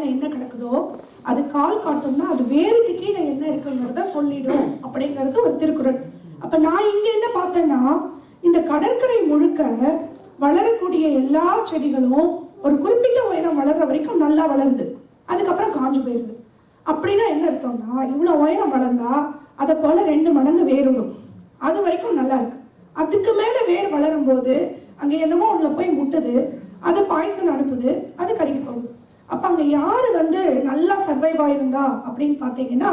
மேலே என்ன கிடக்குதோ அது கால் காட்டும்னா அது வேருக்கு கீழே என்ன இருக்குங்கிறத சொல்லிடும் அப்படிங்கிறது ஒரு திருக்குறள். அப்ப நான் இங்க என்ன பார்த்தேன்னா, இந்த கடற்கரை முழுக்க வளரக்கூடிய எல்லா செடிகளும் ஒரு குறிப்பிட்ட உயரம் வளர்ற வரைக்கும் நல்லா வளருது, அதுக்கப்புறம் காஞ்சு போயிருது. அப்படின்னா என்ன அர்த்தம்னா, இவ்வளவு உயரம் வளர்ந்தா அதை போல 2 மடங்கு வேறுடும், அது வரைக்கும் நல்லா இருக்கு. அதுக்கு மேல வேர் வளரும் போது அங்க என்னமோ உள்ள போய் முட்டுது, அது பாய்சன் அனுப்புது, அது கருகி போகுது. அப்ப அங்க யாரு நல்லா சர்வைவ் ஆயிருந்தா அப்படின்னு பாத்தீங்கன்னா,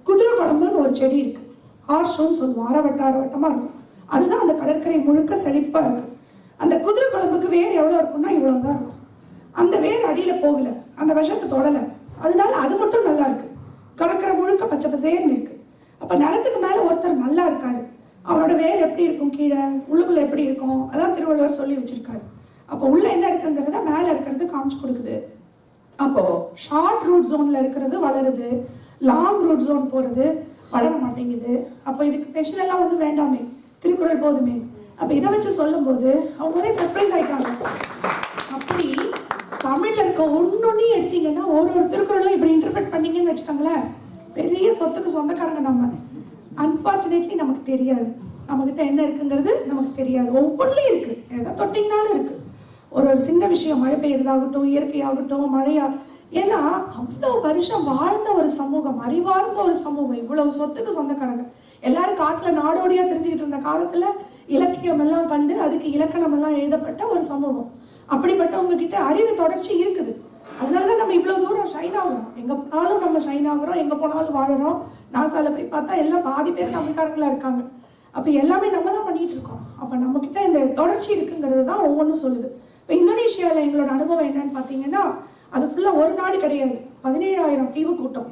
குதிரை குழம்புன்னு ஒரு செடி இருக்கு, ஹார்ஷோன்னு சொல்லுவோம், அரவட்டமா இருக்கும். அதுதான் அந்த கடற்கரை முழுக்க செழிப்பா இருக்கு. அந்த குதிரை குழம்புக்கு வேர் எவ்வளவு இருக்கும்னா இவ்வளவுதான் இருக்கும். அந்த வேர் அடியில போகல, அந்த விஷத்தை தொடல, அதனால அது மட்டும் நல்லா இருக்கு. கடற்கரை முழுக்க பச்சை பசேர்னு இருக்கு. அப்ப நிலத்துக்கு மேல ஒருத்தர் நல்லா இருக்காரு, அவரோட வேர் எப்படி இருக்கும், கீழே உள்ளுக்குள்ள எப்படி இருக்கும், அதான் திருவள்ளுவர் சொல்லி வச்சிருக்காரு. அப்போ உள்ள என்ன இருக்குங்கிறத மேல இருக்கிறது காமிச்சு கொடுக்குது. அப்போ ஷார்ட் ரூட் ஜோன்ல இருக்கிறது வளருது, லாங் ரூட் ஜோன் போறது வளர மாட்டேங்குது. அப்போ இதுக்கு ஸ்பெஷலெல்லாம் ஒன்றும் வேண்டாமே, திருக்குறள் போதுமே. அப்போ இதை வச்சு சொல்லும் போது அவங்க ஒரே சர்ப்ரைஸ் ஆயிட்டாங்க. அப்படி தமிழ்ல இருக்க ஒன்னொன்னையும் எடுத்தீங்கன்னா ஒரு திருக்குறளும் இப்படி இன்டர்பிரட் பண்ணீங்கன்னு வச்சுக்கோங்களேன், பெரிய சொத்துக்கு சொந்தக்காரங்க நம்ம. அன்பார்ச்சுனேட்லி நமக்கு தெரியாது, நம்மகிட்ட என்ன இருக்குங்கிறது நமக்கு தெரியாது. ஒவ்வொன்றுலையும் இருக்கு, எதை தொட்டிங்கனாலும் இருக்கு. ஒரு சின்ன விஷயம், மழை பெய்யறதாகட்டும், இயற்கையாகட்டும், மழையா, ஏன்னா அவ்வளோ வருஷம் வாழ்ந்த ஒரு சமூகம், அறிவார்ந்த ஒரு சமூகம், இவ்வளவு சொத்துக்கு சொந்தக்காரங்க. எல்லாரும் காட்டுல நாடோடியா தெரிஞ்சுக்கிட்டு இருந்த காலத்துல இலக்கியம் எல்லாம் கண்டு அதுக்கு இலக்கணம் எல்லாம் எழுதப்பட்ட ஒரு சமூகம். அப்படிப்பட்டவங்க கிட்ட அறிவு தொடர்ச்சி இருக்குது. அதனாலதான் நம்ம இவ்வளவு தூரம் ஷைன் ஆகுறோம், எங்க போனாலும் நம்ம ஷைன் ஆகுறோம், எங்க போனாலும் வாழறோம். நாசால போய் பார்த்தா எல்லாம் பாதி பேர் தமிழ்காரங்களா இருக்காங்க. அப்ப எல்லாமே நம்ம தான் பண்ணிட்டு இருக்கோம். அப்ப நம்ம கிட்ட இந்த தொடர்ச்சி இருக்குங்கிறது தான் ஒவ்வொன்றும் சொல்லுது. இப்போ இந்தோனேஷியாவில் எங்களோட அனுபவம் என்னன்னு பார்த்தீங்கன்னா, அது ஃபுல்லாக ஒரு நாடு கிடையாது, 17,000 தீவு கூட்டம்.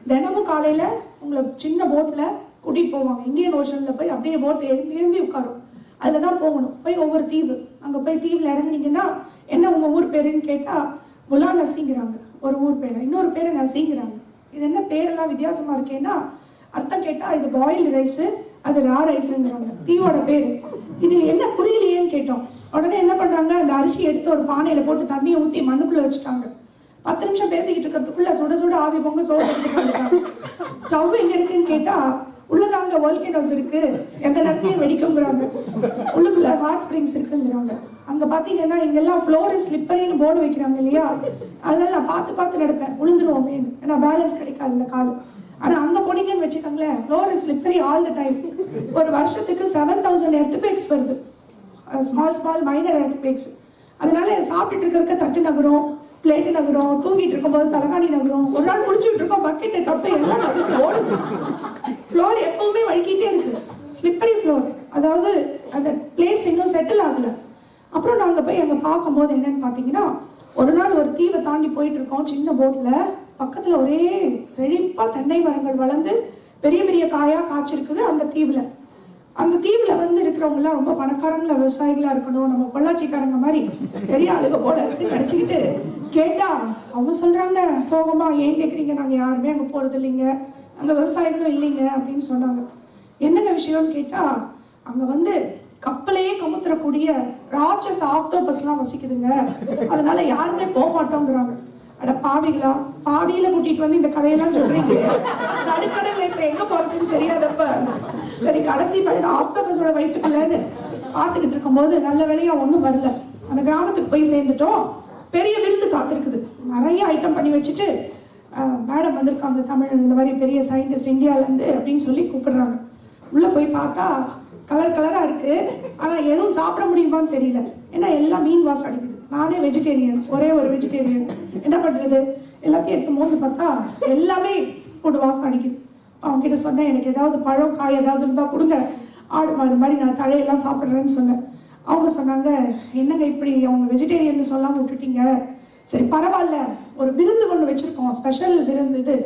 தினமும் காலையில் உங்களை சின்ன போட்டில் கூட்டிகிட்டு போவாங்க, இந்தியன் ஓஷனில் போய் அப்படியே போட்டு எழும்பி உட்காரும், அதில் தான் போகணும். போய் ஒவ்வொரு தீவு, அங்கே போய் தீவில் இறங்குனீங்கன்னா என்ன உங்கள் ஊர் பேருன்னு கேட்டால் முலா நசிங்கிறாங்க ஒரு ஊர் பேரை, இன்னொரு பேரை நசிங்கிறாங்க. இது என்ன பேரெல்லாம் வித்தியாசமாக இருக்கேன்னா, அர்த்தம் கேட்டால் இது பாயில்டு ரைஸு, அது ரா ரைஸுங்கிறாங்க தீவோட பேர். இது என்ன புரியலையேன்னு கேட்டோம். உடனே என்ன பண்றாங்க, அந்த அரிசி எடுத்து ஒரு பானையில போட்டு தண்ணியை ஊற்றி மண்ணுக்குள்ள வச்சுட்டாங்க. 10 நிமிஷம் பேசிக்கிட்டு இருக்கிறதுக்குள்ள சுட சுட ஆவி பொங்க சோறு எடுத்துட்டு ஸ்டவ் எங்க இருக்குன்னு கேட்டா, உள்ளதாங்க வோல்கேனோஸ் இருக்கு, எந்த நேரத்துலயும் வெடிக்குங்கிறாங்க. உள்ளுக்குள்ள ஹாட் ஸ்பிரிங்ஸ் இருக்குங்கிறாங்க. அங்க பாத்தீங்கன்னா இங்கெல்லாம் ஃப்ளோர் ஸ்லிப்பரின்னு போர்டு வைக்கிறாங்க இல்லையா, அதனால நான் பார்த்து நடப்பேன், விழுந்துருவோமே, ஏன்னா பேலன்ஸ் கிடைக்காது இந்த கால். ஆனா அங்க போனீங்கன்னு வச்சுக்கோங்களேன், floor slippery all the time. ஒரு வருஷத்துக்கு 7,000 எர்த்குவேக்ஸ் வருது, ஸ்மால் மைனர் எர்த்குவேக்ஸ். அதனால சாப்பிட்டுட்டு இருக்க தட்டு நகரும், பிளேட்டு நகரும், தூங்கிட்டு இருக்கும்போது தலகாணி நகரும், ஒரு நாள் குடிச்சுட்டு இருக்கோம் பக்கெட்டு கப்பு எல்லாம் நகர்ந்து ஓடுது. ஃப்ளோர் எப்பவுமே வழுக்கிட்டே இருக்கு, ஸ்லிப்பரி ஃப்ளோர். அதாவது அந்த பிளேட்ஸ் இன்னும் செட்டில் ஆகல. அப்புறம் நாங்க போய் அங்க பார்க்கும்போது என்னன்னு பாத்தீங்கன்னா, ஒரு நாள் ஒரு தீவை தாண்டி போயிட்டு இருக்கோம் சின்ன போட்ல, பக்கத்துல ஒரே செழிப்பா தென்னை மரங்கள் வளர்ந்து பெரிய பெரிய காயா காய்ச்சிருக்குது அந்த தீவுல. அந்த தீவுல இருக்கிறவங்க எல்லாம் ரொம்ப பணக்காரங்களா விவசாயிகளா இருக்கணும், நம்ம பொள்ளாச்சிக்காரங்க மாதிரி பெரிய ஆளுக போல இருக்கு நினைச்சுக்கிட்டு கேட்டா அவங்க சொல்றாங்க சோகமா, ஏன் கேக்குறீங்க, நாங்க யாருமே அங்க போறது இல்லைங்க, அங்க விவசாயிகளும் இல்லைங்க அப்படின்னு சொன்னாங்க. என்னங்க விஷயம்னு கேட்டா, அங்க கப்பலையே கமுத்துறக்கூடிய ராட்சஸ் ஆக்டோபஸ் எல்லாம் வசிக்குதுங்க, அதனால யாருமே போக மாட்டோங்கிறாங்க. அட பாவிகளா, பாதியில கூட்டிட்டு இந்த கதையெல்லாம் சொல்றீங்க, நடுக்கடல இப்ப எங்க போறதுன்னு தெரியாதப்ப சரி கடைசி பயணம் ஆக்டோபஸோட வயிற்றுக்குள்ளன்னு பார்த்துக்கிட்டு இருக்கும்போது நல்ல வேலையா ஒன்றும் வரல. அந்த கிராமத்துக்கு போய் சேர்ந்துட்டோம், பெரிய விருந்து காத்திருக்குது, நிறைய ஐட்டம் பண்ணி வச்சுட்டு மேடம் வந்திருக்காங்க தமிழ், இந்த மாதிரி பெரிய சயின்டிஸ்ட் இந்தியாவிலேருந்து அப்படின்னு சொல்லி கூப்பிடுறாங்க. உள்ள போய் பார்த்தா கலரா இருக்கு, ஆனா எதுவும் சாப்பிட முடியுமான்னு தெரியல, ஏன்னா எல்லாம் மீன் வாசம் அடிக்குது. நானே வெஜிடேரியன், ஒரே ஒரு வெஜிடேரியன், என்ன பண்றது, எல்லாத்தையும் எடுத்து மோந்து பார்த்தா எல்லாமே ஃபுட் வாசம் அடிக்குது. அவங்க கிட்ட சொன்னேன், எனக்கு ஏதாவது பழம் காய் ஏதாவது இருந்தா கொடுங்க, ஆடு மாடு மாதிரி நான் தழையெல்லாம் சாப்பிட்றேன்னு சொன்னேன். அவங்க சொன்னாங்க, என்னங்க இப்படி அவங்க வெஜிடேரியன் சொல்லாம விட்டுட்டீங்க, சரி பரவாயில்ல, ஒரு விருந்து ஒன்று வச்சிருக்கோம், ஸ்பெஷல் விருந்து இது,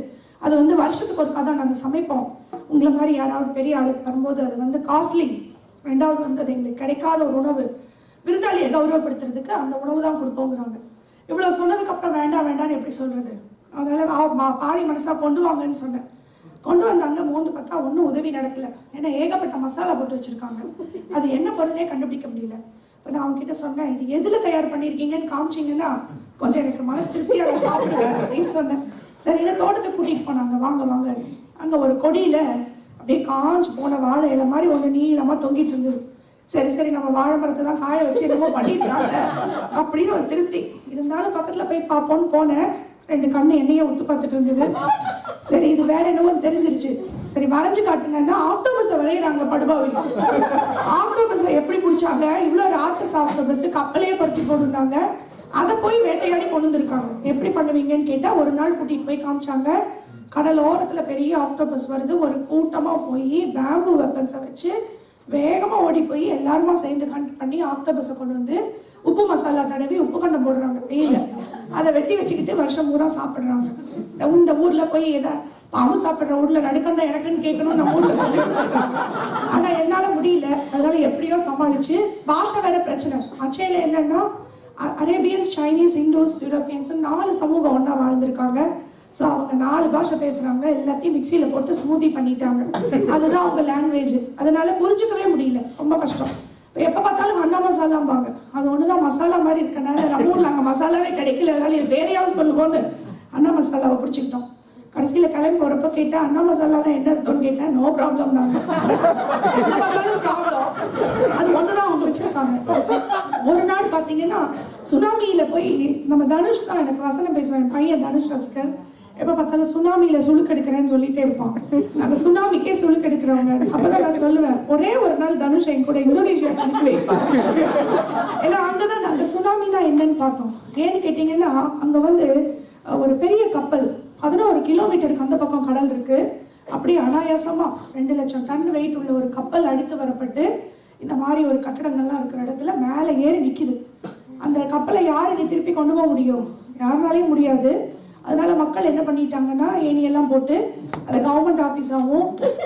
அது வருஷத்துக்கு ஒரு கதை நாங்கள் சமைப்போம், உங்களை மாதிரி யாராவது பெரிய ஆளுக்கு வரும்போது அது காஸ்ட்லி, ரெண்டாவது அது எங்களுக்கு கிடைக்காத ஒரு உணவு, விருந்தாளியை கௌரவப்படுத்துறதுக்கு அந்த உணவு தான் கொடுப்போங்கிறாங்க. இவ்வளவு சொன்னதுக்கு அப்புறம் வேண்டாம்னு எப்படி சொல்றது, அதனால பாதி மனசா கொண்டு வாங்கன்னு சொன்னேன். கொண்டு வந்தாங்க, மோந்து பார்த்தா ஒன்றும் உதவி நடக்கல, ஏன்னா ஏகப்பட்ட மசாலா போட்டு வச்சிருக்காங்க, அது என்ன பொருளே கண்டுபிடிக்க முடியல. இப்போ நான் அவங்க கிட்ட சொன்னேன், இது எதுல தயார் பண்ணியிருக்கீங்கன்னு காமிச்சிங்கன்னா கொஞ்சம் எனக்கு மனசு திருப்தியாக நான் சாப்பிடுவேன் அப்படின்னு சொன்னேன். சரின்னு தோட்டத்துக்கு கூட்டிகிட்டு போனாங்க. வாங்க வாங்க. அங்கே ஒரு கொடியில் அப்படியே காஞ்சு போன வாழை இலை மாதிரி ஒன்று நீளமாக தொங்கிட்டு இருந்தது. சரி சரி நம்ம வாழை மரத்தை தான் காய வச்சு என்னமோ பண்ணியிருக்காங்க அப்படின்னு ஒரு திருப்தி. இருந்தாலும் பக்கத்தில் போய் பார்ப்போன்னு போனேன். 2 கண்ணு என்னையே ஒத்து பார்த்துட்டு இருந்தது. சரி இது வேற என்னவோ தெரிஞ்சிருச்சு. சரி வரைஞ்சு காட்டுங்கன்னா ஆக்டோபஸை வரைகிறாங்க படுபாவில். ஆக்டோபஸை எப்படி பிடிச்சாங்க? இவ்வளோ ராட்சஸ் ஆக்டோபஸ் கப்பலையே பருத்தி போட்டுருந்தாங்க. அதை போய் வேட்டையாடி கொண்டு வந்திருக்காங்க. எப்படி பண்ணுவீங்கன்னு கேட்டால் ஒரு நாள் கூட்டிகிட்டு போய் காமிச்சாங்க. கடல் ஓரத்தில் பெரிய ஆக்டோபஸ் வருது. ஒரு கூட்டமாக போய் பேம்பு வெப்பன்ஸை வச்சு வேகமாக ஓடி போய் எல்லாருமா சேர்ந்து கண்ட் பண்ணி ஆக்டோபஸை கொண்டு வந்து உப்பு மசாலா தடவி உப்பு கண்டம் போடுறாங்க வெயில. அதை வெட்டி வச்சுக்கிட்டு வருஷம் பூரா சாப்பிட்றாங்க. இந்த ஊரில் போய் பாம்பு சாப்பிட்ற ஊரில் நடுக்கண்டா எனக்குன்னு கேட்கணும் நம்ம ஊரில் சொல்லி கொடுத்துருக்காங்க. ஆனால் என்னால் முடியல. அதனால எப்படியோ சமாளிச்சு. பாஷை வேற பிரச்சனை. அச்சையில் என்னன்னா அரேபியன்ஸ், சைனீஸ், இண்டோஸ், யூரோப்பியன்ஸ் 4 சமூகம் ஒன்றா வாழ்ந்திருக்காங்க. ஸோ அவங்க 4 பாஷை பேசுகிறாங்க. எல்லாத்தையும் மிக்சியில் போட்டு ஸ்மூதி பண்ணிட்டாங்க. அதுதான் அவங்க லாங்குவேஜ். அதனால புரிஞ்சுக்கவே முடியல. ரொம்ப கஷ்டம். இப்போ எப்போ பார்த்தாலும் அண்ணா மசாலாம்பாங்க. அது ஒன்று தான் மசாலா மாதிரி இருக்கனால நம்ம ஊரில் அங்கே மசாலாவே கிடைக்கல. அதனால இது வேறையாவது சொல்லுவோன்னு அண்ணா மசாலாவை பிடிச்சிக்கிட்டோம். கடைசியில் கிளம்பி போகிறப்ப கேட்டேன், அண்ணா மசாலாலாம் என்ன அர்த்தம்னு கேட்டேன். நோ ப்ராப்ளம் நாங்கள் ப்ராப்ளம். அது ஒன்று தான் அவங்க வச்சுருக்காங்க. ஒரு நாள் பார்த்தீங்கன்னா சுனாமியில் போய் நம்ம தனுஷ் தான் எனக்கு வசனம் பேசுவேன். என் பையன் தனுஷ் ரசிகர். எப்போ பார்த்தாலும் சுனாமியில் சுழுக்கெடுக்கிறேன்னு சொல்லிட்டே இருப்பான். நாங்கள் சுனாமிக்கே சுழுக்கெடுக்கிறவங்க. அப்போதான் நான் சொல்லுவேன், ஒரே ஒரு நாள் தனுஷ் என் கூட இந்தோனேஷியா அனுப்பி வைப்பாங்க. ஏன்னா அங்கதான் நாங்கள் சுனாமினா என்னன்னு பார்த்தோம். ஏன்னு கேட்டீங்கன்னா அங்கே வந்து ஒரு பெரிய கப்பல் 11 கிலோமீட்டருக்கு அந்த பக்கம் கடல் இருக்கு. அப்படியே அனாயாசமா 2 லட்சம் டன் வெயிட் உள்ள ஒரு கப்பல் அடித்து வரப்பட்டு இந்த மாதிரி ஒரு கட்டடங்கள்லாம் இருக்கிற இடத்துல மேலே ஏறி நிற்கிது. அந்த கப்பலை யார் இனி திருப்பி கொண்டு போக முடியும்? யாருனாலையும் முடியாது. அதனால மக்கள் என்ன பண்ணிட்டாங்கன்னா ஏணியெல்லாம் போட்டு அதை கவர்மெண்ட் ஆஃபீஸாகவும்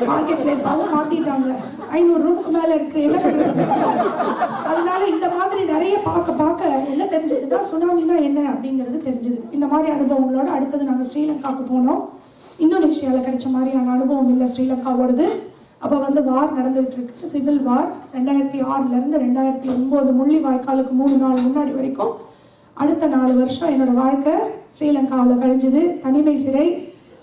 மார்க்கெட் பிளேஸாகவும் மாற்றிட்டாங்க. 500 ரூமுக்கு மேலே இருக்கு. என்ன பண்ணுறது? அதனால இந்த மாதிரி நிறைய பார்க்க என்ன தெரிஞ்சதுன்னா சுனாமினா என்ன அப்படிங்கிறது தெரிஞ்சுது. இந்த மாதிரி அனுபவங்களோட அடுத்தது நாங்கள் ஸ்ரீலங்காவுக்கு போனோம். இந்தோனேஷியாவில் கிடைச்ச மாதிரியான அனுபவம் இல்லை ஸ்ரீலங்காவோடது. அப்போ வந்து வார் நடந்துகிட்டு இருக்கு. சிவில் வார் 2006 2009 முள்ளிவாய்க்காலுக்கு 3 நாள் முன்னாடி வரைக்கும். அடுத்த 4 வருஷம் என்னோட வாழ்க்கை ஸ்ரீலங்காவில் கழிஞ்சுது. தனிமை சிறை.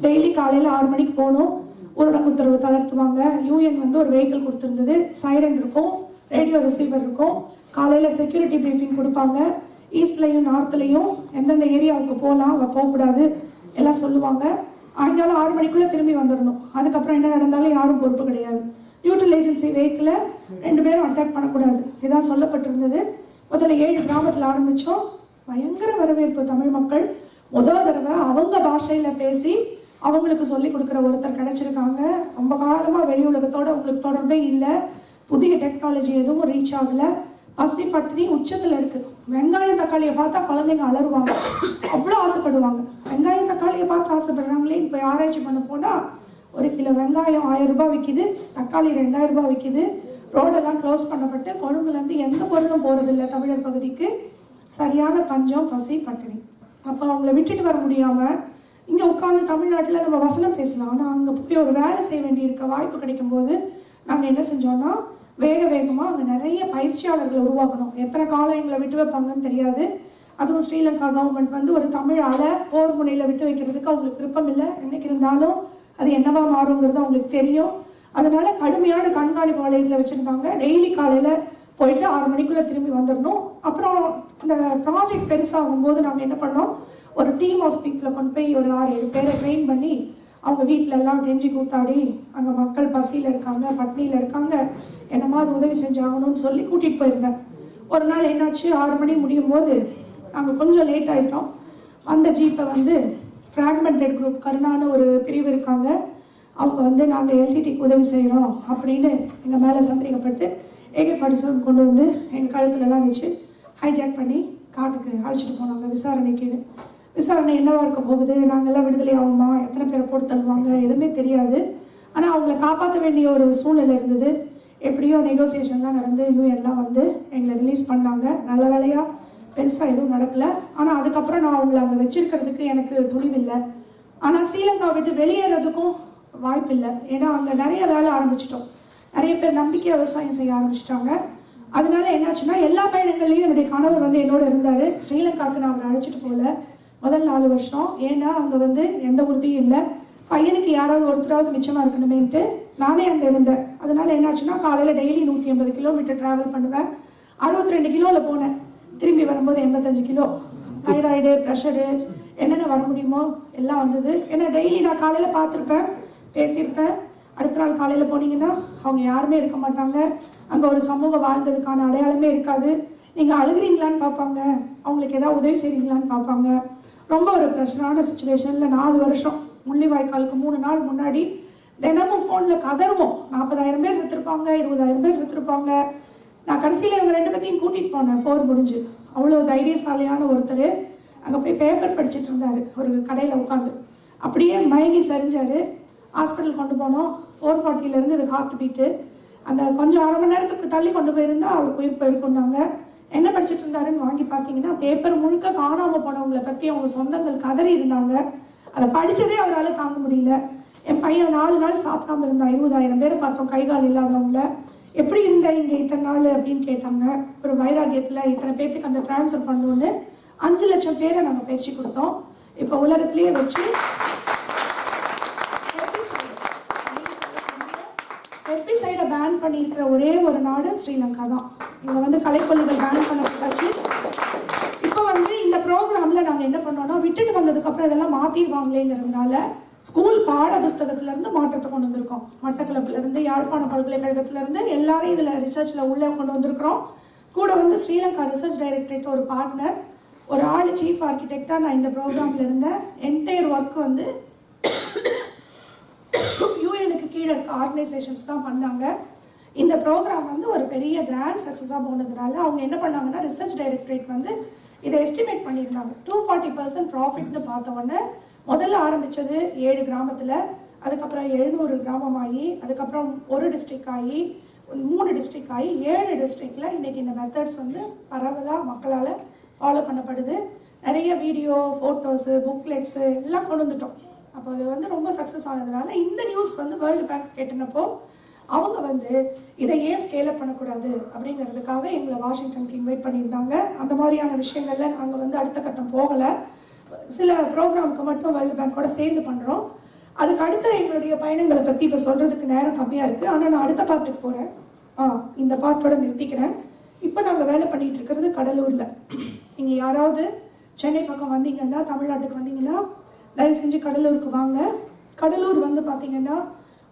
டெய்லி காலையில் 6 மணிக்கு போகணும். ஊரடங்கு உத்தரவு தளர்த்துவாங்க. யூஎன் வந்து ஒரு வெஹிக்கிள் கொடுத்துருந்தது. சைரன் இருக்கும், ரேடியோ ரிசீவர் இருக்கும். காலையில் செக்யூரிட்டி ப்ரீஃபிங் கொடுப்பாங்க. ஈஸ்ட்லையும் நார்த்லையும் எந்தெந்த ஏரியாவுக்கு போகலாம், போகக்கூடாது எல்லாம் சொல்லுவாங்க. ஆகியாலும் 6 மணிக்குள்ளே திரும்பி வந்துடணும். அதுக்கப்புறம் என்ன நடந்தாலும் யாரும் பொறுப்பு கிடையாது. நியூட்ரல் ஏஜென்சி வெஹிக்கிளை 2 பேரும் அட்டாக் பண்ணக்கூடாது. இதான் சொல்லப்பட்டிருந்தது. முதல்ல 7 கிராமத்தில் ஆரம்பித்தோம். பயங்கர வரவேற்பு. தமிழ் மக்கள் முதல் தடவை அவங்க பாஷையில் பேசி அவங்களுக்கு சொல்லி கொடுக்குற ஒருத்தர் கிடைச்சிருக்காங்க. ரொம்ப காலமாக வெளி உலகத்தோட உங்களுக்கு தொடர்பே இல்லை. புதிய டெக்னாலஜி எதுவும் ரீச் ஆகலை. பசி பட்டினி உச்சத்தில் இருக்குது. வெங்காயம் தக்காளியை பார்த்தா குழந்தைங்க அலறுவாங்க. அவ்வளோ ஆசைப்படுவாங்க. வெங்காயம் தக்காளியை பார்த்து ஆசைப்படுறாங்களேன்னு இப்போ ஆராய்ச்சி பண்ண போனால் 1 கிலோ வெங்காயம் 1000 ரூபாய் விற்கிது. தக்காளி 2000 ரூபாய் விற்கிது. ரோடெல்லாம் க்ளோஸ் பண்ணப்பட்டு கொழும்புலேருந்து எந்த பொருளும் போகிறதில்லை தமிழர் பகுதிக்கு. சரியான பஞ்சம், பசி, பட்டினி. அப்போ அவங்கள விட்டுட்டு வர முடியாமல் இங்கே உட்காந்து தமிழ்நாட்டில் நம்ம வசனம் பேசலாம். ஆனால் அங்கே போய் ஒரு வேலை செய்ய வேண்டியிருக்க வாய்ப்பு கிடைக்கும்போது நாங்கள் என்ன செஞ்சோன்னா வேகமாக அங்கே நிறைய பயிற்சியாளர்களை உருவாக்கணும். எத்தனை காலம் எங்களை விட்டு வைப்பாங்கன்னு தெரியாது. அதுவும் ஸ்ரீலங்கா கவர்மெண்ட் வந்து ஒரு தமிழ் ஆளை போர் முனையில் விட்டு வைக்கிறதுக்கு அவங்களுக்கு விருப்பம் இல்லை. என்னைக்கு இருந்தாலும் அது என்னவா மாறுங்கிறது அவங்களுக்கு தெரியும். அதனால கடுமையான கண்காணிப்பு வளையத்தில் வச்சுருந்தாங்க. டெய்லி காலையில் போயிட்டு 6 மணிக்குள்ளே திரும்பி வந்துடணும். அப்புறம் இந்த ப்ராஜெக்ட் பெருசாகும் போது நாங்கள் என்ன பண்ணோம், ஒரு டீம் ஆஃப் பீப்புளை கொண்டு போய் ஒரு 6-7 பேரை ட்ரெயின் பண்ணி அவங்க வீட்டில எல்லாம் கெஞ்சி கூத்தாடி அங்கே மக்கள் பசியில் இருக்காங்க, பட்னியில் இருக்காங்க, என்னமா அது உதவி செஞ்சாகணும்னு சொல்லி கூட்டிகிட்டு போயிருந்தேன். ஒரு நாள் என்னாச்சு, 6 மணி முடியும் போது நாங்கள் கொஞ்சம் லேட் ஆகிட்டோம். அந்த ஜீப்பை வந்து ஃப்ராக்மெண்டட் குரூப் கருணான்னு ஒரு பிரிவு இருக்காங்க. அவங்க வந்து நாங்கள் எல்டிடிக்கு உதவி செய்கிறோம் அப்படின்னு எங்கள் மேலே சந்தேகப்பட்டு AK-47 கொண்டு வந்து எங்கள் கழுத்துலலாம் வச்சு ஹைஜாக் பண்ணி காட்டுக்கு அழைச்சிட்டு போனாங்க விசாரணைக்கு. விசாரணை என்னவா இருக்க போகுது, நாங்கள்லாம் விடுதலை ஆகுமா, எத்தனை பேரை போட்டு தள்ளுவாங்க, எதுவுமே தெரியாது. ஆனால் அவங்கள காப்பாற்ற வேண்டிய ஒரு சூழ்நிலை இருந்தது. எப்படியோ நெகோசியேஷன்லாம் நடந்து யூஎன்லாம் வந்து எங்களை ரிலீஸ் பண்ணாங்க. நல்ல வேலையாக பெருசாக எதுவும் நடக்கலை. ஆனால் அதுக்கப்புறம் நான் அவங்களை அங்கே வச்சிருக்கிறதுக்கு எனக்கு துணிவில்லை. ஆனால் ஸ்ரீலங்கா விட்டு வெளியேறதுக்கும் வாய்ப்பு இல்லை. ஏன்னா அங்கே நிறைய வேலை ஆரம்பிச்சிட்டோம். நிறைய பேர் நம்பிக்கையாக விவசாயம் செய்ய ஆரம்பிச்சிட்டாங்க. அதனால என்னாச்சுன்னா எல்லா பயணங்கள்லையும் என்னுடைய கணவர் வந்து என்னோட இருந்தார். ஸ்ரீலங்காவுக்கு நான் அவரை அழைச்சிட்டு போகல முதல் 4 வருஷம். ஏன்னா அங்கே வந்து எந்த உறுதியும் இல்லை, பையனுக்கு யாராவது ஒருத்தராவது மிச்சமாக இருக்கணுமேன்ட்டு நானே அங்கே இருந்தேன். அதனால என்னாச்சுன்னா காலையில் டெய்லி 180 கிலோமீட்டர் ட்ராவல் பண்ணுவேன். 62 கிலோவில் போனேன், திரும்பி வரும்போது 85 கிலோ. தைராய்டு, ப்ரெஷரு, என்னென்ன வர முடியுமோ எல்லாம் வந்தது. ஏன்னா டெய்லி நான் காலையில் பார்த்துருப்பேன், பேசியிருப்பேன். அடுத்த நாள் காலையில் போனீங்கன்னா அவங்க யாருமே இருக்க மாட்டாங்க, அங்கே ஒரு சமூகம் வாழ்ந்ததுக்கான அடையாளமே இருக்காது. நீங்கள் அழுகிறீங்களான்னு பார்ப்பாங்க, அவங்களுக்கு ஏதாவது உதவி செய்கிறீங்களான்னு பார்ப்பாங்க. ரொம்ப ஒரு ப்ரெஷரான சுச்சுவேஷனில் 4 வருஷம். முள்ளிவாய்க்காலுக்கு 3 நாள் முன்னாடி தினமும் ஃபோனில் கதறுவோம். 40,000 பேர் செத்துருப்பாங்க, 20,000 பேர் செத்துருப்பாங்க. நான் கடைசியில் இவங்க 2 பேத்தையும் கூட்டிகிட்டு போனேன், போர் முடிஞ்சு. அவ்வளோ தைரியசாலியான ஒருத்தர் அங்கே போய் பேப்பர் படிச்சுட்டு இருந்தார் ஒரு கடையில் உட்காந்து. அப்படியே மயங்கி சரிஞ்சார். ஹாஸ்பிட்டல் கொண்டு போனோம். 440 இது ஹார்ட் பீட்டு. அந்த கொஞ்சம் 1/2 மணி நேரத்துக்கு தள்ளி கொண்டு போயிருந்தா அவருக்கு உயிர் போயிருக்குன்னாங்க. என்ன படிச்சுட்டு இருந்தாருன்னு வாங்கி பார்த்தீங்கன்னா பேப்பர் முழுக்க காணாமல் போனவங்களை பற்றி அவங்க சொந்தங்கள் கதறி இருந்தாங்க. அதை படித்ததே அவரால் தாங்க முடியல. என் பையன் 4 நாள் சாப்பிடாம இருந்தான். 20,000 பேரை பார்த்தோம், கை கால் இல்லாதவங்கள. எப்படி இருந்த இங்கே இத்தனை நாள் அப்படின்னு கேட்டாங்க. ஒரு வைராகியத்தில் இத்தனை பேர்த்துக்கு அந்த டிரான்ஸ்ஃபர் பண்ணணுன்னு 5 லட்சம் பேரை நாங்கள் பயிற்சி கொடுத்தோம். இப்போ உலகத்திலேயே வச்சு ஹெர்பிசைடை பேன் பண்ணியிருக்கிற ஒரே ஒரு நாடு ஸ்ரீலங்கா தான். இங்கே வந்து களைக்கொல்லிகள் பேன் பண்ணப்பட்டாச்சு. இப்போ வந்து இந்த ப்ரோக்ராமில் நாங்கள் என்ன பண்ணோம்னா, விட்டுட்டு வந்ததுக்கப்புறம் இதெல்லாம் மாற்றிடுவாங்களேங்கிறதுனால ஸ்கூல் பாட புஸ்தகத்திலேருந்து மாற்றத்தை கொண்டு வந்திருக்கோம். மட்டக்களப்புலேருந்து, யாழ்ப்பாண பல்கலைக்கழகத்திலேருந்து எல்லாரும் இதில் ரிசர்ச்சில் உள்ளே கொண்டு வந்திருக்கிறோம். கூட வந்து ஸ்ரீலங்கா ரிசர்ச் டைரக்டரேட் ஒரு பார்ட்னர், ஒரு ஆள் சீஃப் ஆர்கிடெக்டாக நான் இந்த ப்ரோக்ராமில் இருந்தேன். என்டையர் ஒர்க் வந்து யூஎனுக்கு கீழே இருக்க ஆர்கனைசேஷன்ஸ் தான் பண்ணாங்க. இந்த ப்ரோக்ராம் வந்து ஒரு பெரிய கிராண்ட் சக்ஸஸாக போனதுனால அவங்க என்ன பண்ணாங்கன்னா, ரிசர்ச் டைரக்டரேட் வந்து இதை எஸ்டிமேட் பண்ணியிருந்தாங்க. 240% ப்ராஃபிட்னு பார்த்த உடனே முதல்ல ஆரம்பித்தது 7 கிராமத்தில், அதுக்கப்புறம் 700 கிராமமாகி, அதுக்கப்புறம் ஒரு டிஸ்ட்ரிக்ட் ஆகி, 3 டிஸ்ட்ரிக்ட் ஆகி, 7 டிஸ்ட்ரிக்டில் இன்றைக்கி இந்த மெத்தட்ஸ் வந்து பரவலாக மக்களால் ஃபாலோ பண்ணப்படுது. நிறைய வீடியோ, ஃபோட்டோஸு, புக்லெட்ஸு எல்லாம் கொண்டு வந்துட்டோம். அப்போ அது வந்து ரொம்ப சக்ஸஸ் ஆனதுனால இந்த நியூஸ் வந்து வேர்ல்டு பேங்க் கேட்டினப்போ அவங்க வந்து இதை ஏன் ஸ்கேல் அப் பண்ணக்கூடாது அப்படிங்கிறதுக்காக எங்களை வாஷிங்டனுக்கு இன்வைட் பண்ணியிருந்தாங்க. அந்த மாதிரியான விஷயங்கள்ல நாங்கள் வந்து அடுத்த கட்டம் போகலை. சில ப்ரோக்ராமுக்கு மட்டும் வேர்ல்டு பேங்கோட சேர்ந்து பண்ணுறோம். அதுக்கு அடுத்த எங்களுடைய பயணங்களை பற்றி இப்போ சொல்கிறதுக்கு நேரம் கம்மியாக இருக்குது. ஆனால் நான் அடுத்த பார்ட்டுக்கு போகிறேன். இந்த பார்ட்டோட நிறுத்திக்கிறேன். இப்போ நாங்கள் வேலை பண்ணிகிட்டு இருக்கிறது கடலூரில். நீங்கள் யாராவது சென்னை பக்கம் வந்தீங்கன்னா, தமிழ்நாட்டுக்கு வந்தீங்கன்னா தயவு செஞ்சு கடலூருக்கு வாங்க. கடலூர் வந்து பார்த்தீங்கன்னா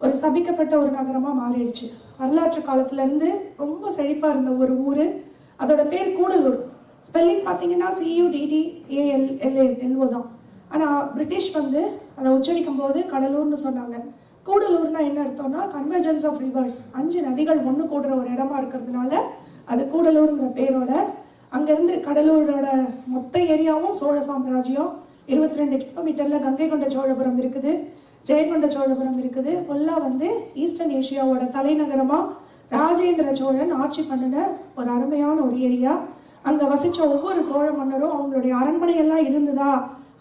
ஒரு சபிக்கப்பட்ட ஒரு நகரமாக மாறிடுச்சு. வரலாற்று காலத்துலேருந்து ரொம்ப செழிப்பாக இருந்த ஒரு ஊர். அதோட பேர் கூடலூர். ஸ்பெல்லிங் பார்த்தீங்கன்னா CUDDALLO தான். ஆனால் பிரிட்டிஷ் வந்து அதை உச்சரிக்கும் போது கடலூர்னு சொன்னாங்க. கூடலூர்னா என்ன அர்த்தம்னா கன்வர்ஜென்ஸ் ஆஃப் ரிவர்ஸ், 5 நதிகள் ஒன்று கூடுற ஒரு இடமா இருக்கிறதுனால அது கூடலூருங்கிற பேரோட. அங்கேருந்து கடலூரோட மொத்த ஏரியாவும் சோழ சாம்ராஜ்யம். 22 கிலோமீட்டரில் கங்கை கொண்ட சோழபுரம் இருக்குது, ஜெயங்கொண்ட சோழபுரம் இருக்குது. ஃபுல்லாக வந்து ஈஸ்டர்ன் ஏஷியாவோட தலைநகரமாக ராஜேந்திர சோழன் ஆட்சி பண்ணின ஒரு அருமையான ஒரு ஏரியா. அங்கே வசித்த ஒவ்வொரு சோழ மன்னரும் அவங்களுடைய அரண்மனையெல்லாம் இருந்ததா,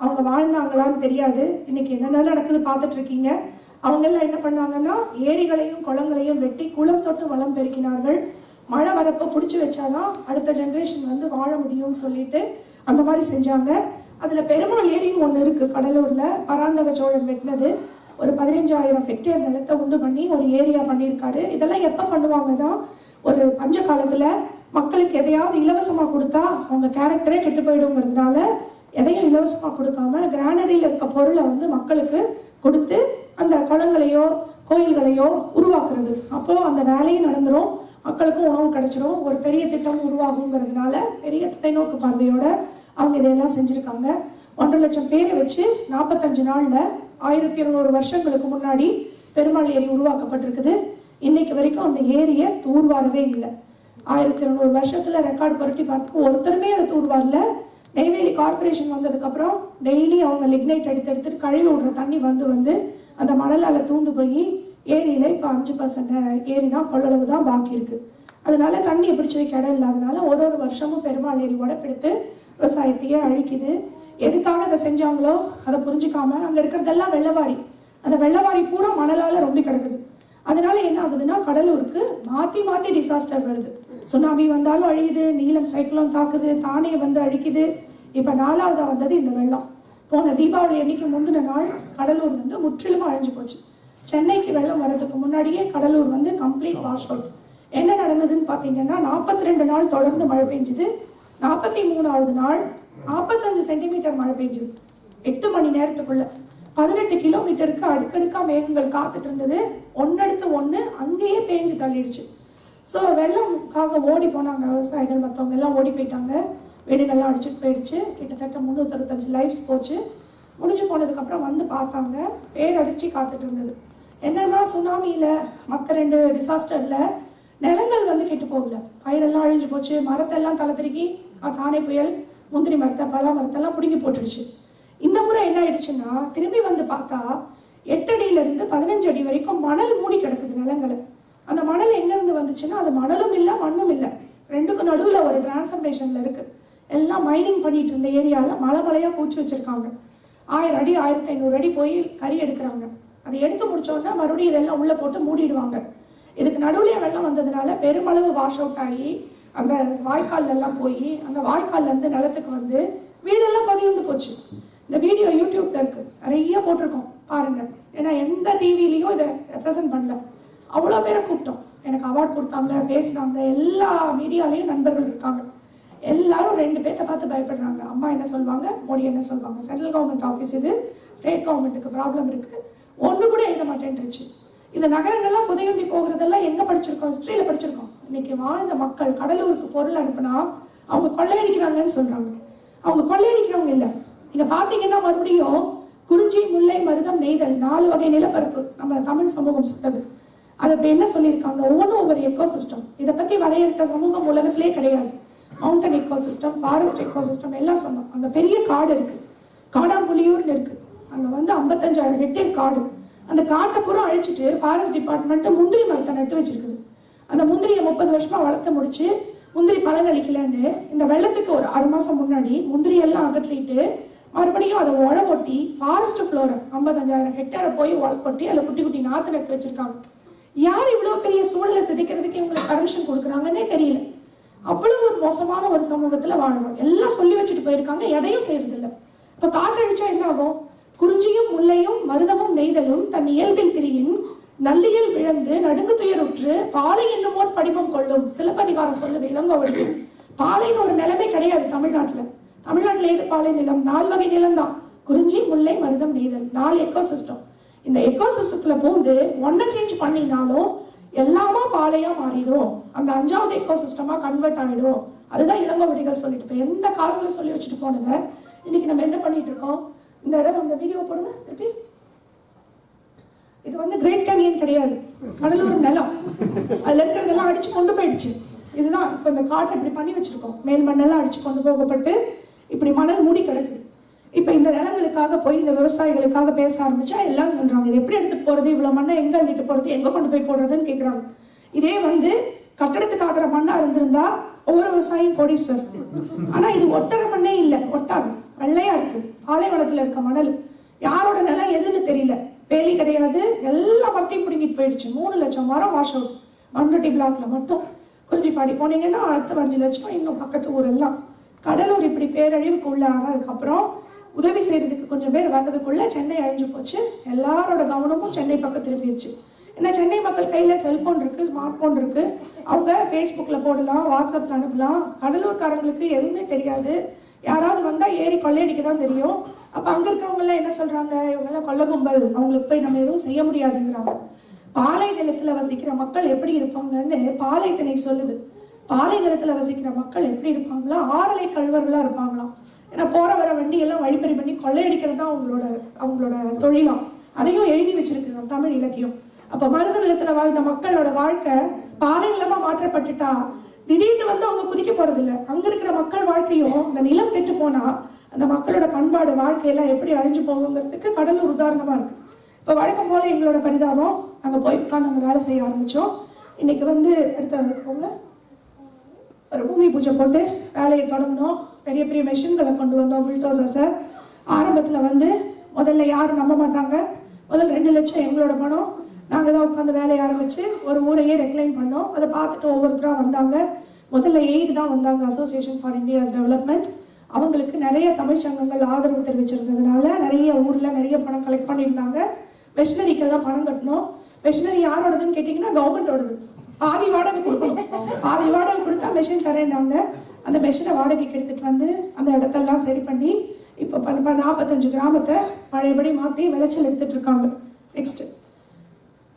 அவங்க வாழ்ந்தாங்களான்னு தெரியாது. இன்னைக்கு என்னென்ன நடக்குது பார்த்துட்டு இருக்கீங்க. அவங்கெல்லாம் என்ன பண்ணாங்கன்னா, ஏரிகளையும் குளங்களையும் வெட்டி குளம் தொட்டு வளம் பெருக்கினார்கள். மழை வரப்போ பிடிச்சி வச்சாதான் அடுத்த ஜென்ரேஷன் வந்து வாழ முடியும்னு சொல்லிட்டு அந்த மாதிரி செஞ்சாங்க. அதில் பெருமாள் ஏரியும் ஒன்று இருக்குது கடலூரில். பராந்தக சோழன் வெட்டினது. ஒரு 15,000 ஹெக்டேர் நிலத்தை உண்டு பண்ணி ஒரு ஏரியா பண்ணியிருக்காரு. இதெல்லாம் எப்போ பண்ணுவாங்கன்னா, ஒரு பஞ்ச காலத்தில் மக்களுக்கு எதையாவது இலவசமாக கொடுத்தா அவங்க கேரக்டரே கெட்டு போயிடுங்கிறதுனால எதையும் இலவசமாக கொடுக்காம கிரானரியில் இருக்க பொருளை வந்து மக்களுக்கு கொடுத்து அந்த குளங்களையோ கோயில்களையோ உருவாக்குறது. அப்போது அந்த வேலையும் நடந்துடும், மக்களுக்கும் உணவு கிடைச்சிடும், ஒரு பெரிய திட்டம் உருவாகுங்கிறதுனால பெரிய தொலைநோக்கு பார்வையோட அவங்க இதையெல்லாம் செஞ்சுருக்காங்க. 1.5 லட்சம் பேரை வச்சு 45 நாளில் 1200 வருஷங்களுக்கு முன்னாடி பெருமாள் ஏரி உருவாக்கப்பட்டிருக்குது. இன்னைக்கு வரைக்கும் அந்த ஏரியை தூர்வாரவே இல்லை. 1200 வருஷத்தில் ரெக்கார்டு புரட்டி பார்த்து ஒருத்தருமே அதை தூர்வாரில். நெய்வேலி கார்பரேஷன் வந்ததுக்கப்புறம் டெய்லி அவங்க லிக்னைட் எடுத்துட்டு கழுவி விடுற தண்ணி வந்து அந்த மணலால் தூந்து போய் ஏரியில் இப்போ 5% ஏரி தான், கொள்ளளவு தான் பாக்கி இருக்குது. அதனால தண்ணியை பிடிச்சி வைக்க இடம் இல்லாதனால ஒரு வருஷமும் பெருமாள் ஏரி உடப்பெடுத்து விவசாயத்தையே அழிக்குது. எதுக்காக அதை செஞ்சாங்களோ அதை புரிஞ்சுக்காம அங்கே இருக்கிறதெல்லாம் வெள்ளவாரி. அந்த வெள்ளவாரி பூரா மணலால் ரொம்ப கிடக்குது. அதனால என்ன ஆகுதுன்னா கடலூருக்கு மாற்றி டிசாஸ்டர் வருது. சுனாமி வந்தாலும் அழியுது, நீலம் சைக்ளோன் தாக்குது, தானே வந்து அழிக்குது. இப்போ 4வதா வந்தது இந்த வெள்ளம். போன தீபாவளி அன்னைக்கு முந்தின நாள் கடலூர் வந்து முற்றிலும் அழிஞ்சு போச்சு. சென்னைக்கு வெள்ளம் வர்றதுக்கு முன்னாடியே கடலூர் வந்து கம்ப்ளீட் வாஷ் அவுட். என்ன நடந்ததுன்னு பார்த்தீங்கன்னா 42 நாள் தொடர்ந்து மழை பெஞ்சுது. 43வது நாள் 45 சென்டிமீட்டர் மழை பெஞ்சுது 8 மணி நேரத்துக்குள்ள. 18 கிலோமீட்டருக்கு அடுக்கடுக்கா மேகங்கள் காத்துட்டு இருந்தது. ஒன்னடுத்து ஒன்று அங்கேயே பேஞ்சு தள்ளிடுச்சு. ஸோ வெள்ளம்காக ஓடி போனாங்க விவசாயிகள், மற்றவங்க எல்லாம் ஓடி போயிட்டாங்க. வீடுகள்லாம் அடிச்சுட்டு போயிடுச்சு. கிட்டத்தட்ட 365 லைஃப்ஸ் போச்சு. முடிஞ்சு போனதுக்கப்புறம் வந்து பார்த்தாங்க, பேரதிர்ச்சி காத்துட்டு இருந்தது. என்னன்னா சுனாமியில் மற்ற 2 டிசாஸ்டரில் நிலங்கள் வந்து கெட்டு போகல, பயிரெல்லாம் அழிஞ்சு போச்சு. மரத்தெல்லாம் தலை திருக்கி தானே புயல் முந்திரி மரத்தை பலா மரத்தெல்லாம் பிடுங்கி போட்டுடுச்சு. இந்த முறை என்ன ஆயிடுச்சுன்னா திரும்பி வந்து பார்த்தா 8 அடியிலிருந்து 15 அடி வரைக்கும் மணல் மூடி கிடக்குது நிலங்களை. அந்த மணல் எங்கேருந்து வந்துச்சுன்னா அது மணலும் இல்லை மண்ணும் இல்லை, ரெண்டுக்கும் நடுவில் ஒரு டிரான்ஸ்ஃபர்மேஷனில் இருக்குது. எல்லாம் மைனிங் பண்ணிட்டு இருந்த ஏரியாவில் மலையாக பூச்சி வச்சுருக்காங்க. 1000 அடி 1500 அடி போய் கறி எடுக்கிறாங்க. அதை எடுத்து முடிச்சோன்னா மறுபடியும் இதெல்லாம் உள்ளே போட்டு மூடிடுவாங்க. இதுக்கு நடுவுலையே வெள்ளம் வந்ததுனால பெருமளவு வாஷ் அவுட் ஆகி அந்த வாய்க்கால் எல்லாம் போய் அந்த வாய்க்கால்லேருந்து நிலத்துக்கு வந்து வீடெல்லாம் பதிவுண்டு போச்சு. இந்த வீடியோ யூடியூப்ல இருக்கு, நிறைய போட்டிருக்கோம் பாருங்க. ஏன்னா எந்த டிவிலையும் இதை ரெப்ரசன்ட் பண்ணல. அவ்வளோ பேரை கூப்பிட்டோம், எனக்கு அவார்ட் கொடுத்தாங்க, பேசினாங்க. எல்லா மீடியாலையும் நண்பர்கள் இருக்காங்க. எல்லாரும் 2 பேர்த்த பார்த்து பயப்படுறாங்க. அம்மா என்ன சொல்லுவாங்க, மோடி என்ன சொல்லுவாங்க. சென்ட்ரல் கவர்மெண்ட் ஆஃபீஸ் இது, ஸ்டேட் கவர்மெண்ட்டுக்கு ப்ராப்ளம் இருக்கு, ஒன்று கூட எழுத மாட்டேன்ருச்சு. இந்த நகரங்கள்லாம் புதையுண்டி போகிறதெல்லாம் எங்கே படிச்சிருக்கோம், ஹிஸ்ட்ரியில் படிச்சிருக்கோம். இன்னைக்கு வாழ்ந்த மக்கள் கடலூருக்கு பொருள் அனுப்புனா அவங்க கொள்ளையடிக்கிறாங்கன்னு சொல்றாங்க. அவங்க கொள்ளையடிக்கிறவங்க இல்லை. நீங்க பார்த்தீங்கன்னா மறுபடியும் குறிஞ்சி, முல்லை, மருதம், நெய்தல் 4 வகை நிலப்பரப்பு நம்ம தமிழ் சமூகம் சொன்னது. அதை இப்போ என்ன சொல்லியிருக்காங்க, ஒவ்வொன்றும் ஒவ்வொரு எக்கோசிஸ்டம். இதை பற்றி வரையறுத்த சமூகம் உலகத்திலே கிடையாது. மவுண்டன் எக்கோசிஸ்டம், ஃபாரஸ்ட் எக்கோசிஸ்டம் எல்லாம் சொன்னோம். அங்கே பெரிய காடு இருக்கு, காடாம்புலியூர்னு இருக்கு. அங்கே வந்து 55,000 ஹெக்டேர் காடு. அந்த காட்டை பூரா அழிச்சிட்டு ஃபாரஸ்ட் டிபார்ட்மெண்ட் முந்திரி மரத்தை நட்டு வச்சிருக்குது. அந்த முந்திரியை 30 வருஷமா வளர்த்து முடிச்சு முந்திரி பலன் அளிக்கலன்னு இந்த வெள்ளத்துக்கு ஒரு 6 மாசம் முன்னாடி முந்திரி எல்லாம் அகற்றிட்டு மறுபடியும் அதை உழ ஒட்டி ஃபாரஸ்ட் ஃப்ளோரை 55,000 ஹெக்டேரை போய் உழ கொட்டி அதில் குட்டி குட்டி நாற்று நட்டு வச்சிருக்காங்க. யார் இவ்வளவு பெரிய சூழலை சிதைக்கிறதுக்கு இவங்களுக்கு பர்மிஷன் கொடுக்குறாங்கன்னே தெரியல. அவ்வளவு ஒரு மோசமான ஒரு சமூகத்துல வாழ்றோம். எல்லாம் சொல்லி வச்சுட்டு போயிருக்காங்க, எதையும் செய்யறதில்லை. இப்ப காற்றழிச்சா என்ன ஆகும்? குறிஞ்சியும் முல்லையும் மருதமும் நெய்தலும் தன் இயல்பில் திரியின் நல்லியல் விழந்து நடுங்கு துயருற்று பாலை என்னுமோர் படிமம் கொள்ளும். சிலப்பதிகாரம் சொல்லுது இளங்கோவடி. பாலைன்னு ஒரு நிலமே கிடையாது தமிழ்நாட்டுல. தமிழ்நாட்டுல ஏது பாலை நிலம்? 4 வகை நிலம் தான். குறிஞ்சி, முல்லை, மருதம், நெய்தல், 4 எக்கோசிஸ்டம். இந்த எக்கோசிஸ்டத்துல போந்து ஒன்ன சேஞ்ச் பண்ணினாலும் எல்லாமா பாலையா மாறிடும். அந்த 5வது எக்கோசிஸ்டமா கன்வெர்ட் ஆகிடும். அதுதான் இளங்கோவடிகள் சொல்லிட்டு இப்போ எந்த காலத்துல சொல்லி வச்சுட்டு போனதை இன்னைக்கு நம்ம என்ன பண்ணிட்டு இருக்கோம்? இந்த இடம் அந்த வீடியோ போடுங்க திருப்பி. இது வந்து கிரேட் கேனியன் கிடையாது, கடலூர் நிலம். அதுல இருக்கிறதெல்லாம் அடிச்சு கொண்டு போயிடுச்சு. இதுதான் இப்போ இந்த காட்டை இப்படி பண்ணி வச்சிருக்கோம். மேல் மண்ணெல்லாம் அடிச்சு கொண்டு போகப்பட்டு இப்படி மணல் மூடி கிடக்குது. இப்போ இந்த நிலங்களுக்காக போய் இந்த விவசாயிகளுக்காக பேச ஆரம்பிச்சா எல்லாரும் சொல்றாங்க, இது எப்படி எடுத்துட்டு போறது, இவ்வளவு மண்ணை எங்க அள்ளிட்டு போறது, எங்க கொண்டு போய் போடுறதுன்னு கேட்குறாங்க. இதே வந்து கட்டடத்துக்கு ஆகிற மண்ணா இருந்திருந்தா ஒவ்வொரு விவசாயியும் கோடீஸ்வரர். ஆனா இது ஒட்டற மண்ணே இல்லை, ஒட்டாது, வெள்ளையா இருக்கு. பாலைவனத்துல இருக்க மணல் யாரோட நிலம் எதுன்னு தெரியல. வேலி கிடையாது, எல்லா மரத்தையும் பிடிங்கிட்டு போயிடுச்சு. 3 லட்சம் மரம் வாஷ் அவுட் மண்வெட்டி பிளாக்ல மட்டும். குறிஞ்சிப்பாடி போனீங்கன்னா அடுத்த 5 லட்சம், இன்னும் பக்கத்து ஊரெல்லாம். கடலூர் இப்படி பேரழிவுக்கு உள்ள ஆனதுக்கப்புறம் உதவி செய்யறதுக்கு கொஞ்சம் பேர் வர்றதுக்குள்ள சென்னை அழிஞ்சு போச்சு. எல்லாரோட கவனமும் சென்னை பக்கம் திரும்பிடுச்சு. ஏன்னா சென்னை மக்கள் கையில செல்போன் இருக்கு, ஸ்மார்ட் போன் இருக்கு. அவங்க ஃபேஸ்புக்ல போடலாம், வாட்ஸ்அப்ல அனுப்பலாம். கடலூர்காரங்களுக்கு எதுவுமே தெரியாது. யாராவது வந்தா ஏறி கொள்ளையடிக்க தான் தெரியும். அப்ப அங்க இருக்கிறவங்க எல்லாம் என்ன சொல்றாங்க, இவங்க எல்லாம் கொள்ள கும்பல், அவங்களுக்கு போய் நம்ம எதுவும் செய்ய முடியாதுங்கிறாங்க. பாலை நிலத்துல வசிக்கிற மக்கள் எப்படி இருப்பாங்கன்னு பாலை திணை சொல்லுது. பாலை நிலத்துல வசிக்கிற மக்கள் எப்படி இருப்பாங்களா, ஆறலை கழுவர்களா இருப்பாங்களாம். ஏன்னா போற வர வண்டி எல்லாம் வழிப்பறி பண்ணி கொள்ளையடிக்கிறது தான் அவங்களோட தொழிலாம். அதையும் எழுதி வச்சிருக்கிறாங்க தமிழ் இலக்கியம். அப்ப மருத நிலத்துல வாழ்ந்த மக்களோட வாழ்க்கை பாலை நிலமா மாற்றப்பட்டுட்டா திடீர்னு வந்து அவங்க குதிக்க போறது இல்லை. அங்க இருக்கிற மக்கள் வாழ்க்கையும் இந்த நிலம் கெட்டு போனா அந்த மக்களோட பண்பாடு வாழ்க்கையெல்லாம் எப்படி அழிஞ்சு போகுங்கிறதுக்கு கடலூர் உதாரணமா இருக்கு. இப்ப வழக்கம் போல எங்களோட பரிதாபம், நாங்க போய் உட்காந்து அங்க வேலை செய்ய ஆரம்பிச்சோம். இன்னைக்கு வந்து எடுத்து ஒரு பூமி பூஜை போட்டு வேலையை தொடங்கணும். பெரிய பெரிய மெஷின்களை கொண்டு வந்தோம், புல்டோசர்ஸை. ஆரம்பத்துல வந்து முதல்ல யாரும் நம்ப மாட்டாங்க. முதல் 2 லட்சம் எங்களோட பணம். நாங்கள் தான் உட்காந்து வேலையை ஆரம்பிச்சு ஒரு ஊரையே ரெக்ளைம் பண்ணோம். அதை பார்த்துட்டு ஒவ்வொருத்தராக வந்தாங்க. முதல்ல எய்டு தான் வந்தாங்க, அசோசியேஷன் ஃபார் இந்தியாஸ் டெவலப்மெண்ட். அவங்களுக்கு நிறைய தமிழ் சங்கங்கள் ஆதரவு தெரிவிச்சிருந்ததுனால நிறைய ஊரில் நிறைய பணம் கலெக்ட் பண்ணியிருந்தாங்க. மிஷினரிக்கெல்லாம் பணம் கட்டணும். மிஷினரி யாரோடதுன்னு கேட்டிங்கன்னா கவர்மெண்டோடது. பாதி வாடகை கொடுக்கணும். பாதி வாடகை கொடுத்தா மெஷின் தரேன்னாங்க. அந்த மெஷினை வாடகைக்கு எடுத்துகிட்டு வந்து அந்த இடத்தெல்லாம் சரி பண்ணி இப்போ 45 கிராமத்தை பழையபடி மாற்றி விளைச்சல் எடுத்துகிட்டு இருக்காங்க. நெக்ஸ்ட்டு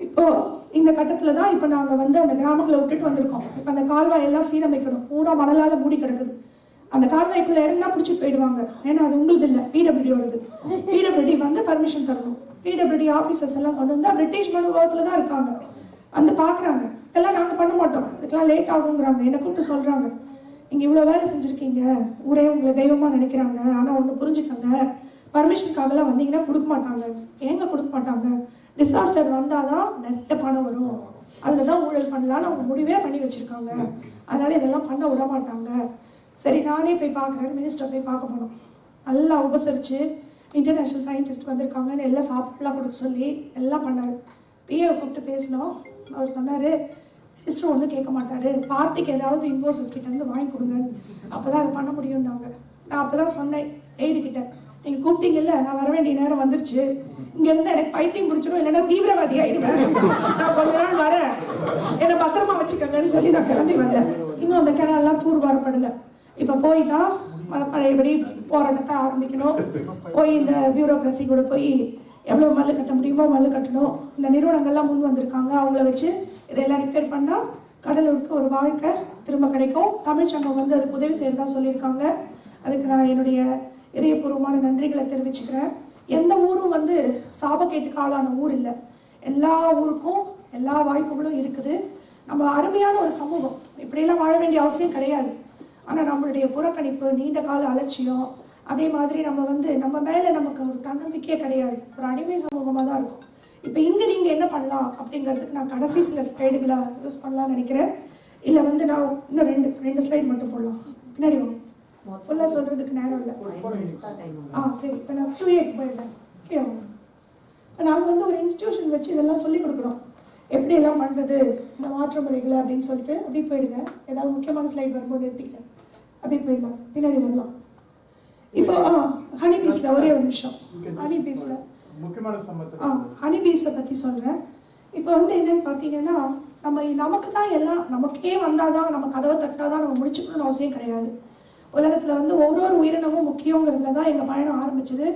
இப்போ இந்த கட்டத்தில் தான் இப்போ நாங்கள் வந்து அந்த கிராமங்களை விட்டுட்டு வந்திருக்கோம். இப்போ அந்த கால்வாய் எல்லாம் சீரமைக்கணும். பூரா மணலால் மூடி கிடக்குது. அந்த கால்வாய்க்குள்ளே இறங்கினா பிடிச்சிட்டு போயிடுவாங்க. ஏன்னா அது உங்களுக்கு இல்லை, பிடபிள்யூடது. பிடபிள்யூடி வந்து பர்மிஷன் தரணும். பிடபிள்யூடி ஆஃபீஸர்ஸ் எல்லாம் கொண்டு வந்து பிரிட்டிஷ் மனுபவத்தில் தான் இருக்காங்க, வந்து பார்க்குறாங்க. இதெல்லாம் நாங்கள் பண்ண மாட்டோம், இதுக்கெல்லாம் லேட் ஆகுங்கிறாங்க. என்னை கூப்பிட்டு சொல்கிறாங்க, இங்கே இவ்வளோ வேலை செஞ்சுருக்கீங்க, ஊரே உங்களை தெய்வமாக நினைக்கிறாங்க, ஆனால் ஒன்று புரிஞ்சுக்கங்க, பர்மிஷனுக்காகலாம் வந்தீங்கன்னா கொடுக்க மாட்டாங்க. ஏங்க கொடுக்க மாட்டாங்க? டிசாஸ்டர் வந்தால் தான் நிறைய பணம் வரும், அதில் தான் ஊழல் பண்ணலான்னு அவங்க முடிவே பண்ணி வச்சுருக்காங்க. அதனால் இதெல்லாம் பண்ண விட மாட்டாங்க. சரி, நானே போய் பார்க்குறேன். மினிஸ்டரை போய் பார்க்க போனோம். நல்லா உபசரித்து இன்டர்நேஷ்னல் சயின்டிஸ்ட் வந்திருக்காங்கன்னு எல்லாம் சாப்பாடுலாம் கொடுக்க சொல்லி எல்லாம் பண்ணார். பிஏவை கூப்பிட்டு பேசினோம். அவர் சொன்னார், மினிஸ்டர் ஒன்றும் கேட்க மாட்டார், பார்ட்டிக்கு ஏதாவது இன்ஃபோசிஸ் கிட்டேருந்து வாங்கி கொடுங்க, அப்போ தான் அதை பண்ண முடியும்னாங்க. நான் அப்போ தான் சொன்னேன் எய்டு கிட்ட, நீங்கள் கூப்பிட்டீங்கல்ல, நான் வர வேண்டிய நேரம் வந்துருச்சு, இங்கேருந்து எனக்கு பைத்தியம் பிடிச்சிடும், இல்லைன்னா தீவிரவாதி ஆயிடுவேன், நான் கொஞ்ச நாள் வரேன், என்னை பத்திரமா வச்சுக்கோங்கன்னு சொல்லி நான் கிளம்பி வந்தேன். இன்னும் அந்த கிணறுலாம் தூர் வரப்படலை. இப்போ போய் தான் பழையபடி போராட்டத்தை ஆரம்பிக்கணும். போய் இந்த பியூரோக்ரஸி கூட போய் எவ்வளோ மல்லு கட்ட முடியுமோ மல்லு கட்டணும். இந்த நிறுவனங்கள்லாம் முன் வந்திருக்காங்க, அவங்கள வச்சு இதெல்லாம் ரிப்பேர் பண்ணால் கடலூருக்கு ஒரு வாழ்க்கை திரும்ப கிடைக்கும். தமிழ் சங்கம் வந்து அதுக்கு உதவி செய்யறதா சொல்லியிருக்காங்க. அதுக்கு நான் என்னுடைய இதயபூர்வமான நன்றிகளை தெரிவிச்சுக்கிறேன். எந்த ஊரும் வந்து சாபக்கேட்டுக்கு ஆளான ஊர் இல்லை. எல்லா ஊருக்கும் எல்லா வாய்ப்புகளும் இருக்குது. நம்ம அருமையான ஒரு சமூகம், இப்படியெல்லாம் வாழ வேண்டிய அவசியம் கிடையாது. ஆனால் நம்மளுடைய புறக்கணிப்பு, நீண்ட கால அலட்சியம், அதே மாதிரி நம்ம வந்து நம்ம மேலே நமக்கு ஒரு தன்னம்பிக்கையே கிடையாது, ஒரு அடிமை சமூகமாக தான் இருக்கும். இப்போ இங்கே நீங்கள் என்ன பண்ணலாம் அப்படிங்கிறதுக்கு நான் கடைசி சில ஸ்லைடுகளை யூஸ் பண்ணலாம்னு நினைக்கிறேன். இல்லை வந்து நான் இன்னும் ரெண்டு ஸ்லைட் மட்டும் போடலாம். பின்னாடி ஃபுல்லாக சொல்கிறதுக்கு நேரம் இல்லை. சரி, இப்போ நான் 2A போயிடுறேன். ஓகே, இப்போ நாங்கள் வந்து ஒரு இன்ஸ்டியூஷன் வச்சு இதெல்லாம் சொல்லிக் கொடுக்குறோம், எப்படி எல்லாம் பண்ணுறது இந்த மாற்று முறைகளை அப்படின்னு சொல்லிட்டு. அப்படி போயிடுங்க, ஏதாவது முக்கியமான ஸ்லைட் வரும்போது எடுத்துக்கிட்டேன். அப்படி போயிடலாம், பின்னாடி வரலாம். இப்போ ஹனி பீஸில் ஒரே ஒரு நிமிஷம். ஹனி பீஸில் ஹனி பீஸை பற்றி சொல்கிறேன். இப்போ வந்து என்னன்னு பார்த்தீங்கன்னா, நமக்கு தான் எல்லாம் நமக்கே வந்தால் தான், நம்ம கதவை தட்டால் தான் நம்ம முடிச்சுக்கணும்னு அவசியம் கிடையாது. உலகத்தில் வந்து ஒவ்வொரு உயிரினமும் முக்கியங்கிறதுல தான் எங்கள் பயணம் ஆரம்பிச்சது.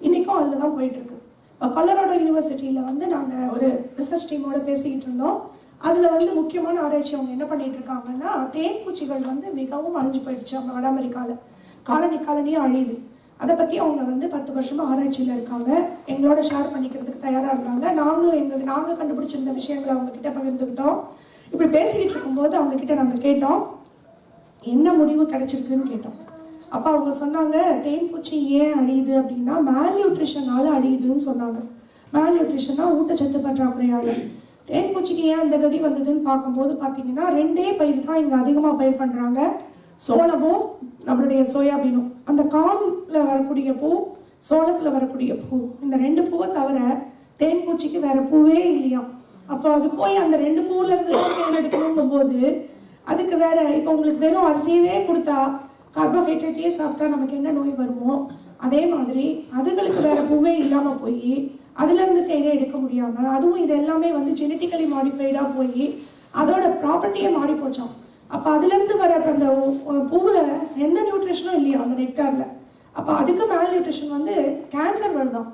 இன்றைக்கும் அதில் தான் போயிட்டுருக்கு. இப்போ கொலராடோ யூனிவர்சிட்டியில் வந்து நாங்கள் ஒரு ரிசர்ச் டீமோட பேசிக்கிட்டு இருந்தோம். அதில் வந்து முக்கியமான ஆராய்ச்சி அவங்க என்ன பண்ணிட்டு இருக்காங்கன்னா, தேன்பூச்சிகள் வந்து மிகவும் அழிஞ்சு போயிடுச்சு அவங்க வட அமெரிக்காவில். காலனியாக அழியுது. அதை பற்றி அவங்க வந்து 10 வருஷமாக ஆராய்ச்சியில் இருக்காங்க. எங்களோட ஷேர் பண்ணிக்கிறதுக்கு தயாராக இருந்தாங்க. நாங்கள் கண்டுபிடிச்சிருந்த விஷயங்களை அவங்கக்கிட்ட பகிர்ந்துக்கிட்டோம். இப்படி பேசிக்கிட்டு இருக்கும்போது அவங்கக்கிட்ட நாங்கள் கேட்டோம், என்ன முடிவு கிடைச்சிருக்குன்னு கேட்டோம். அப்போ அவங்க சொன்னாங்க, தேன்பூச்சி ஏன் அழியுது அப்படின்னா மேல்நியூட்ரிஷனால் அழியுதுன்னு சொன்னாங்க. மேல்நியூட்ரிஷன்னா ஊட்டச்சத்து பற்றாக்குறையால். தேன்பூச்சிக்கு ஏன் அந்த கதி வந்ததுன்னு பார்க்கும்போது பார்த்தீங்கன்னா, 2 பயிர் தான் இங்கே அதிகமாக பயிர் பண்ணுறாங்க, சோளமும் நம்மளுடைய சோயாபீனும். அந்த கார்னில் வரக்கூடிய பூ, சோளத்தில் வரக்கூடிய பூ, இந்த 2 பூவை தவிர தேன்பூச்சிக்கு வேற பூவே இல்லையா. அப்போ அது போய் அந்த 2 பூவிலேருந்து தான் தேன் எடுக்கணுங்கும் போது அதுக்கு வேற, இப்போ உங்களுக்கு வெறும் அரிசியவே கொடுத்தா கார்போஹைட்ரேட்டே சாப்பிட்டா நமக்கு என்ன நோய் வருமோ, அதே மாதிரி அதுகளுக்கு வேற பூவே இல்லாமல் போய் அதுலேருந்து தேனே எடுக்க முடியாமல், அதுவும் இது எல்லாமே வந்து ஜெனட்டிக்கலி மாடிஃபைடாக போய் அதோட ப்ராப்பர்ட்டியே மாறி போச்சோம். அப்போ அதுலேருந்து வர அந்த பூவில் எந்த நியூட்ரிஷனும் இல்லையா அந்த நெக்டாரில். அப்போ அதுக்கு மேல் நியூட்ரிஷன் வந்து கேன்சர் வருதான்.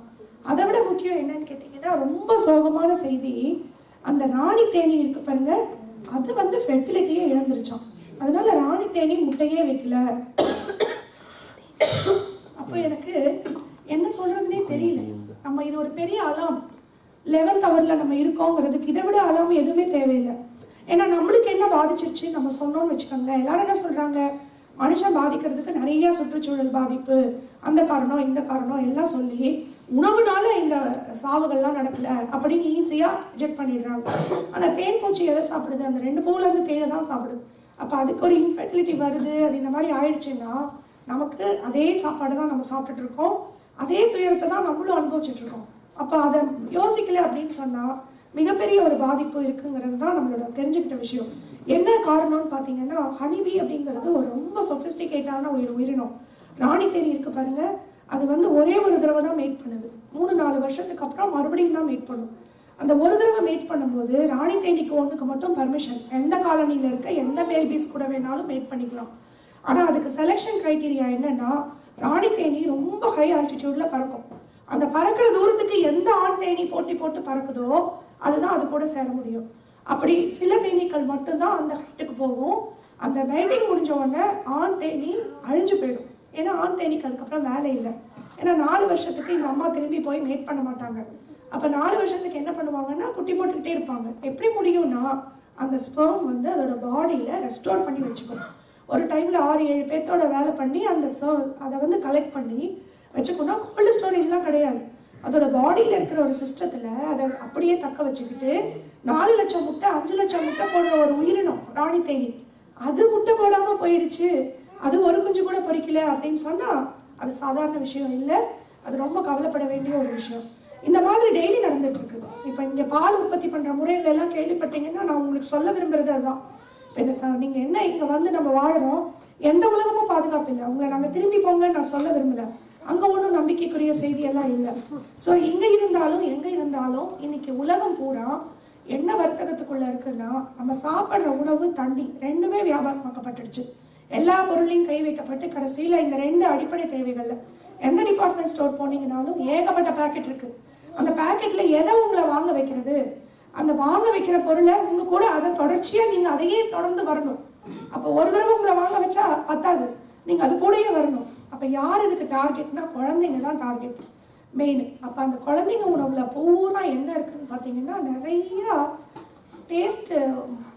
அதை விட முக்கியம் என்னன்னு கேட்டிங்கன்னா, ரொம்ப சோகமான செய்தி, அந்த ராணி தேனி இருக்கு பாருங்க, அது வந்து ஃபெர்டிலிட்டியே இழந்துருச்சான். அதனால ராணி தேனி முட்டையே வைக்கல. அப்போ எனக்கு என்ன சொல்றதுன்னே தெரியல. நம்ம இது ஒரு பெரிய அலாம், 11th ஹவர்ல நம்ம இருக்கோங்கிறதுக்கு இதை விட அலாம் எதுவுமே தேவையில்லை. ஏன்னா நம்மளுக்கு என்ன பாதிச்சிருச்சு நம்ம சொன்னோம்னு வச்சுக்கோங்க, எல்லாரும் என்ன சொல்றாங்க, மனுஷன் பாதிக்கிறதுக்கு நிறைய சுற்றுச்சூழல் பாதிப்பு, அந்த காரணம் இந்த காரணம் எல்லாம் சொல்லி உணவுனால இந்த சாவுகள்லாம் நடக்கல அப்படின்னு ஈஸியா ரிஜெக்ட் பண்ணிடுறாங்க. ஆனா தேன் பூச்சி எதை சாப்பிடுது, அந்த 2 பூவுல இருந்து தேனை தான் சாப்பிடுது. அப்ப அதுக்கு ஒரு இன்ஃபெர்டிலிட்டி வருது, அது இந்த மாதிரி ஆயிடுச்சுன்னா நமக்கு அதே சாப்பாடு தான் நம்ம சாப்பிட்டுட்டு இருக்கோம், அதே துயரத்தை தான் நம்மளும் அனுபவிச்சுட்டு இருக்கோம். அப்போ அதை யோசிக்கல அப்படின்னு சொன்னா மிகப்பெரிய ஒரு பாதிப்பு இருக்குங்கிறது தான் நம்மளோட தெரிஞ்சுக்கிட்ட விஷயம். என்ன காரணம்னு பார்த்தீங்கன்னா, ஹனிபி அப்படிங்கிறது ஒரு ரொம்ப சொஃபிஸ்டிகேட்டான உயிரினம். ராணி தேனி இருக்கு பாருங்க, அது வந்து ஒரே ஒரு தடவை தான் மேட் பண்ணுது. 3-4 வருஷத்துக்கு அப்புறம் மறுபடியும் தான் மேட் பண்ணும். அந்த ஒரு தடவை மேட் பண்ணும்போது ராணி தேனிக்கு ஒன்றுக்கு மட்டும் பர்மிஷன், எந்த காலனியில் இருக்க எந்த மேல்பீஸ் கூட வேணாலும் மேட் பண்ணிக்கலாம். ஆனால் அதுக்கு செலெக்ஷன் க்ரைட்டீரியா என்னன்னா, ராணி தேனி ரொம்ப ஹை ஆல்டிடியூட்ல பறக்கும். அந்த பறக்கிற தூரத்துக்கு எந்த ஆண் தேனி போட்டி போட்டு பறக்குதோ அதுதான் அது கூட சேர முடியும். அப்படி சில தேனீக்கள் மட்டும்தான் அந்த ஹைட்டுக்கு போகும். அந்த மேட்டிங் முடிஞ்ச உடனே ஆண் தேனி அழிஞ்சு போயிடும். ஏன்னா ஆண் தேனிக்கு அதுக்கப்புறம் வேலை இல்லை. ஏன்னா 4 வருஷத்துக்கு இந்த அம்மா திரும்பி போய் மேட் பண்ண மாட்டாங்க. அப்போ 4 வருஷத்துக்கு என்ன பண்ணுவாங்கன்னா குட்டி போட்டுக்கிட்டே இருப்பாங்க. எப்படி முடியும்னா, அந்த ஸ்பெர்ம் வந்து அதோட பாடியில் ரெஸ்டோர் பண்ணி வச்சுக்கணும். ஒரு டைமில் 6-7 பேர்த்தோட வேலை பண்ணி அதை வந்து கலெக்ட் பண்ணி வச்சுக்கணும். கோல்டு ஸ்டோரேஜ்லாம் கிடையாது. அதோட பாடியில் இருக்கிற ஒரு சிஸ்டத்தில் அதை அப்படியே தக்க வச்சுக்கிட்டு 4 லட்சம் முட்டை 5 லட்சம் முட்டை போடுற ஒரு உயிரினம் ராணி தேனி. அது முட்டை போடாமல் போயிடுச்சு, அது ஒரு குஞ்சு கூட பொறிக்கல அப்படின்னு சொன்னால் அது சாதாரண விஷயம் இல்லை. அது ரொம்ப கவலைப்பட வேண்டிய ஒரு விஷயம். இந்த மாதிரி டெய்லி நடந்துட்டு இருக்கு. இப்போ இங்கே பால் உற்பத்தி பண்ணுற முறைகள் எல்லாம் கேள்விப்பட்டீங்கன்னா நான் உங்களுக்கு சொல்ல விரும்புறது அதுதான். இப்போ நீங்கள் என்ன இங்கே வந்து நம்ம வாழறோம், எந்த உலகமும் பாதுகாப்பு இல்லை. உங்களை நாங்கள் திரும்பி போங்கன்னு நான் சொல்ல விரும்பல. அங்கே ஒன்றும் நம்பிக்கைக்குரிய செய்தியெல்லாம் இல்லை. ஸோ இங்கே இருந்தாலும் எங்கே இருந்தாலும் இன்னைக்கு உலகம் பூரா என்ன வர்த்தகத்துக்குள்ள இருக்குன்னா, நம்ம சாப்பிட்ற உணவு தண்ணி ரெண்டுமே வியாபாரமாக்கப்பட்டுடுச்சு. எல்லா பொருளையும் கை வைக்கப்பட்டு கடைசியில் இந்த 2 அடிப்படை தேவைகள்ல எந்த டிபார்ட்மெண்ட் ஸ்டோர் போனீங்கன்னாலும் ஏகப்பட்ட பேக்கெட் இருக்கு. அந்த பேக்கெட்ல எதை உங்களை வாங்க வைக்கிறது, அந்த வாங்க வைக்கிற பொருளை உங்க கூட அதை தொடர்ச்சியா நீங்க அதையே தொடர்ந்து வரணும். அப்போ ஒரு தடவை உங்களை வாங்க வச்சா பத்தாது, நீங்க அது கூடயே வரணும். அப்ப யார் இதுக்கு டார்கெட்னா, குழந்தைங்க தான் டார்கெட் மெயின். அப்ப அந்த குழந்தைங்க உணவுல பூரா என்ன இருக்குன்னு பாத்தீங்கன்னா, நிறைய டேஸ்ட்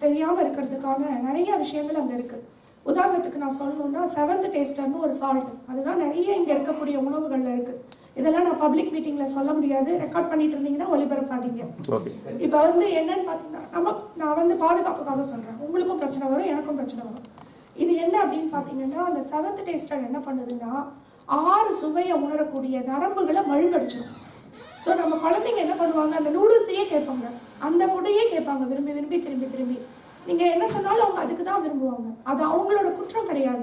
தெரியாம இருக்கிறதுக்கான நிறைய விஷயங்கள் அங்க இருக்கு. உதாரணத்துக்கு நான் சொல்லணும்னா, 7th டேஸ்டர்னு ஒரு சால்ட், அதுதான் நிறைய இங்க இருக்கக்கூடிய உணவுகள்ல இருக்கு. இதெல்லாம் நான் பப்ளிக் மீட்டிங்ல சொல்ல முடியாது, ரெக்கார்ட் பண்ணிட்டு இருந்தீங்கன்னா ஒளிபரப்பாதீங்க. இப்ப வந்து என்னன்னு பாத்தீங்கன்னா, நான் வந்து பாதுகாப்புக்காக சொல்றேன், உங்களுக்கும் பிரச்சனை வரும் எனக்கும் பிரச்சனை வரும். இது என்ன அப்படின்னு பாத்தீங்கன்னா, அந்த 7th டேஸ்டர் என்ன பண்ணுதுன்னா, 6 சுவையை உணரக்கூடிய நரம்புகளை மழுங்கடிச்சிடும். ஸோ நம்ம குழந்தைங்க என்ன பண்ணுவாங்க, அந்த நூடுல்ஸையே கேட்பாங்க, அந்த ஃபுட்டையே கேட்பாங்க விரும்பி விரும்பி திரும்பி திரும்பி. நீங்க என்ன சொன்னாலும் அவங்க அதுக்கு தான் விரும்புவாங்க. அது அவங்களோட குற்றம் கிடையாது.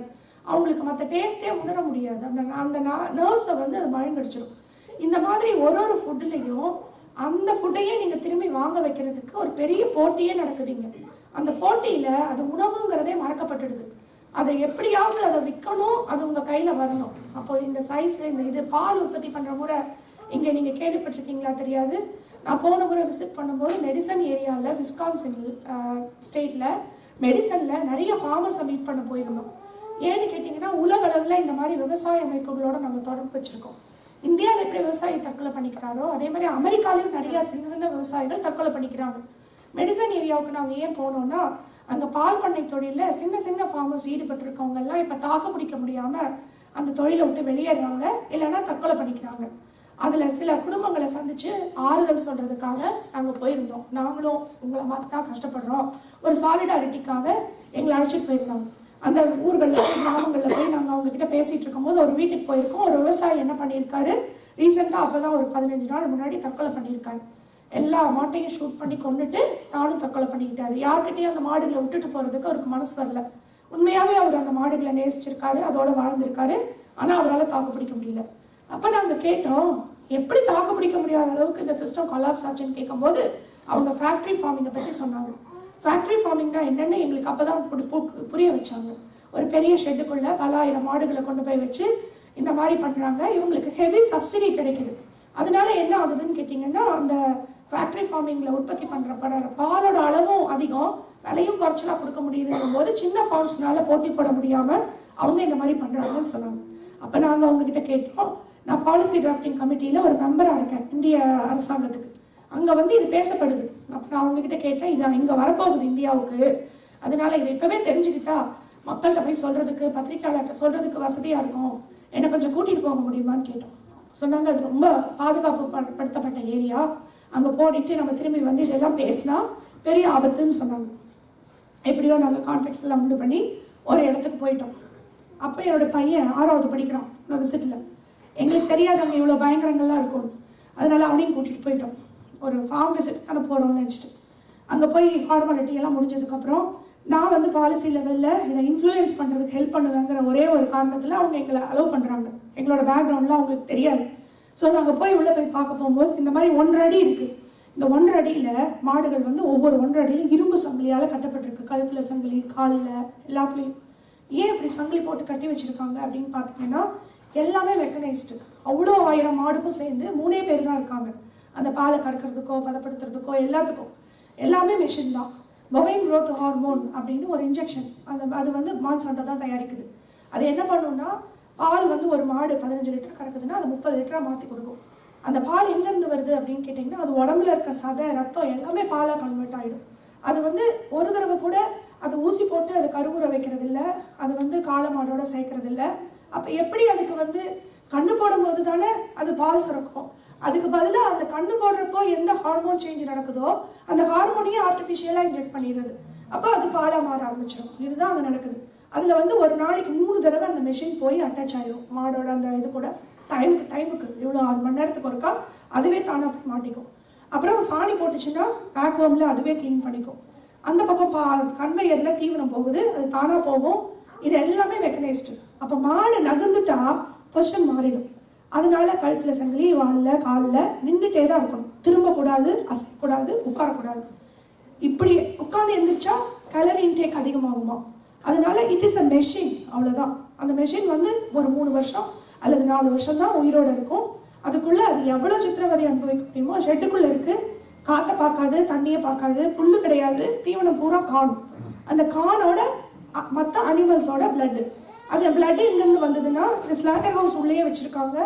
அவங்களுக்கு மற்ற டேஸ்டே உணர முடியாது. அந்த நர்வ்ஸை வந்து அது மழுங்கடிச்சிடும். இந்த மாதிரி ஒரு ஃபுட்லையும் அந்த ஃபுட்டையே நீங்க திரும்பி வாங்க வைக்கிறதுக்கு ஒரு பெரிய போட்டியே நடக்குதுங்க. அந்த போட்டியில அது உணவுங்கிறதே மறக்கப்பட்டுடுது. அதை எப்படியாவது அதை விற்கணும், அது உங்க கையில வரணும். அப்போ இந்த சைஸ் இது பால் உற்பத்தி பண்ற முறை இங்க நீங்க கேள்விப்பட்டிருக்கீங்களா தெரியாது. நான் போன முறை விசிட் பண்ணும்போது மெடிசன் ஏரியாவில், விஸ்கான்சின் ஸ்டேட்ல மெடிசன்ல நிறைய ஃபார்மர்ஸை மீட் பண்ண போயிருந்தோம். ஏன்னு கேட்டிங்கன்னா, உலக அளவில் இந்த மாதிரி விவசாய அமைப்புகளோட நம்ம தொடர்பு வச்சிருக்கோம். இந்தியாவில் எப்படி விவசாயி தற்கொலை பண்ணிக்கிறாரோ அதே மாதிரி அமெரிக்காலையும் நிறைய சின்ன சின்ன விவசாயிகள் தற்கொலை பண்ணிக்கிறாங்க. மெடிசன் ஏரியாவுக்கு நாங்கள் ஏன் போனோம்னா, அங்கே பால் பண்ணை தொழிலில் சின்ன சின்ன ஃபார்மர்ஸ் ஈடுபட்டிருக்கவங்க எல்லாம் இப்போ தாக்கு பிடிக்க முடியாமல் அந்த தொழிலை விட்டு வெளியேறாங்க, இல்லைன்னா தற்கொலை பண்ணிக்கிறாங்க. அதில் சில குடும்பங்களை சந்திச்சு ஆறுதல் சொல்றதுக்காக நாங்கள் போயிருந்தோம். நாங்களும் உங்களை மாதிரி தான் கஷ்டப்படுறோம், ஒரு சாலிடாரிட்டிக்காக எங்களை அழைச்சிட்டு போயிருந்தாங்க. அந்த ஊர்களில் கிராமங்களில் போய் நாங்கள் அவங்க கிட்ட பேசிட்டு இருக்கும்போது ஒரு வீட்டுக்கு போயிருக்கோம். ஒரு விவசாயி என்ன பண்ணியிருக்காரு, ரீசெண்டாக அப்போதான் ஒரு 15 நாள் முன்னாடி தற்கொலை பண்ணியிருக்காரு. எல்லா மாட்டையும் ஷூட் பண்ணி கொண்டுட்டு தானும் தற்கொலை பண்ணிக்கிட்டாரு. யார்கிட்டையும் அந்த மாடுகளை விட்டுட்டு போறதுக்கு அவருக்கு மனசு வரல. உண்மையாவே அவர் அந்த மாடுகளை நேசிச்சிருக்காரு, அதோட வாழ்ந்திருக்காரு. ஆனா அவரால் தாக்கு பிடிக்க முடியல. அப்ப நாங்க கேட்டோம், எப்படி தாக்கு பிடிக்க முடியாத அளவுக்கு இந்த சிஸ்டம் கொலாப்ஸ் ஆச்சுன்னு கேட்கும்போது அவங்க ஃபேக்டரி ஃபார்மிங்கை பற்றி சொன்னாங்க. ஃபேக்டரி ஃபார்மிங்னா என்னன்னு எங்களுக்கு அப்பதான் புரிய வச்சாங்க. ஒரு பெரிய ஷெட்டுக்குள்ள பல ஆயிரம் மாடுகளை கொண்டு போய் வச்சு இந்த மாதிரி பண்றாங்க. இவங்களுக்கு ஹெவி சப்சிடி கிடைக்குது. அதனால என்ன ஆகுதுன்னு கேட்டீங்கன்னா, அந்த ஃபேக்டரி ஃபார்மிங்ல உற்பத்தி பண்ற பாலோட அளவும் அதிகம், விலையும் குறைச்சலா கொடுக்க முடியுதுங்கும் போது சின்ன ஃபார்ம்ஸ்னால போட்டி போட முடியாம அவங்க இந்த மாதிரி பண்றாங்கன்னு சொன்னாங்க. அப்ப நாங்க அவங்க கிட்ட கேட்டோம். நான் பாலிசி டிராஃப்டிங் கமிட்டியில ஒரு மெம்பரா இருக்கேன் இந்திய அரசாங்கத்துக்கு. அங்க வந்து இது பேசப்படுது. அப்ப நான் அவங்க கிட்ட கேட்டேன், இது இங்க வரப்போகுது இந்தியாவுக்கு, அதனால இதை இப்பவே தெரிஞ்சுக்கிட்டா மக்கள்கிட்ட போய் சொல்றதுக்கு, பத்திரிகையாளர்கிட்ட சொல்றதுக்கு வசதியா இருக்கும், என்னை கொஞ்சம் கூட்டிட்டு போக முடியுமான்னு கேட்டோம். சொன்னாங்க, அது ரொம்ப பாதுகாப்பு படுத்தப்பட்ட ஏரியா, அங்க போடிட்டு நம்ம திரும்பி வந்து இதெல்லாம் பேசினா பெரிய ஆபத்துன்னு சொன்னாங்க. எப்படியோ நாங்கள் கான்டாக்ட்ஸ் எல்லாம் உண்டு பண்ணி ஒரு இடத்துக்கு போயிட்டோம். அப்போ என்னோட பையன் 6வது படிக்கிறான். நான் விசிட்டில் எங்களுக்கு தெரியாது அங்கே இவ்வளோ பயங்கரங்கள்லாம் இருக்கும், அதனால அவனையும் கூட்டிகிட்டு போயிட்டோம். ஒரு ஃபார்ம் விசிட் பண்ண போகிறோம்னு நினச்சிட்டு அங்கே போய் ஃபார்மாலிட்டி எல்லாம் முடிஞ்சதுக்கப்புறம் நான் வந்து பாலிசி லெவலில் இதை இன்ஃப்ளூயன்ஸ் பண்ணுறதுக்கு ஹெல்ப் பண்ணுவேங்கிற ஒரே ஒரு காரணத்தில் அவங்க எங்களை அலோவ் பண்ணுறாங்க. எங்களோட பேக்ரவுண்ட்லாம் அவங்களுக்கு தெரியாது. ஸோ நாங்கள் போய் உள்ளே போய் பார்க்க போகும்போது இந்த மாதிரி 1.5 அடி இருக்குது. இந்த 1.5 அடியில் மாடுகள் வந்து ஒவ்வொரு 1.5 அடியிலும் இரும்பு சங்கிலியால் கட்டப்பட்டிருக்கு. கழுத்தில் சங்கிலி, காலில், எல்லாத்துலேயும். ஏன் இப்படி சங்கிலி போட்டு கட்டி வச்சுருக்காங்க அப்படின்னு பார்த்தீங்கன்னா எல்லாமே மெக்கனைஸ்டு. அவ்வளோ 1000 மாடுக்கும் சேர்ந்து 3 பேர் தான் இருக்காங்க. அந்த பாலை கறக்கிறதுக்கோ பதப்படுத்துறதுக்கோ எல்லாத்துக்கும் எல்லாமே மெஷின் தான். பொவைன் க்ரோத் ஹார்மோன் அப்படின்னு ஒரு இன்ஜெக்ஷன், அது வந்து மான்சாண்டோ தான் தயாரிக்குது. அது என்ன பண்ணுன்னா பால் வந்து ஒரு மாடு 15 லிட்டர் கறக்குதுன்னா அது 30 லிட்டராக மாற்றி கொடுக்கும். அந்த பால் எங்கேருந்து வருது அப்படின்னு கேட்டிங்கன்னா அது உடம்புல இருக்க சதை, ரத்தம் எல்லாமே பாலாக கன்வெர்ட் ஆகிடும். அது வந்து ஒரு தடவை கூட அது ஊசி போட்டு அது கருவுற வைக்கிறது இல்லை, அது வந்து காளை மாடோட சேர்க்கறது இல்லை. அப்போ எப்படி அதுக்கு வந்து கண்ணு போடும்போது தானே அது பால் சுரக்கும். அதுக்கு பதிலாக அந்த கண்ணு போடுறப்போ எந்த ஹார்மோன் சேஞ்ச் நடக்குதோ அந்த ஹார்மோனையே ஆர்டிஃபிஷியலாக இன்ஜெக்ட் பண்ணிடுறது. அப்போ அது பாலாக மாற ஆரம்பிச்சிடும். இதுதான் அங்கே நடக்குது. அதில் வந்து ஒரு நாளைக்கு 3 தடவை அந்த மெஷின் போய் அட்டாச் ஆகிடும் மாடோட அந்த இது கூட. டைமுக்கு இவ்வளோ 6 மணி நேரத்துக்கு ஒருக்கா அதுவே தானாக போய் மாட்டிக்கும். அப்புறம் சாணி போட்டுச்சுன்னா வேக்யூமில் அதுவே க்ளீன் பண்ணிக்கும். அந்த பக்கம் கன்வேயரில் தீவனம் போகுது, அது தானாக போகும். இது எல்லாமே மெக்கனைஸ்டு. அப்போ மாடு நகர்ந்துட்டா பொசிஷன் மாறிடும். அதனால கழுத்தில் சங்கிலி, வாலில், காலில் நின்றுட்டே தான் இருக்கணும். திரும்பக்கூடாது, அசைக்கக்கூடாது, உட்காரக்கூடாது. இப்படி உட்காந்து எந்திரிச்சா கலரி இன்டேக் அதிகமாகுமா. அதனால இட் இஸ் அ மெஷின், அவ்வளோதான். அந்த மெஷின் வந்து ஒரு 3 வருஷம் அல்லது 4 வருஷம் தான் உயிரோடு இருக்கும். அதுக்குள்ளே அது எவ்வளோ சித்திரவதை அனுபவிக்க முடியுமோ. ஷெட்டுக்குள்ளே இருக்குது, காற்றை பார்க்காது, தண்ணியை பார்க்காது, புல்லு கிடையாது, தீவனம் பூரா காணும். அந்த கானோட மற்ற அனிமல்ஸோட பிளட்டு, அந்த பிளட் எங்கேருந்து வந்ததுன்னா இந்த ஸ்லாட்டர் ஹவுஸ் உள்ளேயே வச்சுருக்காங்க.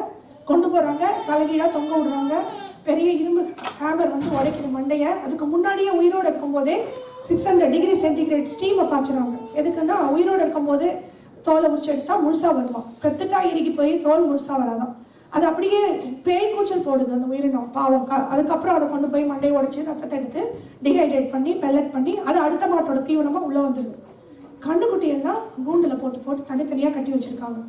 கொண்டு போகிறாங்க, தலைகீழாக தொங்க விடுறாங்க. பெரிய இரும்பு ஹேமர் வந்து உடைக்கிற மண்டையை அதுக்கு முன்னாடியே உயிரோடு இருக்கும்போதே 600 டிகிரி சென்டிகிரேட் ஸ்டீமை பாய்ச்சுறாங்க. எதுக்குன்னா உயிரோடு இருக்கும்போது தோலை உரிச்சு எடுத்தா முழுசாக வருவான், செத்துட்டா இறுகி போய் தோல் முழுசாக வராதான். அது அப்படியே பேய் கூச்சல் போடுது அந்த உயிரினம், பாவம். அதுக்கப்புறம் அதை கொண்டு போய் மண்டையை உடைச்சி ரத்தத்தை எடுத்து டிஹைட்ரேட் பண்ணி பெல்லட் பண்ணி அது அடுத்த மாட்டோட தீவனமாக உள்ளே வந்துடுது. கண்ணுக்குட்டி எல்லாம் கூண்டில் போட்டு தனித்தனியாக கட்டி வச்சுருக்காங்க.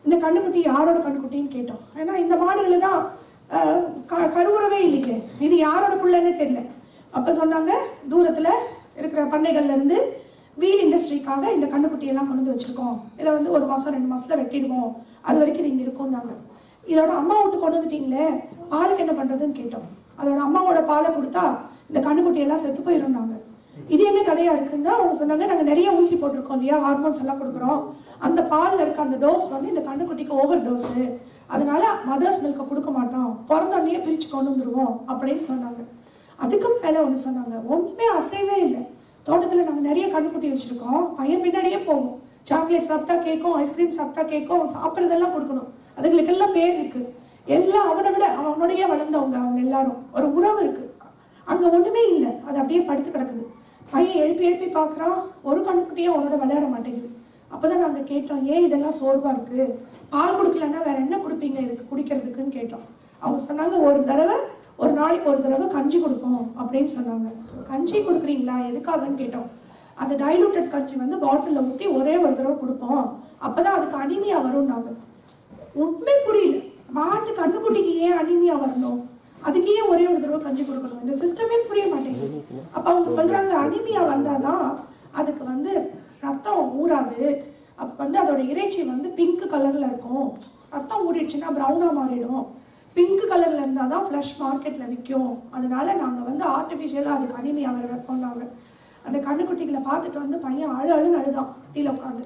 இந்த கண்ணுக்குட்டி யாரோட கண்ணுக்குட்டின்னு கேட்டோம். ஏன்னா இந்த மாடுகளில் தான் கருவுறவே இல்லையே, இது யாரோட பிள்ளைன்னே தெரியல. அப்போ சொன்னாங்க தூரத்தில் இருக்கிற பண்ணைகள்லேருந்து வீல் இண்டஸ்ட்ரிக்காக இந்த கண்ணுக்குட்டியெல்லாம் கொண்டு வந்து வச்சுருக்கோம், இதை வந்து 1 மாதம் 2 மாதத்தில் வெட்டிடுவோம், அது வரைக்கும் இது இங்கே இருக்கும்னாங்க. இதோட அம்மா விட்டு கொண்டு வந்துட்டீங்களே, பாலுக்கு என்ன பண்ணுறதுன்னு கேட்டோம். அதோட அம்மாவோட பாலை கொடுத்தா இந்த கண்ணுக்குட்டியெல்லாம் செத்து போயிடும்னாங்க. இது என்ன கதையாக இருக்குன்னா அவங்க சொன்னாங்க, நாங்கள் நிறைய ஊசி போட்டிருக்கோம் இல்லையா, ஹார்மோன்ஸ் எல்லாம் கொடுக்குறோம், அந்த பாலில் இருக்க அந்த டோஸ் வந்து இந்த கண்ணுக்குட்டிக்கு ஓவர் டோஸு, அதனால மதர்ஸ் மில்கை கொடுக்க மாட்டோம், பிறந்தோடனே பிரித்து கொண்டு வந்துடுவோம் அப்படின்னு சொன்னாங்க. அதுக்கு மேலே ஒன்று சொன்னாங்க, ஒன்றுமே அசைவே இல்லை. தோட்டத்தில் நாங்கள் நிறைய கண்ணுக்குட்டி வச்சுருக்கோம், பையன் பின்னாடியே போகும், சாக்லேட் சாப்பிட்டா கேட்கும், ஐஸ்கிரீம் சாப்பிட்டா கேட்கும், சாப்பிட்றதெல்லாம் கொடுக்கணும், அதுங்களுக்கெல்லாம் பேர் இருக்குது, எல்லாம் அவனை விட அவனோடையே வளர்ந்தவங்க, அவங்க எல்லாரும் ஒரு உறவு இருக்குது. அங்கே ஒன்றுமே இல்லை, அது அப்படியே படுத்து கிடக்குது. பையன் எழுப்பி பார்க்குறான், ஒரு கண்ணுக்குட்டியே அவனோட விளையாட மாட்டேங்குது. அப்போ தான் நாங்கள் கேட்டோம், ஏன் இதெல்லாம் சோர்வாக இருக்குது, பால் கொடுக்கலன்னா வேற என்ன கொடுப்பீங்க இதுக்கு குடிக்கிறதுக்குன்னு கேட்டோம். அவங்க சொன்னாங்க, ஒரு நாளைக்கு ஒரு தடவை கஞ்சி கொடுப்போம் அப்படின்னு சொன்னாங்க. கஞ்சி கொடுக்குறீங்களா, எதுக்காகன்னு கேட்டோம். அந்த டைலூட்டட் கஞ்சி வந்து பாட்டிலில் ஊற்றி ஒரே ஒரு தடவை கொடுப்போம், அப்போ தான் அதுக்கு அனிமியா வரும்னாங்க. உண்மை புரியல, மாட்டு கண்ணுக்குட்டிக்கு ஏன் அனிமியா வரணும், அதுக்கு ஏன் ஒரே ஒரு தடவை கஞ்சி கொடுக்கணும், இந்த சிஸ்டமே புரிய மாட்டேங்குது. அப்போ அவங்க சொல்கிறாங்க, அனிமியா வந்தாதான் அதுக்கு வந்து ரத்தம் ஊறாது, அப்போ வந்து அதோட இறைச்சி வந்து பிங்க் கலரில் இருக்கும், ரத்தம் ஊறிடுச்சுன்னா ப்ரௌனாக மாறிடும், பிங்க் கலரில் இருந்தால் தான் ஃப்ளஷ் மார்க்கெட்டில் விற்கும், அதனால நாங்கள் வந்து ஆர்டிஃபிஷியலாக அதுக்கு அனிமியா வர வைப்போம்னாங்க. அந்த கண்ணுக்குட்டிகளை பார்த்துட்டு வந்து பையன் அழுன்னு அழுதான் கீழே உட்காந்து.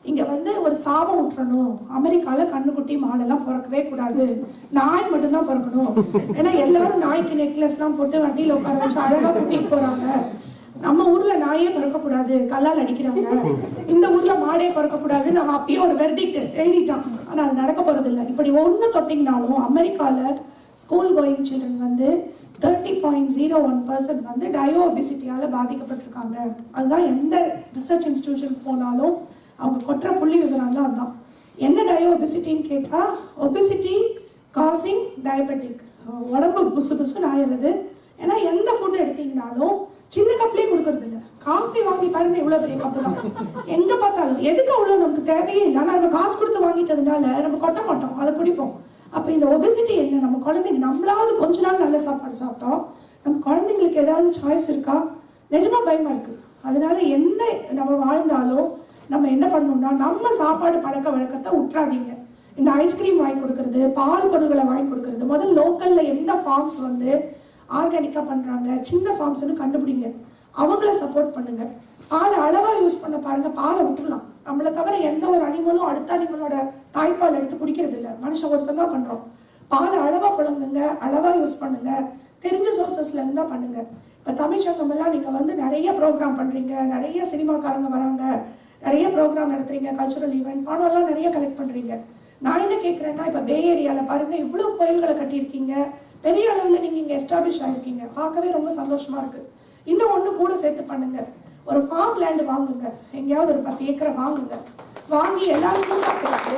இங்கே வந்து ஒரு சாபம் விட்டுறணும், அமெரிக்காவில் கண்ணுக்குட்டி மாடெல்லாம் பிறக்கவே கூடாது, நாய் மட்டும்தான் பிறக்கணும், ஏன்னா எல்லாரும் நாய்க்கு நெக்லஸ்லாம் போட்டு வண்டியில் உட்கார வச்சு அழகாக கூட்டிகிட்டு போகிறாங்க, நம்ம ஊரில் நாயே பிறக்கக்கூடாது, கல்லால் அடிக்கிறாங்க, இந்த ஊரில் மாடே பிறக்கக்கூடாதுன்னு அவன் அப்பயே ஒரு வெர்டிக்ட் எழுதிட்டான். ஆனால் அது நடக்க போகிறது இல்லை. இப்படி ஒன்று தொட்டிங்கனாலும் அமெரிக்காவில் ஸ்கூல் கோயிங் சில்ட்ரன் வந்து 30.01% வந்து டயோ ஒபிசிட்டியால் பாதிக்கப்பட்டிருக்காங்க. அதுதான் எந்த ரிசர்ச் இன்ஸ்டிடியூஷனுக்கு போனாலும் அவங்க கொட்டுற புள்ளி விவரம் தான். அதுதான் என்ன டயோ ஒபிசிட்டின்னு கேட்டால், ஒபிசிட்டி காசிங் டயபெட்டிக், உடம்பு புசு புசுன்னு ஆயிடுறது. ஏன்னா எந்த ஃபுட் எடுத்தீங்கனாலும் சின்ன கப்லேயே கொடுக்கறது இல்லை. காஃபி வாங்கி பாருங்க, இவ்வளோ பெரிய கப்பு தான், எங்கே பார்த்தாலும். எதுக்கு அவ்வளோ நமக்கு தேவையே இல்லை, ஆனால் நம்ம காசு கொடுத்து வாங்கிட்டதுனால நம்ம கொட்ட மாட்டோம், அதை குடிப்போம். அப்போ இந்த ஒபெசிட்டி என்ன, நம்ம குழந்தைங்க நம்மளாவது கொஞ்ச நாள் நல்ல சாப்பாடு சாப்பிட்டோம், நம்ம குழந்தைங்களுக்கு ஏதாவது சாய்ஸ் இருக்கா? நிஜமா பயமா இருக்கு. அதனால என்ன நம்ம வாழ்ந்தாலும் நம்ம என்ன பண்ணணும்னா, நம்ம சாப்பாடு பழக்க வழக்கத்தை விட்டுறாதீங்க. இந்த ஐஸ்கிரீம் வாங்கி கொடுக்கறது, பால் பொருட்களை வாங்கி கொடுக்கறது, முதல்ல லோக்கல்ல எந்த ஃபார்ம்ஸ் வந்து ஆர்கானிக்கா பண்றாங்க, சின்ன ஃபார்ம்ஸ்னு கண்டுபிடிங்க, அவங்கள சப்போர்ட் பண்ணுங்க. பாலை அளவா யூஸ் பண்ண பாருங்க. பாலை விட்டுடலாம். நம்மளை தவிர எந்த ஒரு அனிமலும் அடுத்த அனிமலோட தாய்ப்பால் எடுத்து குடிக்கிறது இல்லை. மனுஷன் ஒருத்தம் தான் பண்றோம். பாலை அளவா புழங்குங்க, அளவா யூஸ் பண்ணுங்க, தெரிஞ்ச சோர்சஸ்ல இருந்தா பண்ணுங்க. இப்ப தமிழ் சங்கம் எல்லாம் நீங்க வந்து நிறைய ப்ரோக்ராம் பண்றீங்க, நிறைய சினிமாக்காரங்க வராங்க, நிறைய ப்ரோக்ராம் நடத்துறீங்க, கல்ச்சுரல் ஈவெண்ட், பணம் எல்லாம் நிறைய கலெக்ட் பண்றீங்க. நான் என்ன கேட்கிறேன்னா, இப்ப பே ஏரியால பாருங்க, இவ்வளவு கோயில்களை கட்டியிருக்கீங்க, பெரிய அளவுல நீங்க இங்க எஸ்டாப்ளிஷ் ஆயிருக்கீங்க, பார்க்கவே ரொம்ப சந்தோஷமா இருக்கு. இன்னும் ஒண்ணு கூட சேர்த்து பண்ணுங்க. ஒரு ஃபார்ம் லேண்ட் வாங்குங்க, எங்கேயாவது ஒரு 10 ஏக்கரை வாங்குங்க. வாங்கி எல்லாருக்கும் தான் சேர்த்து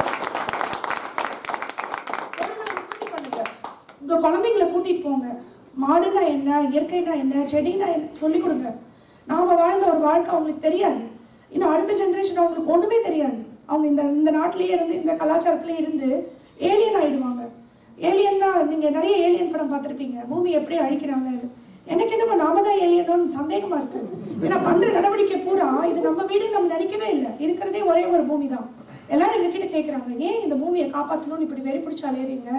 பண்ணுங்க. உங்க குழந்தைங்களை கூட்டிட்டு போங்க. மாடுனா என்ன, இயற்கைனா என்ன, செடினா என்ன சொல்லிக் கொடுங்க. நாம வாழ்ந்த ஒரு வாழ்க்கை அவங்களுக்கு தெரியாது. இன்னும் அடுத்த ஜென்ரேஷன் அவங்களுக்கு ஒண்ணுமே தெரியாது. அவங்க இந்த நாட்டிலேயே இருந்து, இந்த கலாச்சாரத்திலேயே இருந்து ஏலியன் ஆயிடுவாங்க. ஏலியன்னா நீங்க நிறைய ஏலியன் படம் பார்த்துருப்பீங்க, பூமி எப்படி அழிக்கிறாங்க. எனக்கு என்னமோ நாம தான் ஏலியனோன்னு சந்தேகமா இருக்கு. ஏன்னா பண்ற நடவடிக்கை பூரா இது நம்ம வீடு நம்ம நினைக்கவே இல்லை. இருக்கிறதே ஒரே ஒரு பூமி தான். எல்லாரும் எங்ககிட்ட கேட்குறாங்க, ஏன் இந்த பூமியை காப்பாற்றணும்னு இப்படி வெறி பிடிச்சி அலையறீங்க,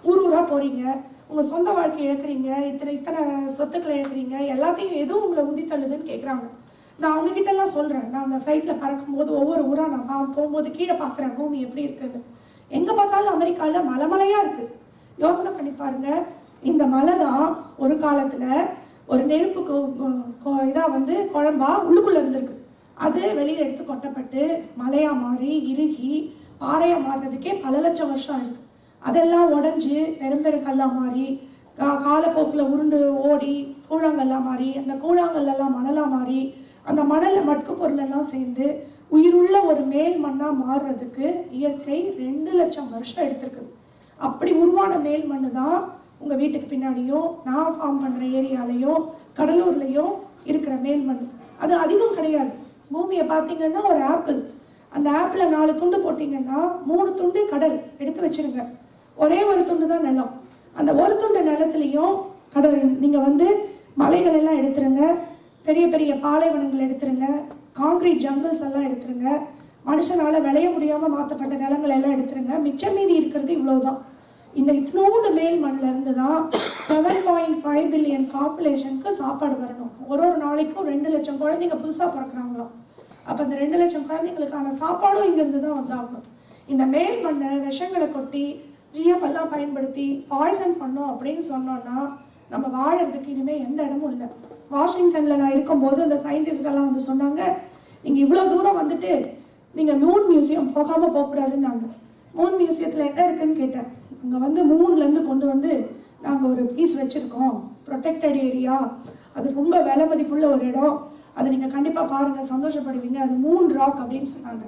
ஊர் ஊரா போறீங்க, உங்க சொந்த வாழ்க்கையை இழக்கிறீங்க, இத்தனை சொத்துக்களை இழக்கிறீங்க, எல்லாத்தையும் எதுவும் உங்களை உந்தி தள்ளுதுன்னு கேட்குறாங்க. நான் அவங்க கிட்ட எல்லாம் சொல்றேன். நான் அந்த ஃப்ளைட்ல பறக்கும் போது ஒவ்வொரு ஊரா நான் போகும்போது கீழே பார்க்குறேன் பூமி எப்படி இருக்குன்னு. எங்க பார்த்தாலும் அமெரிக்கால மலைமலையா இருக்கு. யோசனை பண்ணி பாருங்க. இந்த மலை தான் ஒரு காலத்துல ஒரு நெருப்புக்கு இதா வந்து குழம்பா உள்ளுக்குள்ள இருந்திருக்கு. அது வெளியில எடுத்து கொட்டப்பட்டு மலையா மாறி இறுகி பாறையா மாறினதுக்கே பல லட்சம் வருஷம் இருக்கு. அதெல்லாம் உடஞ்சு பெரும்பெருக்கல்லா மாறி காலப்போக்கில் உருண்டு ஓடி கூழாங்கல்லா மாறி, அந்த கூழாங்கல்லாம் மணலா மாறி, அந்த மணல்ல மட்கு பொருள் எல்லாம் சேர்ந்து உயிருள்ள ஒரு மேல் மண்ணா மாறுறதுக்கு இயற்கை 2 லட்சம் வருஷம் எடுத்திருக்கு. அப்படி உருவான மேல் மண்ணு தான் உங்க வீட்டுக்கு பின்னாடியும் நான் ஃபார்ம் பண்ற ஏரியாலையும் கடலூர்லயும் இருக்கிற மேல் மண். அது அதிகம் கிடையாது. பூமியை பார்த்தீங்கன்னா ஒரு ஆப்பிள், அந்த ஆப்பிள 4 துண்டு போட்டீங்கன்னா 3 துண்டு கடல் எடுத்து வச்சிருங்க. ஒரே ஒரு துண்டு தான் நிலம். அந்த ஒரு துண்டு நிலத்திலையும் கடல். நீங்க வந்து மலைகள் எல்லாம் எடுத்துருங்க, பெரிய பெரிய பாலைவனங்கள் எடுத்துருங்க, காங்கிரீட் ஜங்கிள்ஸ் எல்லாம் எடுத்துருங்க, மனுஷனால விளைய முடியாம மாற்றப்பட்ட நிலங்கள் எல்லாம் எடுத்துருங்க. மிச்சம் மீதி இருக்கிறது இவ்வளவுதான். இந்த இத்தனோண்டு மேல் மண்ணில் இருந்து தான் 7.5 பில்லியன் பாப்புலேஷனுக்கு சாப்பாடு வரணும். ஒரு நாளைக்கும் 2 லட்சம் குழந்தைங்க புதுசாக பிறக்கிறாங்களாம். அப்போ இந்த 2 லட்சம் குழந்தைங்களுக்கான சாப்பாடும் இங்கிருந்து தான் வந்தாகணும். இந்த மேல் மண்ணை விஷங்களை கொட்டி ஜிஎஃப் எல்லாம் பயன்படுத்தி பாய்சன் பண்ணோம் அப்படின்னு சொன்னோம்னா நம்ம வாழறதுக்கு இனிமேல் எந்த இடமும் இல்லை. வாஷிங்டன்ல நான் இருக்கும்போது அந்த சயின்டிஸ்ட் எல்லாம் வந்து சொன்னாங்க, நீங்க இவ்வளோ தூரம் வந்துட்டு நீங்க மூன் மியூசியம் போகாம போகக்கூடாதுன்னாங்க. மூன் மியூசியத்தில் என்ன இருக்குன்னு கேட்டேன். அங்கே வந்து மூன்லேருந்து கொண்டு வந்து நாங்கள் ஒரு பீஸ் வச்சுருக்கோம், ப்ரொடெக்டட் ஏரியா, அது ரொம்ப விலை மதிப்புள்ள ஒரு இடம், அதை நீங்கள் கண்டிப்பாக பாருங்கள், சந்தோஷப்படுவீங்க, அது மூன் ராக் அப்படின்னு சொன்னாங்க.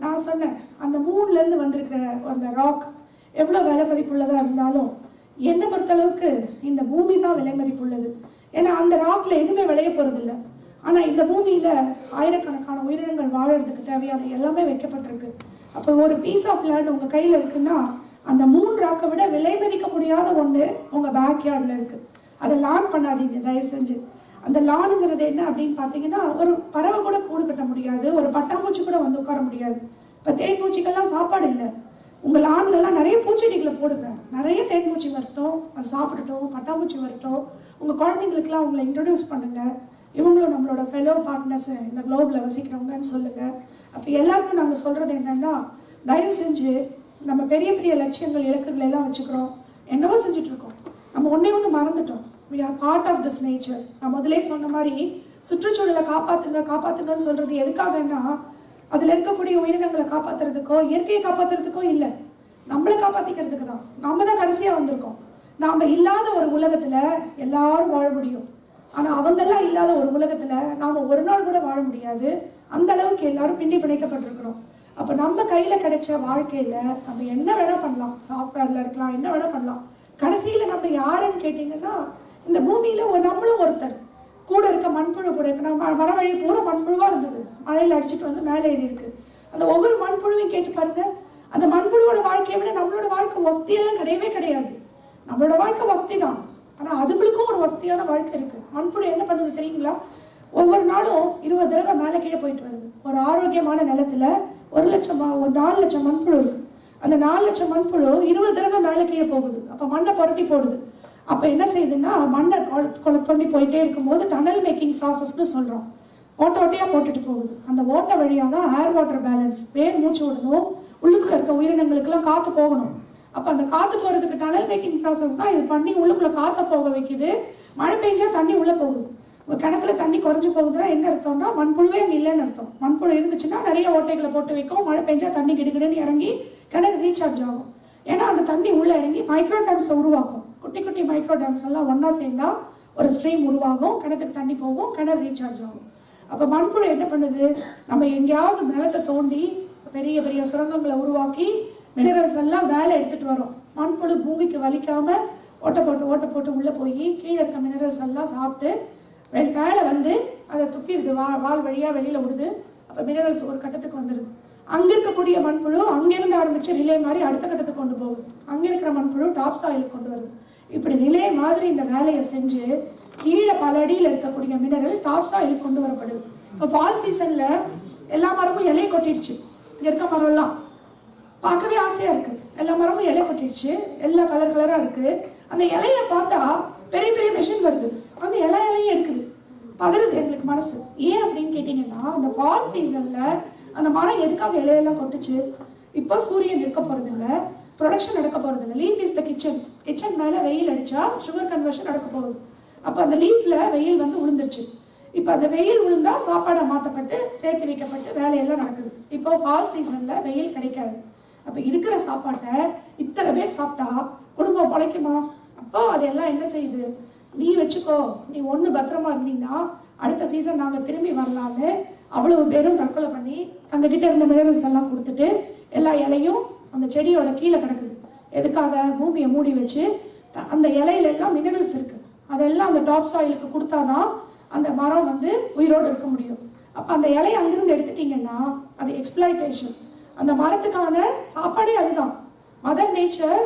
நான் சொன்னேன், அந்த மூன்லேருந்து வந்திருக்கிற அந்த ராக் எவ்வளோ விலை மதிப்புள்ளதாக இருந்தாலும் என்னை பொறுத்தளவுக்கு இந்த பூமி தான் விலை மதிப்புள்ளது. ஏன்னா அந்த ராக்ல எதுவுமே விளைய போகிறதில்ல. ஆனால் இந்த பூமியில் ஆயிரக்கணக்கான உயிரினங்கள் வாழறதுக்கு தேவையான எல்லாமே வைக்கப்பட்டிருக்கு. அப்போ ஒரு பீஸ் ஆஃப் லேண்ட் உங்கள் கையில் இருக்குன்னா அந்த 3 ராக்கை விட விலை மதிக்க முடியாத ஒன்று உங்கள் பேக்யார்டில் இருக்குது. அதை லான் பண்ணாதீங்க தயவு செஞ்சு. அந்த லானுங்கிறது என்ன அப்படின்னு பார்த்தீங்கன்னா, ஒரு பறவை கூட கூடு கட்ட முடியாது, ஒரு பட்டாம்பூச்சி கூட வந்து உட்கார முடியாது. இப்போ தேன்பூச்சிக்கெல்லாம் சாப்பாடு இல்லை. உங்கள் லான்லலாம் நிறைய பூச்செடிகளை போடுங்க, நிறைய தேன்பூச்சி வரட்டும், அது சாப்பிடட்டும், பட்டாம்பூச்சி வரட்டும். உங்கள் குழந்தைங்களுக்குலாம் உங்களை இன்ட்ரடியூஸ் பண்ணுங்கள், இவங்களும் நம்மளோட ஃபெலோ பார்ட்னர்ஸ் இந்த குளோபில் வசிக்கிறவங்கன்னு சொல்லுங்கள். அப்போ எல்லாருக்கும் நாங்கள் சொல்கிறது என்னென்னா, தயவு செஞ்சு நம்ம பெரிய பெரிய லட்சியங்கள் இலக்குகள் எல்லாம் வச்சுக்கிறோம், என்னவோ செஞ்சுட்ருக்கோம், நம்ம ஒன்று மறந்துட்டோம். we are part of this nature. நான் முதலே சொன்ன மாதிரி சுற்றுச்சூழலை காப்பாத்துங்கன்னு சொல்கிறது எதுக்காகன்னா, அதில் இருக்கக்கூடிய உயிரினங்களை காப்பாற்றுறதுக்கோ இயற்கையை காப்பாற்றுறதுக்கோ இல்லை, நம்மளை காப்பாற்றிக்கிறதுக்கு தான். நம்ம தான் கடைசியாக வந்திருக்கோம். நாம் இல்லாத ஒரு உலகத்தில் எல்லாரும் வாழ முடியும், ஆனால் அவங்கெல்லாம் இல்லாத ஒரு உலகத்தில் நாம் ஒரு நாள் கூட வாழ முடியாது. அந்த அளவுக்கு எல்லாரும் பின்னி பிணைக்கப்பட்டிருக்கிறோம். அப்போ நம்ம கையில் கிடைச்ச வாழ்க்கையில் நம்ம என்ன வேணால் பண்ணலாம், சாஃப்ட்வேரில் இருக்கலாம், என்ன வேணால் பண்ணலாம். கடைசியில் நம்ம யாருன்னு கேட்டிங்கன்னா, இந்த பூமியில் நம்மளும் ஒருத்தர். கூட இருக்க மண்புழு கூட, இப்போ நம்ம வர வழி பூரா மண்புழுவாக இருந்தது, மழையில் அடிச்சுட்டு வந்து மேலே ஏறி இருக்கு. அந்த ஒவ்வொரு மண்புழுவையும் கேட்டு பாருங்க, அந்த மண்புழுவோட வாழ்க்கையை விட நம்மளோட வாழ்க்கை வசதியெல்லாம் கிடையவே கிடையாது. நம்மளோட வாழ்க்கை வசதி தான், ஆனா அதுகளுக்கும் ஒரு வசதியான வாழ்க்கை இருக்கு. மண்புழு என்ன பண்ணுது தெரியுங்களா? ஒவ்வொரு நாளும் 20 தடவை மேலே கீழே போயிட்டு வருது. ஒரு ஆரோக்கியமான நிலத்துல 4 லட்சம் மண்புழு இருக்கு. அந்த 4 லட்சம் மண்புழு 20 தடவை மேலே கீழே போகுது. அப்ப மண்ணை புரட்டி போடுது. அப்ப என்ன செய்யுதுன்னா, மண்ணை தோண்டி போயிட்டே இருக்கும்போது டனல் மேக்கிங் ப்ராசஸ்ன்னு சொல்றோம். ஓட்டையா போட்டுட்டு போகுது. அந்த ஓட்டை வழியா தான் ஏர் வாட்டர் பேலன்ஸ், வேர் மூச்சு விடணும், உள்ளுக்குள்ள இருக்க உயிரினங்களுக்கெல்லாம் காத்து போகணும். அப்ப அந்த காத்து போறதுக்கு டனல் மேக்கிங் ப்ராசஸ் தான் இது பண்ணி உள்ளுக்குள்ள காத்த போக வைக்குது. மழை பெஞ்சா தண்ணி உள்ள போகுது. ஒரு கிணத்துல தண்ணி குறைஞ்சு போகுதுன்னா என்ன அர்த்தம்னா, மண்புழுவே அங்கே இல்லைன்னு அர்த்தம். மண்புழு இருந்துச்சுன்னா நிறைய ஓட்டைகளை போட்டு வைக்கும். மழை பெஞ்சா தண்ணி கிடுகிடுன்னு இறங்கி கிணறு ரீசார்ஜ் ஆகும். ஏன்னா அந்த தண்ணி உள்ள இறங்கி மைக்ரோ டேம்ஸை உருவாக்கும். குட்டி குட்டி மைக்ரோ டேம்ஸ் எல்லாம் ஒன்னா சேர்ந்தா ஒரு ஸ்ட்ரீம் உருவாகும், கிணத்துக்கு தண்ணி போகும், கிணறு ரீசார்ஜ் ஆகும். அப்ப மண்புழு என்ன பண்ணுது, நம்ம எங்கேயாவது நிலத்தை தோண்டி பெரிய பெரிய சுரங்கங்களை உருவாக்கி மினரல்ஸ் எல்லாம் வேலை எடுத்துட்டு வரோம். மண்புழு பூமிக்கு வலிக்காம ஓட்டை போட்டு உள்ள போய் கீழே இருக்க மினரல்ஸ் எல்லாம் சாப்பிட்டு மேலே வந்து அதை துப்பிடுது, வால் வழியா வெளியில விடுது. அப்ப மினரல்ஸ் ஒரு கட்டத்துக்கு வந்துடுது. அங்க இருக்கக்கூடிய மண்புழு அங்கிருந்து ஆரம்பிச்சு ரிலே மாதிரி அடுத்த கட்டத்துக்கு கொண்டு போகுது. அங்க இருக்கிற மண்புழு டாப் சாயிலுக்கு கொண்டு வருது. இப்படி ரிலே மாதிரி இந்த வேலையை செஞ்சு கீழே பல அடியில் இருக்கக்கூடிய மினரல் டாப் சாயிலுக்கு கொண்டு வரப்படுது. இப்போ ஃபால் சீசன்ல எல்லா மரமும் இலையை கொட்டிடுச்சு. இங்க இருக்க மரம் எல்லாம் பார்க்கவே ஆசையா இருக்கு. எல்லா மரமும் இலை கொட்டிடுச்சு, எல்லா கலரா இருக்கு. அந்த இலையை பார்த்தா பெரிய பெரிய மெஷின் வருது, அந்த இலையும் எடுக்குது. பதறுது எங்களுக்கு மனசு. ஏன் அப்படின்னு கேட்டீங்கன்னா, அந்த ஃபால் சீசன்ல அந்த மரம் எதுக்காக இலையெல்லாம் கொட்டுச்சு? இப்போ சூரியன் இருக்க போறது இல்லை, ப்ரொடக்ஷன் நடக்க போறது இல்லை. லீஃப் இஸ் த கிச்சன் மேல வெயில் அடிச்சா சுகர் கன்வர்ஷன் நடக்க போகுது. அப்ப அந்த லீஃப்ல வெயில் வந்து விழுந்துருச்சு. இப்ப அந்த வெயில் விழுந்தா சாப்பாடை மாற்றப்பட்டு சேர்த்து வைக்கப்பட்டு வேலையெல்லாம் நடக்குது. இப்போ ஃபால் சீசன்ல வெயில் கிடைக்காது. அப்ப இருக்கிற சாப்பாட்டை இத்தனை பேர் சாப்பிட்டா குடும்பம் பிழைக்குமா? அப்போ அதெல்லாம் என்ன செய்யுது, நீ வச்சுக்கோ, நீ ஒண்ணு பத்திரமா இருந்தீங்கன்னா அடுத்த சீசன் நாங்க திரும்பி வரலான்னு அவ்வளவு பேரும் தற்கொலை பண்ணி தங்க கிட்ட இருந்த மினரல்ஸ் எல்லாம் கொடுத்துட்டு எல்லா இலையும் அந்த செடியோட கீழே கிடக்குது. எதுக்காக? பூமியை மூடி வச்சு அந்த இலையில எல்லாம் மினரல்ஸ் இருக்கு, அதெல்லாம் அந்த டாப் சாயிலுக்கு கொடுத்தாதான் அந்த மரம் வந்து உயிரோடு இருக்க முடியும். அப்ப அந்த இலையை அங்கிருந்து எடுத்துட்டீங்கன்னா அது எக்ஸ்பிளாய்டேஷன். அந்த மரத்துக்கான சாப்பாடே அதுதான். Mother nature,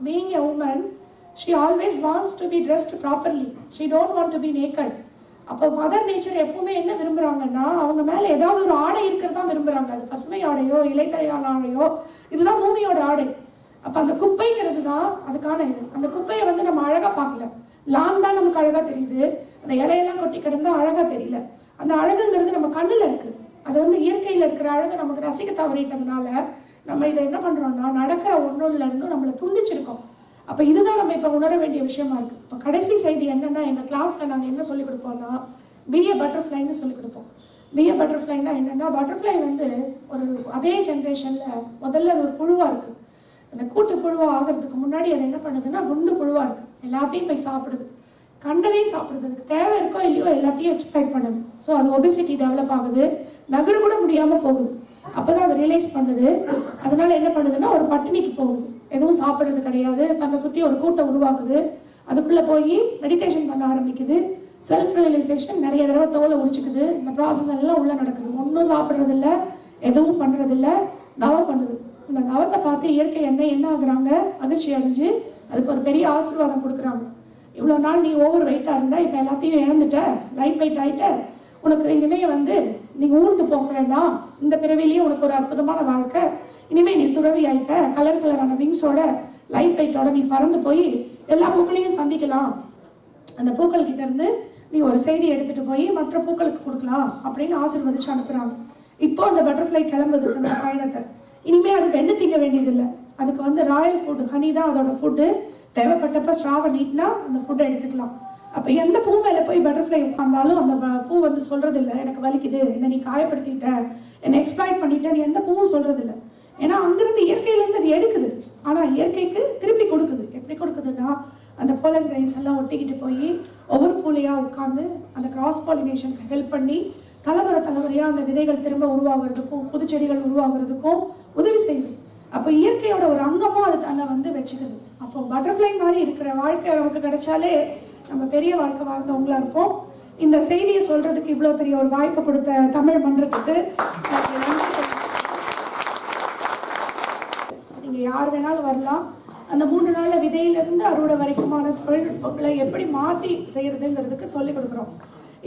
being a woman, she always wants to be dressed properly. She don't want to be naked. அப்போ மதர் நேச்சர் எப்பவுமே என்ன விரும்புறாங்கன்னா, அவங்க மேல ஏதாவது ஒரு ஆடை இருக்கிறதா விரும்புறாங்க. அது பசுமை ஆடையோ இலைத்தழையான ஆடையோ, இதுதான் பூமியோட ஆடை. அப்ப அந்த குப்பைங்கிறது தான் அதுக்கான இது. அந்த குப்பையை வந்து நம்ம அழகா பார்க்கல, லான் தான் நமக்கு அழகா தெரியுது. அந்த இலையெல்லாம் கொட்டி கிடந்தா அழகா தெரியல. அந்த அழகுங்கிறது நம்ம கண்ணுல இருக்கு. அது வந்து இயற்கையில இருக்கிற அழகை நமக்கு ரசிக்க தவறிட்டதுனால நம்ம இதை என்ன பண்றோம்னா, நடக்கிற ஒன்னொன்னுல இருந்தும் நம்மளை துண்டிச்சிருக்கோம். அப்ப இதுதான் நம்ம இப்ப உணர வேண்டிய விஷயமா இருக்கு. இப்ப கடைசி செய்தி என்னன்னா, எங்க கிளாஸ்ல நாங்க என்ன சொல்லி கொடுப்போம்னா, பி ஏ பட்டர்ஃப்ளைன்னு சொல்லி கொடுப்போம். பி ஏ பட்டர்ஃப்ளைனா என்னன்னா, பட்டர்ஃப்ளை வந்து ஒரு அதே ஜென்ரேஷன்ல முதல்ல அது ஒரு புழுவா இருக்கு. அந்த கூட்டு புழுவா ஆகிறதுக்கு முன்னாடி அது என்ன பண்ணுதுன்னா, குண்டு புழுவா இருக்கு. எல்லாத்தையும் போய் சாப்பிடுது, கண்டதையும் சாப்பிடுது. அதுக்கு தேவை இருக்கோ இல்லையோ எல்லாத்தையும் எக்ஸ்பிளைட் பண்ணுது. ஸோ அது ஒபிசிட்டி டெவலப் ஆகுது, நகர கூட முடியாம போகுது. அப்பதான் அதை ரியலைஸ் பண்ணுது. அதனால என்ன பண்ணுதுன்னா, ஒரு பட்டினிக்கு போகுது, எதுவும் சாப்பிட்றது கிடையாது, தன்னை சுற்றி ஒரு கூட்டை உருவாக்குது. அதுக்குள்ள போய் மெடிடேஷன் பண்ண ஆரம்பிக்குது. செல்ஃப் ரியலைசேஷன், நிறைய தடவை தோலை உரிச்சுக்குது. இந்த ப்ராசஸ் எல்லாம் உள்ள நடக்குது. ஒன்றும் சாப்பிட்றது இல்லை, எதுவும் பண்றது இல்லை, தவம் பண்ணுது. இந்த தவத்தை பார்த்து இயற்கை என்ன ஆகுறாங்க, மகிழ்ச்சி அடைஞ்சு அதுக்கு ஒரு பெரிய ஆசீர்வாதம் கொடுக்குறாங்க. இவ்வளோ நாள் நீ ஓவர் வெயிட்டா இருந்தா, இப்போ எல்லாத்தையும் இழந்துட்ட, லைட் வெயிட் ஆயிட்ட, உனக்கு இனிமே வந்து நீ ஊர்ந்து போக வேண்டாம், இந்த பிறவிலேயே உனக்கு ஒரு அற்புதமான வாழ்க்கை, இனிமே நீ துறவி ஆயிட்ட, கலரான விங்ஸோட லைட் வெயிட்டோட நீ பறந்து போய் எல்லா பூக்களையும் சந்திக்கலாம், அந்த பூக்கள் கிட்ட இருந்து நீ ஒரு செய்தி எடுத்துட்டு போய் மற்ற பூக்களுக்கு கொடுக்கலாம் அப்படின்னு ஆசீர்வதிச்சு அனுப்புறாங்க. இப்போ அந்த பட்டர்ஃப்ளை கிளம்புது அந்த பயணத்தை. இனிமே அதுக்கு என்ன திங்க வேண்டியதில்லை. அதுக்கு வந்து ராயல் ஃபுட், ஹனி தான் அதோட ஃபுட்டு. தேவைப்பட்டப்ப ஸ்ட்ராவை நீட்னா அந்த ஃபுட்டை எடுத்துக்கலாம். அப்போ எந்த பூ மேலே போய் பட்டர்ஃப்ளை உட்கார்ந்தாலும் அந்த பூ வந்து சொல்றது இல்லை, எனக்கு வலிக்குது, என்னை நீ காயப்படுத்திட்ட, என்னை எக்ஸ்பிளாய்ட் பண்ணிட்டேன்னு எந்த பூவும் சொல்றது இல்லை. ஏன்னா அங்கிருந்து இயற்கையிலேருந்து அது எடுக்குது, ஆனால் இயற்கைக்கு திருப்பி கொடுக்குது. எப்படி கொடுக்குதுன்னா, அந்த போலன் கிரெயின்ஸ் எல்லாம் ஒட்டிக்கிட்டு போய் ஒவ்வொரு பூலையாக உட்காந்து அந்த கிராஸ் பாலினேஷனுக்கு ஹெல்ப் பண்ணி தலைமுறையாக அந்த விதைகள் திரும்ப உருவாகிறதுக்கும் புது செடிகள் உருவாகிறதுக்கும் உதவி செய்யுது. அப்போ இயற்கையோட ஒரு அங்கமாக அது தன்னை வந்து வச்சுக்குது. அப்போ பட்டர்ஃப்ளை மாதிரி இருக்கிற வாழ்க்கை நமக்கு கிடைச்சாலே நம்ம பெரிய வாழ்க்கை வாழ்ந்தவங்களா இருப்போம். இந்த செய்தியை சொல்றதுக்கு இவ்வளோ பெரிய ஒரு வாய்ப்பு கொடுத்த தமிழ் மன்றத்துக்கு நீங்க யார் வேணாலும் வரலாம். அந்த 3 நாள்ல விதையிலிருந்து அறுவடை வரைக்குமான தொழில்நுட்பங்களை எப்படி மாற்றி செய்யறதுங்கிறதுக்கு சொல்லிக் கொடுக்குறோம்.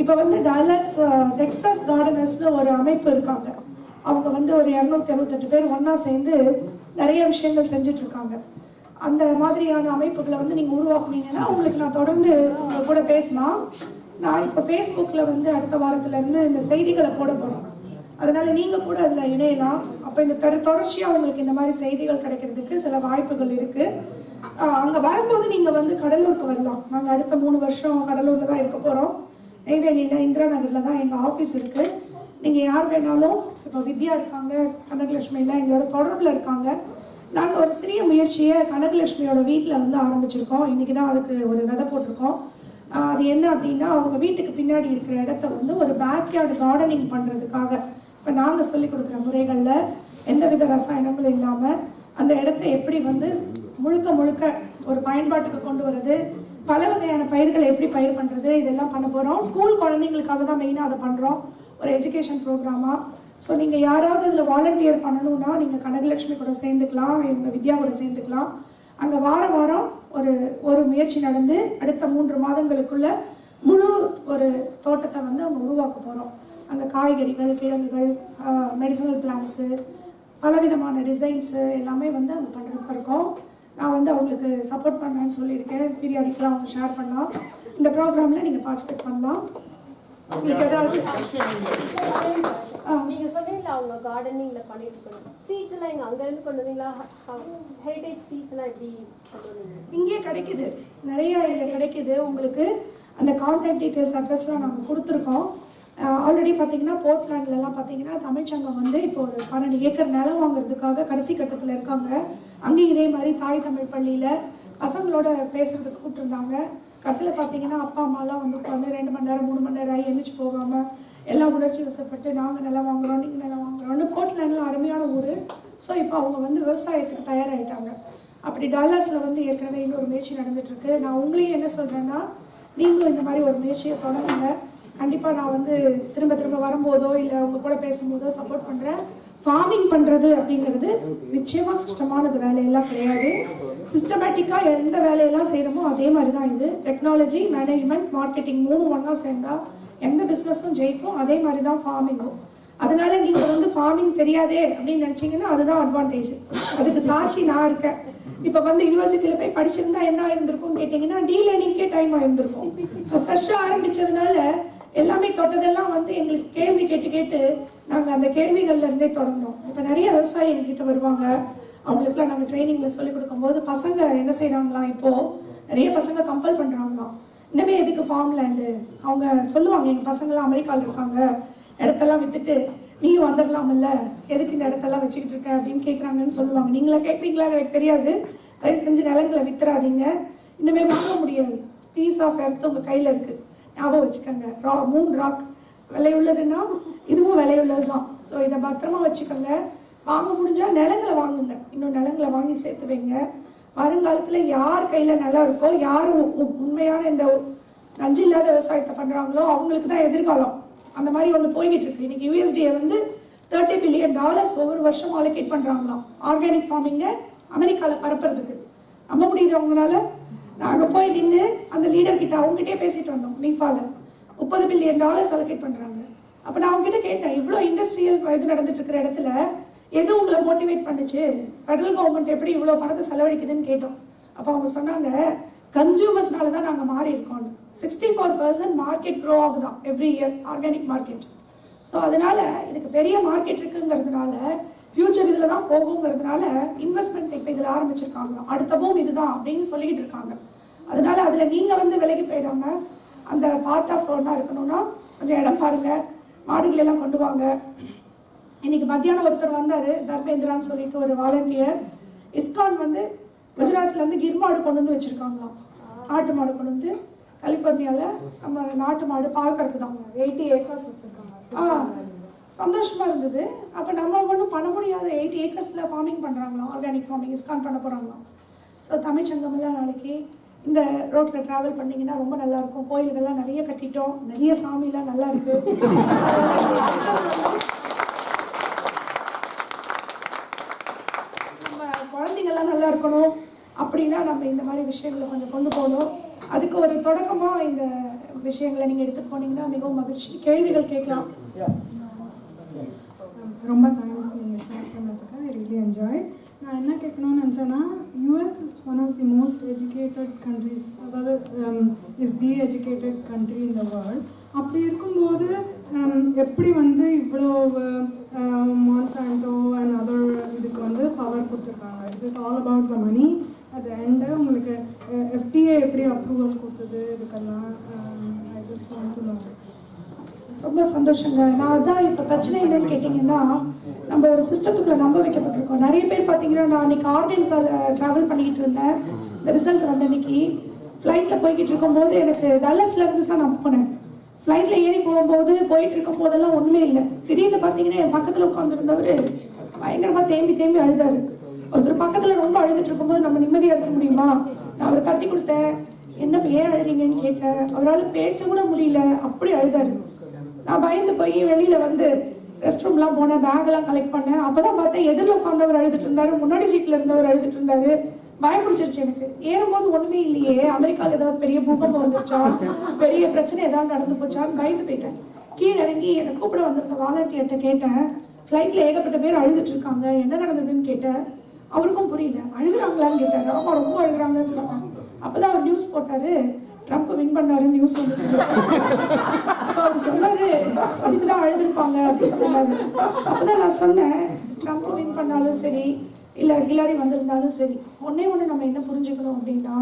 இப்போ வந்து டாலஸ் டெக்ஸாஸ் கார்டனர்ஸ்னு ஒரு அமைப்பு இருக்காங்க. அவங்க வந்து ஒரு 268 பேர் ஒன்றா சேர்ந்து நிறைய விஷயங்கள் செஞ்சுட்டு இருக்காங்க. அந்த மாதிரியான அமைப்புகளை வந்து நீங்கள் உருவாக்குனீங்கன்னா உங்களுக்கு நான் தொடர்ந்து கூட பேசலாம். நான் இப்போ ஃபேஸ்புக்கில் வந்து அடுத்த வாரத்துலேருந்து இந்த செய்திகளை போட போகிறோம். அதனால நீங்கள் கூட அதில் இணையலாம். அப்போ இந்த தொடர்ச்சியாக உங்களுக்கு இந்த மாதிரி செய்திகள் கிடைக்கிறதுக்கு சில வாய்ப்புகள் இருக்குது. அங்கே வரும்போது நீங்கள் வந்து கடலூருக்கு வரலாம். நாங்கள் அடுத்த 3 வருஷம் கடலூரில் தான் இருக்க போகிறோம். நெய்வேலியில் இந்திரா நகரில் தான் எங்கள் ஆஃபீஸ் இருக்குது. நீங்கள் யார் வேணாலும், இப்போ வித்யா இருக்காங்க, கனகலட்சுமியில் எங்களோட தொடர்பில் இருக்காங்க. நாங்கள் ஒரு சிறிய முயற்சியை கனகலட்சுமியோட வீட்டில் வந்து ஆரம்பிச்சிருக்கோம். இன்றைக்கி தான் அதுக்கு ஒரு விதை போட்டிருக்கோம். அது என்ன அப்படின்னா, அவங்க வீட்டுக்கு பின்னாடி இருக்கிற இடத்த வந்து ஒரு பேக்யார்டு கார்டனிங் பண்ணுறதுக்காக இப்போ நாங்கள் சொல்லிக் கொடுக்குற முறைகளில் எந்தவித ரசாயனங்களும் இல்லாமல் அந்த இடத்த எப்படி வந்து முழுக்க ஒரு பயன்பாட்டுக்கு கொண்டு வர்றது, பல வகையான பயிர்களை எப்படி பயிர் பண்ணுறது, இதெல்லாம் பண்ண போகிறோம். ஸ்கூல் குழந்தைங்களுக்காக தான் மெயினாக அதை பண்ணுறோம், ஒரு எஜுகேஷன் ப்ரோக்ராமாக. ஸோ நீங்கள் யாராவது இதில் வாலண்டியர் பண்ணணும்னா நீங்கள் கனகலட்சுமி கூட சேர்ந்துக்கலாம், இவங்க வித்யா கூட சேர்ந்துக்கலாம். அங்கே வாரம் ஒரு முயற்சி நடந்து அடுத்த 3 மாதங்களுக்குள்ள முழு ஒரு தோட்டத்தை வந்து அவங்க உருவாக்க போகிறோம். அங்கே காய்கறிகள், கிழங்குகள், மெடிசனல் பிளான்ட்ஸு, பலவிதமான டிசைன்ஸு எல்லாமே வந்து அங்கே பண்ணுறதுக்கு இருக்கோம். நான் வந்து அவங்களுக்கு சப்போர்ட் பண்ணுறேன்னு சொல்லியிருக்கேன். பீரியாடிக்கெலாம் அவங்க ஷேர் பண்ணலாம். இந்த ப்ரோக்ராமில் நீங்கள் பார்ட்டிசிபேட் பண்ணலாம். உங்களுக்கு ஏதாவது நீங்க சொன்னீங்களா அவங்க கார்டனிங்ல பண்ணிட்டு இருக்கணும், சீட்ஸ் எல்லாம் இங்க அங்க இருந்து கொண்டு வந்தீங்களா? ஹெரிடேஜ் சீட்ஸ் எல்லாம் எப்படி கொண்டு வந்தீங்க? இங்கே கிடைக்குது, நிறைய இங்கே கிடைக்குது. உங்களுக்கு அந்த கான்டாக்ட் டீட்டெயில்ஸ் அட்ரஸ்லாம் நாங்கள் கொடுத்துருக்கோம். ஆல்ரெடி பார்த்தீங்கன்னா போர்ட்லாண்ட்லலாம் பார்த்தீங்கன்னா தமிழ்ச்சங்கம் வந்து இப்போ ஒரு 12 ஏக்கர் நிலம் வாங்குறதுக்காக கடைசி கட்டத்தில் இருக்காங்க. அங்கேயும் இதே மாதிரி தாய் தமிழ் பள்ளியில் பசங்களோட பேசுறதுக்கு கூப்பிட்டுருந்தாங்க. கடைசியில் பார்த்தீங்கன்னா அப்பா அம்மாலாம் வந்து உட்காந்து 2 மணி நேரம் 3 மணி நேரம் ஆகி எழுந்திரிச்சு போகாமல் எல்லாம் உணர்ச்சி வசப்பட்டு நாங்கள் நிலம் வாங்குகிறோம், நீங்கள் நிலம் வாங்குகிறோன்னு. போர்ட்லாண்டில் அருமையான ஊர். ஸோ இப்போ அவங்க வந்து விவசாயத்துக்கு தயாராகிட்டாங்க. அப்படி டல்லாஸில் வந்து ஏற்கனவே இன்னொரு முயற்சி நடந்துகிட்ருக்கு. நான் உங்களையும் என்ன சொல்கிறேன்னா, நீங்களும் இந்த மாதிரி ஒரு முயற்சியை தொடங்குங்க. கண்டிப்பாக நான் வந்து திரும்ப வரும்போதோ இல்லை அவங்க கூட பேசும்போதோ சப்போர்ட் பண்ணுறேன். ஃபார்மிங் பண்ணுறது அப்படிங்கிறது நிச்சயமாக கஷ்டமானது வேலையெல்லாம் கிடையாது. சிஸ்டமேட்டிக்காக எந்த வேலையெல்லாம் செய்கிறோமோ அதே மாதிரி தான் இது. டெக்னாலஜி, மேனேஜ்மெண்ட், மார்க்கெட்டிங் 3 ஒன்றா சேர்ந்தால் எந்த பிஸ்னஸும் ஜெயிக்கும். அதே மாதிரி தான் ஃபார்மிங்கும். அதனால நீங்கள் வந்து ஃபார்மிங் தெரியாதே அப்படின்னு நினச்சிங்கன்னா அதுதான் அட்வான்டேஜ். அதுக்கு சாட்சி நான் இருக்கேன். இப்போ வந்து யூனிவர்சிட்டியில் போய் படிச்சிருந்தா என்ன ஆயிருந்திருக்கும்னு கேட்டிங்கன்னா டீலேர்னிங்கே டைம் ஆயிருந்திருக்கும். இப்போ ஃப்ரெஷ்ஷாக ஆரம்பித்ததுனால எல்லாமே தொட்டதெல்லாம் வந்து எங்களுக்கு கேள்வி கேட்டு நாங்கள் அந்த கேள்விகள்லேருந்தே தொடங்கினோம். இப்போ நிறைய விவசாயி எங்ககிட்ட வருவாங்க. அவங்களுக்குலாம் நாங்கள் ட்ரைனிங்கில் சொல்லிக் கொடுக்கும்போது பசங்க என்ன செய்கிறாங்களாம், இப்போது நிறைய பசங்க கம்பல் பண்ணுறாங்களாம், இன்னமே எதுக்கு ஃபார்ம் லேண்டு. அவங்க சொல்லுவாங்க, எங்கள் பசங்களாம் அமெரிக்காவில் இருக்காங்க, இடத்தெல்லாம் விற்றுட்டு நீயும் வந்துடலாமில்ல, எதுக்கு இந்த இடத்தெல்லாம் வச்சுக்கிட்டு இருக்க அப்படின்னு கேட்குறாங்கன்னு சொல்லுவாங்க. நீங்களா கேட்குறீங்களா எனக்கு தெரியாது. தயவு செஞ்சு நிலங்களை வித்துறாதீங்க. இன்னுமே வாங்க முடியாது. பீஸ் ஆஃப் எர்த் உங்கள் கையில் இருக்குது, ஞாபகம் வச்சுக்கோங்க. மூன் ராக் விலை உள்ளதுன்னா இதுவும் விலை உள்ளது தான். ஸோ இதை பத்திரமா வச்சுக்கோங்க. வாங்க முடிஞ்சால் நிலங்களை வாங்குங்க. இன்னும் நிலங்களை வாங்கி சேர்த்து வைங்க. வருங்காலத்தில் யார் கையில் நிலம் இருக்கோ, யார் உண்மையான இந்த நஞ்சு இல்லாத விவசாயத்தை பண்ணுறாங்களோ அவங்களுக்கு தான் எதிர்காலம். அந்த மாதிரி ஒன்று போய்கிட்டு இருக்கு. இன்னைக்கு யூஎஸ்டிஏ வந்து $30 பில்லியன் ஒவ்வொரு வருஷம் அலோகேட் பண்ணுறாங்களாம் ஆர்கானிக் ஃபார்மிங்கை அமெரிக்காவில் பரப்புறதுக்கு. நம்ப முடியுது அவங்களால? நாங்கள் போய் நின்று அந்த லீடர்கிட்ட அவங்ககிட்டே பேசிட்டு வந்தோம். நீஃபாவில் $30 பில்லியன் அலோகேட் பண்ணுறாங்க. அப்போ நான் அவங்ககிட்ட கேட்டேன், இவ்வளோ இண்டஸ்ட்ரியல் இது நடந்துட்டு இருக்கிற இடத்துல எது உங்களை மோட்டிவேட் பண்ணுச்சு, ஃபெடரல் கவர்மெண்ட் எப்படி இவ்வளோ பணத்தை செலவழிக்குதுன்னு கேட்டோம். அப்போ அவங்க சொன்னாங்க, கன்சியூமர்ஸ்னால தான் நாங்கள் மாறி இருக்கோம். 64% மார்க்கெட் க்ரோ ஆகுதான் every year, organic market. So அதனால இதுக்கு பெரிய மார்க்கெட் இருக்குங்கிறதுனால, ஃபியூச்சர் இதில் தான் போகுங்கிறதுனால இன்வெஸ்ட்மெண்ட் இப்போ இதில் ஆரம்பிச்சிருக்காங்க. அடுத்த பூம் இதுதான் அப்படின்னு சொல்லிக்கிட்டு இருக்காங்க. அதனால அதில் நீங்கள் வந்து விலைக்கு போயிடாமல் அந்த பார்ட் ஆஃப் ஒன்றா இருக்கணும்னா கொஞ்சம் இடம் பாருங்கள், மாடுகள் எல்லாம் கொண்டு வாங்க. இன்னைக்கு மத்தியானம் ஒருத்தர் வந்தார், தர்மேந்திரான்னு சொல்லிட்டு ஒரு வாலண்டியர். இஸ்கான் வந்து குஜராத்லேருந்து கிர் மாடு கொண்டு வந்து வச்சுருக்காங்களாம். நாட்டு மாடு கொண்டு வந்து கலிஃபோர்னியாவில் நம்ம நாட்டு மாடு பால் கறக்கு தான் 80 ஏக்கர்ஸ் வச்சுருக்காங்க. சந்தோஷமாக இருந்தது. அப்போ நம்ம ஒன்றும் பண்ண முடியாத 80 ஏக்கர்ஸில் ஃபார்மிங் பண்ணுறாங்களாம், ஆர்கானிக் ஃபார்மிங் இஸ்கான் பண்ண போகிறாங்களாம். ஸோ தமிழ்ச்சங்கமெல்லாம் நாளைக்கு இந்த ரோட்டில் ட்ராவல் பண்ணிங்கன்னா ரொம்ப நல்லாயிருக்கும். கோயில்கள்லாம் நிறைய கட்டிட்டோம், நிறைய சாமிலாம் நல்லா இருக்குது. குழந்தைங்கள்லாம் நல்லா இருக்கணும். அப்படி அப்படின்னா நம்ம இந்த மாதிரி விஷயங்களை கொஞ்சம் கொண்டு போகணும். அதுக்கு ஒரு தொடக்கமாக இந்த விஷயங்களை நீங்கள் எடுத்துகிட்டு போனீங்கன்னா மிகவும் மகிழ்ச்சி. கேள்விகள் கேட்கலாம். ரொம்ப தேங்க்ஸ் நீங்கள் ஷேர் பண்ணதுக்கு. I really enjoy. நான் என்ன கேட்கணும்னு நினச்சேன்னா, US is one of the most educated countries, அதாவது is the educated country in the world. அப்படி இருக்கும்போது எப்படி வந்து இவ்வளோ மான்சாண்டோ அண்ட் அதர் இதுக்கு வந்து பவர் கொடுத்துருக்காங்க? Is it all about the money? அது எண்டு உங்களுக்கு எஃப்டிஏ எப்படி அப்ரூவல் கொடுத்தது இதுக்கெல்லாம்? I just want to know. ரொம்ப சந்தோஷங்க. நான் அதான் இப்போ பிரச்சனை என்னன்னு கேட்டிங்கன்னா, நம்ம ஒரு சிஸ்டத்துக்குள்ள நம்ப வைக்கப்பட்டிருக்கோம். நிறைய பேர் பார்த்தீங்கன்னா, நான் அன்றைக்கி ஆர்கன்ஸால் ட்ராவல் பண்ணிக்கிட்டு இருந்தேன். இந்த ரிசல்ட் வந்த அன்றைக்கி ஃப்ளைட்டில் போய்கிட்டு இருக்கும்போது எனக்கு டல்லஸ்லேருந்து தான் நான் போனேன். ஃப்ளைட்டில் ஏறி போயிட்டு இருக்கும் போதெல்லாம் ஒன்றுமே இல்லை. திடீர்னு பார்த்தீங்கன்னா என் பக்கத்தில் உட்காந்துருந்தவர் பயங்கரமாக தேம்பி அழுதார். ஒருத்தர் பக்கத்தில் ரொம்ப அழுதுட்டு இருக்கும்போது நம்ம நிம்மதியாக இருக்க முடியுமா? நான் அவரை தட்டி கொடுத்தேன். என்ன ஏன் அழுறீங்கன்னு கேட்டேன். அவரால் பேச கூட முடியல, அப்படி அழுதாரு. நான் பயந்து போய் வெளியில் வந்து ரெஸ்ட் ரூம்லாம் போனேன், பேக்லாம் கலெக்ட் பண்ணேன். அப்போ தான் பார்த்தேன் எதிரில் உட்காந்தவர் அழுதுட்டு இருந்தார், முன்னாடி சீட்டில் இருந்தவர் அழுதுட்டு இருந்தார். பயம் பிடிச்சிருச்சு எனக்கு. ஏறும்போது ஒன்றுமே இல்லையே, அமெரிக்காவில் ஏதாவது பெரிய பூகம்பம் வந்துருச்சா, பெரிய பிரச்சனை ஏதாவது நடந்து போச்சான்னு பயந்து போயிட்டேன். கீழே இறங்கி என்னை கூப்பிட வந்திருந்த வாலண்டியர்கிட்ட கேட்டேன். ஃப்ளைட்டில் ஏகப்பட்ட பேர் அழுதுட்டு இருக்காங்க, என்ன நடந்ததுன்னு கேட்டேன். அவருக்கும் புரியல. அழுகுறாங்களான்னு கேட்டார். ஆமாம், ரொம்ப அழுகுறாங்கன்னு சொன்னாங்க. அப்போ தான் அவர் நியூஸ் போட்டார், ட்ரம்ப் வின் பண்ணாருன்னு நியூஸ் வந்து. அப்போ அவர் சொன்னார், அதுக்கு தான் அழுதுருப்பாங்க அப்படின்னு சொன்னார். அப்போ தான் நான் சொன்னேன், ட்ரம்ப் வின் பண்ணாலும் சரி, இல்லை ஹிலாரி வந்திருந்தாலும் சரி, ஒன்றே ஒன்று நம்ம என்ன புரிஞ்சுக்கணும் அப்படின்னா,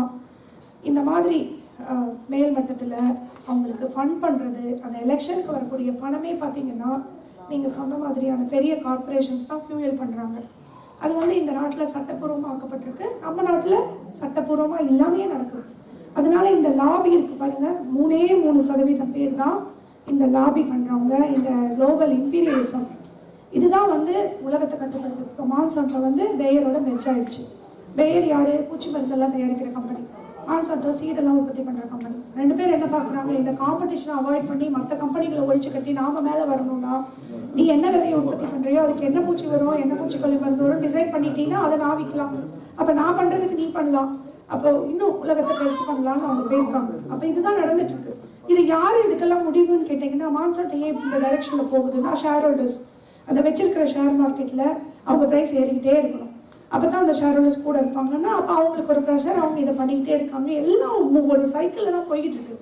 இந்த மாதிரி மேல் மட்டத்தில் அவங்களுக்கு ஃபண்ட் பண்ணுறது, அந்த எலெக்ஷனுக்கு வரக்கூடிய பணமே பார்த்தீங்கன்னா நீங்கள் சொன்ன மாதிரியான பெரிய கார்பரேஷன்ஸ் தான் ஃபியூயல் பண்ணுறாங்க. அது வந்து இந்த நாட்டில் சட்டப்பூர்வமாக ஆக்கப்பட்டிருக்கு, நம்ம நாட்டில் சட்டப்பூர்வமாக இல்லாமையே நடக்குது. அதனால இந்த லாபி இருக்கு பாருங்க, 3% பேர் தான் இந்த லாபி பண்றவங்க. இந்த குளோபல் இம்பீரியலிசம் இதுதான் வந்து உலகத்தை கட்டுப்படுத்துது. இப்போ மான்சாண்டோ வந்து பேயரோட மெர்ஜ் ஆயிடுச்சு. பேயர் யாரு? பூச்சி மருந்தெல்லாம் தயாரிக்கிற கம்பெனி. மான்சாண்டோ சீடெல்லாம் உற்பத்தி பண்ற கம்பெனி. ரெண்டு பேர் என்ன பார்க்குறாங்க, இந்த காம்படிஷனை அவாய்ட் பண்ணி மற்ற கம்பெனிகளை ஒழிச்சு கட்டி நாம மேலே வரணும்னா, நீ என்ன விதையை உற்பத்தி பண்றியோ அதுக்கு என்ன பூச்சி வரும், என்ன பூச்சிக்கொல்லி மருந்து வரும் டிசைட் பண்ணிட்டீங்கன்னா அதை நான் விற்கலாம். அப்போ நான் பண்றதுக்கு நீ பண்ணலாம், அப்போ இன்னும் உலகத்தை பெருசு பண்ணலாம்னு அவங்க போயிருக்காங்க. அப்போ இதுதான் நடந்துட்டு இருக்கு. இது யாரு இதுக்கெல்லாம் முடிவுன்னு கேட்டீங்கன்னா, மான்சாண்டோ ஏன் இந்த டைரக்ஷன்ல போகுதுன்னா, ஷேர் ஹோல்டர்ஸ் அதை வச்சிருக்கிற ஷேர் மார்க்கெட்ல அவங்க பிரைஸ் ஏறிக்கிட்டே இருக்கணும். அப்பதான் அந்த ஷேர் ஹோல்டர்ஸ் கூட இருப்பாங்கன்னா, அப்போ அவங்களுக்கு ஒரு ப்ரெஷர், அவங்க இதை பண்ணிக்கிட்டே இருக்காங்க. எல்லாம் ஒரு சைக்கிள்ல தான் போய்கிட்டு இருக்கு.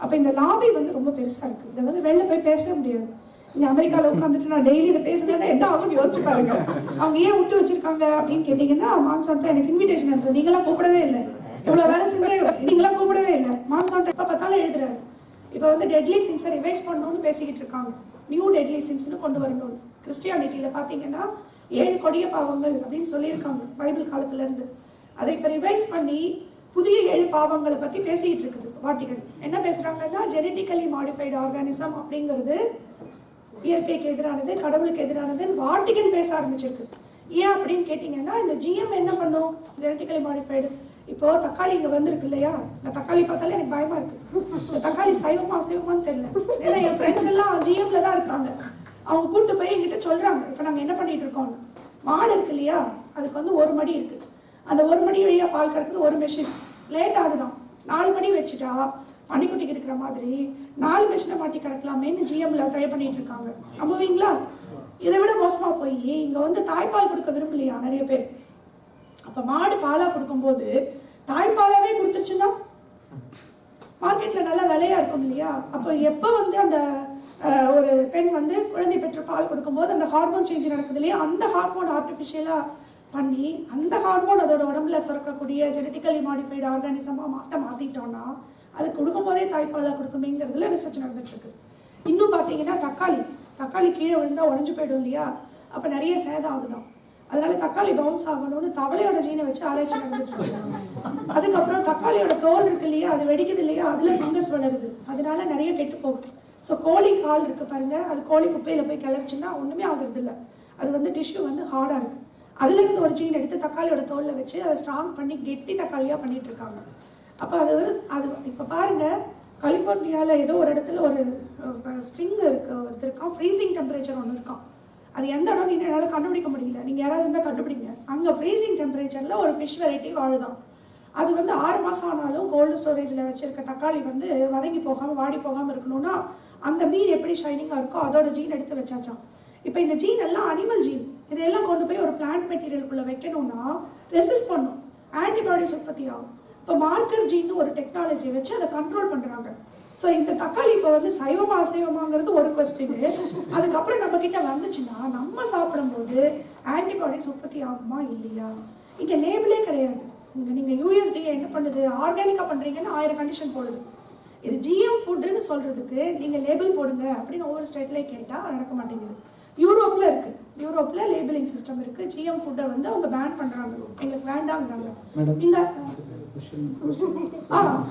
அப்போ இந்த லாபி வந்து ரொம்ப பெருசா இருக்கு. இதை வந்து வெளில போய் பேச முடியாது. இங்க அமெரிக்காவில் உட்காந்துட்டு நான் டெய்லி இதை பேசுனேன்னா என்ன ஆகும்னு யோசிச்சு பாருங்க. அவங்க ஏன் விட்டு வச்சிருக்காங்க அப்படின்னு கேட்டீங்கன்னா, மான்சாண்டோ எனக்கு இன்விடேஷன் எடுத்தது, நீங்களாம் கூப்பிடவே இல்லை, இவ்வளவு வேலை செஞ்சே நீங்களாம் கூப்பிடவே இல்லை. மான்சாண்டோ எப்ப பார்த்தாலும் எழுதுறாரு. இப்போ வந்து டெட்லி சின்ஸை ரிவைஸ் பண்ணணும்னு பேசிக்கிட்டு இருக்காங்க. நியூ டெட்லி சின்ஸ்னு கொண்டு வரணும். கிறிஸ்டியானிட்டியில பாத்தீங்கன்னா 7 கொடிய பாவங்கள் அப்படின்னு சொல்லியிருக்காங்க பைபிள் காலத்துல இருந்து. அதை இப்போ ரிவைஸ் பண்ணி புதிய 7 பாவங்களை பத்தி பேசிக்கிட்டு இருக்குது வாட்டிகன். என்ன பேசுறாங்கன்னா, ஜெனட்டிக்கலி மாடிஃபைடு ஆர்கானிசம் அப்படிங்கிறது இயற்கைக்கு எதிரானது, கடவுளுக்கு எதிரானதுன்னு வாட்டிகன் பேச ஆரம்பிச்சிருக்கு. ஏன் அப்படின்னு கேட்டீங்கன்னா, இந்த ஜிஎம் என்ன பண்ணும், ஜெனட்டிக்கலி மாடிஃபைடு. இப்போ தக்காளி இங்க வந்திருக்கு இல்லையா, இந்த தக்காளி பார்த்தாலே எனக்கு பயமா இருக்கு. இந்த தக்காளி சைவமா அசைவமான்னு தெரியல. ஏன்னா என் ஃப்ரெண்ட்ஸ் எல்லாம் ஜிஎம்ல தான் இருக்காங்க. அவங்க கூட்டு போய் என்கிட்ட சொல்றாங்க, இப்போ நாங்க என்ன பண்ணிட்டு இருக்கோம், மாடு இருக்கு இல்லையா, அதுக்கு வந்து 1 மடி இருக்கு. அந்த 1 மடி வழியா பால் கறக்குது ஒரு மெஷின். லேட் ஆகுதான். 4 மணி வச்சுட்டா பனிக்குட்டிக்கு இருக்கிற மாதிரி 4 மெஷினை மாட்டி கறக்கலாமேன்னு ஜிஎம்ல ட்ரை பண்ணிட்டு இருக்காங்க. நம்புவீங்களா? இதை விட மோசமா போய் இங்க வந்து தாய்ப்பால் கொடுக்க விரும்பலையா நிறைய பேர். அப்ப மாடு பாலா கொடுக்கும்போது தாய்ப்பாலாவே கொடுத்துருச்சுன்னா மார்க்கெட்ல நல்ல விலையா இருக்கும் இல்லையா. அப்போ எப்ப வந்து அந்த ஒரு பெண் வந்து குழந்தை பெற்று பால் கொடுக்கும்போது அந்த ஹார்மோன் சேஞ்ச் நடக்குது இல்லையா, அந்த ஹார்மோன் ஆர்டிஃபிஷியலா பண்ணி அந்த ஹார்மோன் அதோட உடம்புல சுரக்கக்கூடிய ஜெனட்டிக்கலி மாடிஃபைடு ஆர்கானிசமா மாத்திட்டோம்னா அது கொடுக்கும்போதே தாய்ப்பாலா கொடுக்குமேங்கிறதுல ரிசர்ச் நடந்துட்டு இருக்கு. இன்னும் பார்த்தீங்கன்னா தக்காளி கீழே விழுந்தா உடஞ்சு போயிடும் இல்லையா, அப்போ நிறைய சேதம் ஆகுதான். அதனால தக்காளி பவுன்ஸ் ஆகணும்னு தவளையோட ஜீனை வச்சு ஆராய்ச்சி நடந்துட்டு இருக்காங்க. அதுக்கப்புறம் தக்காளியோட தோல் இருக்கு இல்லையா, அது வெடிக்குது இல்லையா, அதுல ஃபங்கஸ் வளருது, அதனால நிறைய கெட்டு போகுது. ஸோ கோழி கால் இருக்கு பாருங்க, அது கோழி குப்பையில போய் கிளறிச்சுன்னா ஒண்ணுமே ஆகுறது இல்லை. அது வந்து டிஷ்யூ வந்து ஹார்டா இருக்கு. அதுல இருந்து ஒரு ஜீன் எடுத்து தக்காளியோட தோல்ல வச்சு அதை ஸ்ட்ராங் பண்ணி கெட்டி தக்காளியா பண்ணிட்டு இருக்காங்க. அப்போ அது இப்போ பாருங்க, கலிஃபோர்னியால ஏதோ ஒரு இடத்துல ஒரு ஸ்ப்ரிங் இருக்கு, ஒருத்தருக்கான் ஃப்ரீசிங் டெம்பரேச்சர் ஒன்று இருக்கான். அது எந்த இடம் என்னால் கண்டுபிடிக்க முடியல, நீங்கள் யாராவது இருந்தால் கண்டுபிடிங்க. அங்கே ஃப்ரீசிங் டெம்பரேச்சரில் ஒரு ஃபிஷ் வெரைட்டி வாழுதான். அது வந்து 6 மாசம் ஆனாலும் கோல்டு ஸ்டோரேஜ்ல வச்சிருக்க தக்காளி வந்து வதங்கி போகாம வாடி போகாம இருக்கணும்னா அந்த மீன் எப்படி ஷைனிங்கா இருக்கோ அதோட ஜீன் எடுத்து வச்சாச்சாம். இப்போ இந்த ஜீன் எல்லாம் அனிமல் ஜீன், இதெல்லாம் கொண்டு போய் ஒரு பிளான்ட் மெட்டீரியலுக்குள்ள வைக்கணும்னா ரெசிஸ்ட் பண்ணும், ஆன்டிபாடிஸ் உற்பத்தி ஆகும். இப்போ மார்க்கர் ஜீன் ஒரு டெக்னாலஜியை வச்சு அதை கண்ட்ரோல் பண்றாங்க. ஸோ இந்த தக்காளி இப்போ வந்து சைவமா அசைவமாங்கிறது ஒரு கொஸ்டின். அதுக்கப்புறம் நம்ம கிட்ட வந்துச்சுன்னா நம்ம சாப்பிடும்போது ஆன்டிபாடிஸ் உற்பத்தி ஆகுமா இல்லையா? இங்க லேபிளே கிடையாது. நீங்க USDA என்ன பண்ணுது, ஆர்கானிக்கா பண்றீங்கன்னு 1000 கண்டிஷன் போடுது. இது GM ஃபுட்னு சொல்றதுக்கு நீங்க லேபிள் போடுங்க அப்படின்னு ஒவ்வொரு ஸ்டேட்லயே கேட்டா நடக்க மாட்டேங்குது. யூரோப்ல இருக்கு, யூரோப்ல லேபிளிங் சிஸ்டம் இருக்கு. GM ஃபுட்டை வந்து அவங்க பேன் பண்றாங்க, எங்களுக்கு வேண்டாங்கிறாங்க. நீங்க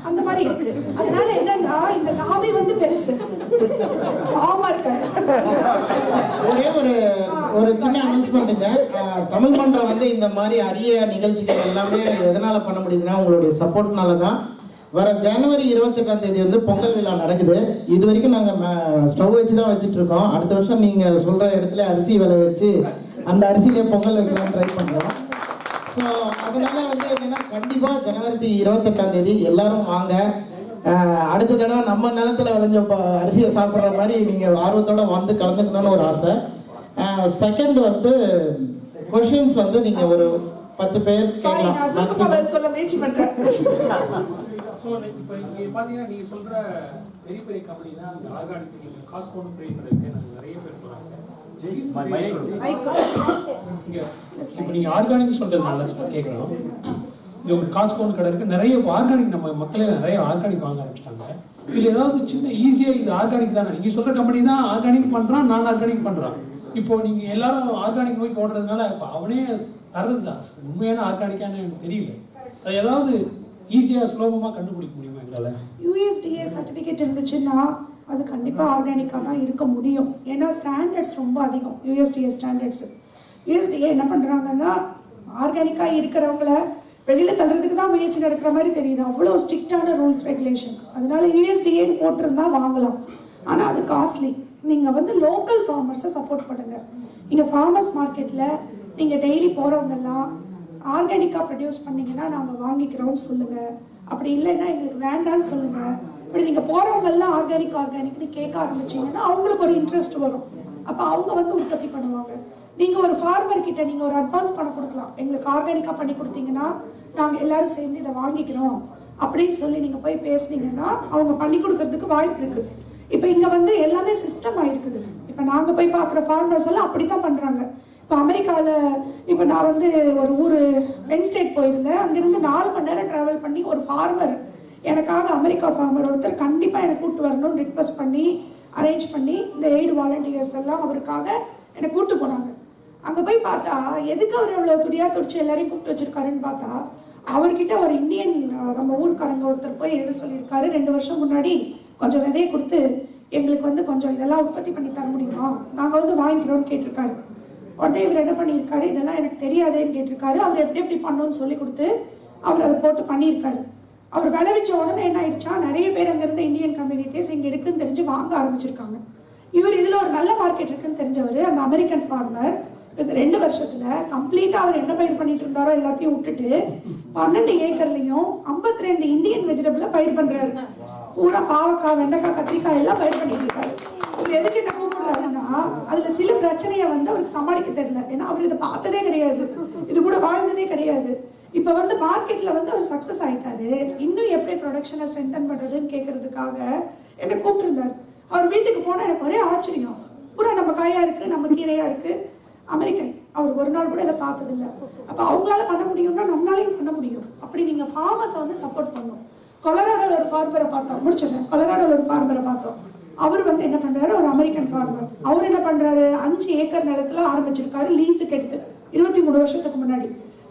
அந்த மாதிரி இருக்கு. அதனால என்னன்னா இந்த லாபி வந்து பெருசு பாவமா இருக்காரு. ஒரே ஒரு சின்ன அனௌன்ஸ்மெண்ட்டுங்க. தமிழ் மன்றம் வந்து இந்த மாதிரி அரிய நிகழ்ச்சிகள் எல்லாமே எதனால பண்ண முடியுதுன்னா உங்களுடைய சப்போர்ட்னால தான். வர ஜனவரி 28ஆம் தேதி வந்து பொங்கல் விழா நடக்குது. இது வரைக்கும் நாங்கள் ஸ்டவ் வச்சு தான் வச்சுட்டு இருக்கோம். அடுத்த வருஷம் நீங்கள் சொல்கிற இடத்துல அரிசி விலை வச்சு அந்த அரிசியிலே பொங்கல் வைக்கலாம்னு ட்ரை பண்ணுறோம். ஸோ அதனால வந்து என்னன்னா கண்டிப்பாக ஜனவரி 28ஆம் தேதி எல்லாரும் வாங்க. அடுத்த தடவை நம்ம நிலத்துல விளைஞ்ச அரிசியை சாப்பிட்ற மாதிரி நீங்கள் ஆர்வத்தோட வந்து கலந்துக்கணும்னு ஒரு ஆசை. செகண்ட் வந்து கொஷின்ஸ் வந்து நீங்கள் ஒரு 10 பேர் கேட்கலாம். சொல்ல முயற்சி பண்றேன். இப்போ இங்கே பார்த்தீங்கன்னா நீங்கள் சொல்கிற பெரிய பெரிய கம்பெனி தான் அந்த ஆர்கானிக் காஸ்கோன்னு ட்ரெயின் நிறைய பேர் போகிறாங்க. இப்போ நீங்கள் ஆர்கானிக் சொல்கிறதுனால கேட்குறோம். இது ஒரு காஸ்கோன்னு கடை இருக்குது, நிறைய ஆர்கானிக் நம்ம மக்களே நிறைய ஆர்கானிக் வாங்க ஆரம்பிச்சிட்டாங்க. இதில் ஏதாவது சின்ன ஈஸியாக இது ஆர்கானிக் தானே, நீங்கள் சொல்கிற கம்பெனி தான் ஆர்கானிக் பண்ணுறான், நான் ஆர்கானிக் பண்ணுறான். இப்போ நீங்கள் எல்லாரும் ஆர்கானிக் நோக்கி ஓடுறதுனால இப்போ அவனே தர்றது தான் உண்மையான ஆர்கானிக்கானு எனக்கு தெரியல. அது ஏதாவது ஈஸியாக சுலபமாக கண்டுபிடிக்க முடியுமா எங்களால்? USDA சர்டிஃபிகேட் இருந்துச்சுன்னா அது கண்டிப்பாக ஆர்கானிக்காக தான் இருக்க முடியும். ஏன்னா ஸ்டாண்டர்ட்ஸ் ரொம்ப அதிகம். USDA standards. USDA என்ன பண்ணுறாங்கன்னா ஆர்கானிக்காக இருக்கிறவங்கள வெளியில் தள்ளுறதுக்கு தான் முயற்சி நடக்கிற மாதிரி தெரியுது. அவ்வளோ ஸ்ட்ரிக்டான ரூல்ஸ் ரெகுலேஷன். அதனால USDA போட்டிருந்தா வாங்கலாம். ஆனால் அது காஸ்ட்லி. நீங்கள் வந்து லோக்கல் ஃபார்மர்ஸை சப்போர்ட் பண்ணுங்கள். இங்கே ஃபார்மர்ஸ் மார்க்கெட்டில் நீங்கள் டெய்லி போகிறவங்கெல்லாம் ஆர்கானிக்காக ப்ரொடியூஸ் பண்ணிங்கன்னா நாங்கள் வாங்கிக்கிறோம்னு சொல்லுங்கள். அப்படி இல்லைன்னா எங்களுக்கு வேண்டான்னு சொல்லுங்கள். இப்படி நீங்கள் போகிறவங்கெல்லாம் ஆர்கானிக்னு கேட்க ஆரம்பிச்சிங்கன்னா அவங்களுக்கு ஒரு இன்ட்ரெஸ்ட் வரும். அப்போ அவங்க வந்து உற்பத்தி பண்ணுவாங்க. நீங்கள் ஒரு ஃபார்மர் கிட்ட நீங்கள் ஒரு அட்வான்ஸ் பணம் கொடுக்கலாம். எங்களுக்கு ஆர்கானிக்காக பண்ணி கொடுத்தீங்கன்னா நாங்கள் எல்லாரும் சேர்ந்து இதை வாங்கிக்கிறோம் அப்படின்னு சொல்லி நீங்கள் போய் பேசுனீங்கன்னா அவங்க பண்ணி கொடுக்கறதுக்கு வாய்ப்பு இருக்குது. இப்போ இங்கே வந்து எல்லாமே சிஸ்டம் ஆகிருக்குது. இப்போ நாங்கள் போய் பார்க்குற ஃபார்மர்ஸ் எல்லாம் அப்படி தான் பண்ணுறாங்க. இப்போ அமெரிக்காவில் இப்போ நான் வந்து ஒரு ஊர் பென் ஸ்டேட் போயிருந்தேன். அங்கேருந்து 4 மணி நேரம் ட்ராவல் பண்ணி ஒரு ஃபார்மர் எனக்காக, அமெரிக்கா ஃபார்மர் ஒருத்தர் கண்டிப்பாக என்னை கூப்பிட்டு வரணும்னு ரிக்வஸ்ட் பண்ணி அரேஞ்ச் பண்ணி இந்த எய்டு வாலண்டியர்ஸ் எல்லாம் அவருக்காக என்னை கூப்பிட்டு போனாங்க. அங்கே போய் பார்த்தா எதுக்கு அவர் எவ்வளோ துடியாக துடிச்சு எல்லாரையும் கூப்பிட்டு வச்சிருக்காருன்னு பார்த்தா அவர்கிட்ட ஒரு இந்தியன் நம்ம ஊருக்காரங்க ஒருத்தர் போய் என்ன சொல்லியிருக்காரு, 2 வருஷம் முன்னாடி கொஞ்சம் விதையை கொடுத்து எங்களுக்கு வந்து கொஞ்சம் இதெல்லாம் உற்பத்தி பண்ணி தர முடியுமா, நாங்கள் வந்து வாங்கிக்கிறோம்னு கேட்டிருக்காரு. உடனே இவர் என்ன பண்ணியிருக்காரு, இதெல்லாம் எனக்கு தெரியாதேன்னு கேட்டிருக்காரு. அவர் எப்படி எப்படி பண்ணணும்னு சொல்லி கொடுத்து அவர் அதை போட்டு பண்ணியிருக்காரு. அவர் விளைவிச்ச உடனே என்ன ஆயிடுச்சா, நிறைய பேர் அங்கேருந்து இந்தியன் கம்யூனிட்டிஸ் இங்கே இருக்குன்னு தெரிஞ்சு வாங்க ஆரம்பிச்சிருக்காங்க. இவர் இதில் ஒரு நல்ல மார்க்கெட் இருக்குன்னு தெரிஞ்சவர் அந்த அமெரிக்கன் ஃபார்மர் இந்த 2 வருஷத்துல கம்ப்ளீட்டா அவர் என்ன பயிர் பண்ணிட்டு இருந்தாரோ எல்லாத்தையும் விட்டுட்டு 12 ஏக்கர்லயும் 52 இந்தியன் வெஜிடபிள பயிர் பண்றாரு. பூரா பாவக்காய், வெண்டைக்காய், கத்திரிக்காய் எல்லாம் பயிர் பண்ணிட்டு இருக்காரு. இவர் எதுக்கு என்ன கூப்பிடுறாருன்னா அதுல சில பிரச்சனையை வந்து அவருக்கு சமாளிக்க தெரியல. ஏன்னா அவர் இதை பார்த்ததே கிடையாது, இது கூட வாழ்ந்ததே கிடையாது. இப்ப வந்து மார்க்கெட்ல வந்து அவர் சக்சஸ் ஆயிட்டாரு. இன்னும் எப்படி ப்ரொடக்ஷனை ஸ்ட்ரென்தன் பண்றதுன்னு கேட்கறதுக்காக என்ன கூப்பிட்டு இருந்தாரு. அவர் வீட்டுக்கு போனா எனக்கு ஒரே ஆச்சரியம். பூரா நம்ம காயா இருக்கு, நம்ம கீரையா இருக்கு. அமெரிக்கன், அவர் ஒரு நாள் கூட இதை பார்த்ததில்லை. அப்போ அவங்களால பண்ண முடியும்னா நம்மளாலையும் பண்ண முடியும். அப்படி நீங்கள் ஃபார்மர்ஸை வந்து சப்போர்ட் பண்ணணும். கொலராடோவில் ஒரு ஃபார்மரை பார்த்தோம், முடிச்சிடறேன். கொலராடோவில் ஒரு ஃபார்மரை பார்த்தோம். அவர் வந்து என்ன பண்ணுறாரு, ஒரு அமெரிக்கன் ஃபார்மர். அவர் என்ன பண்ணுறாரு, 5 ஏக்கர் நிலத்துல ஆரம்பிச்சிருக்காரு லீஸுக்கு எடுத்து 23 வருஷத்துக்கு முன்னாடி.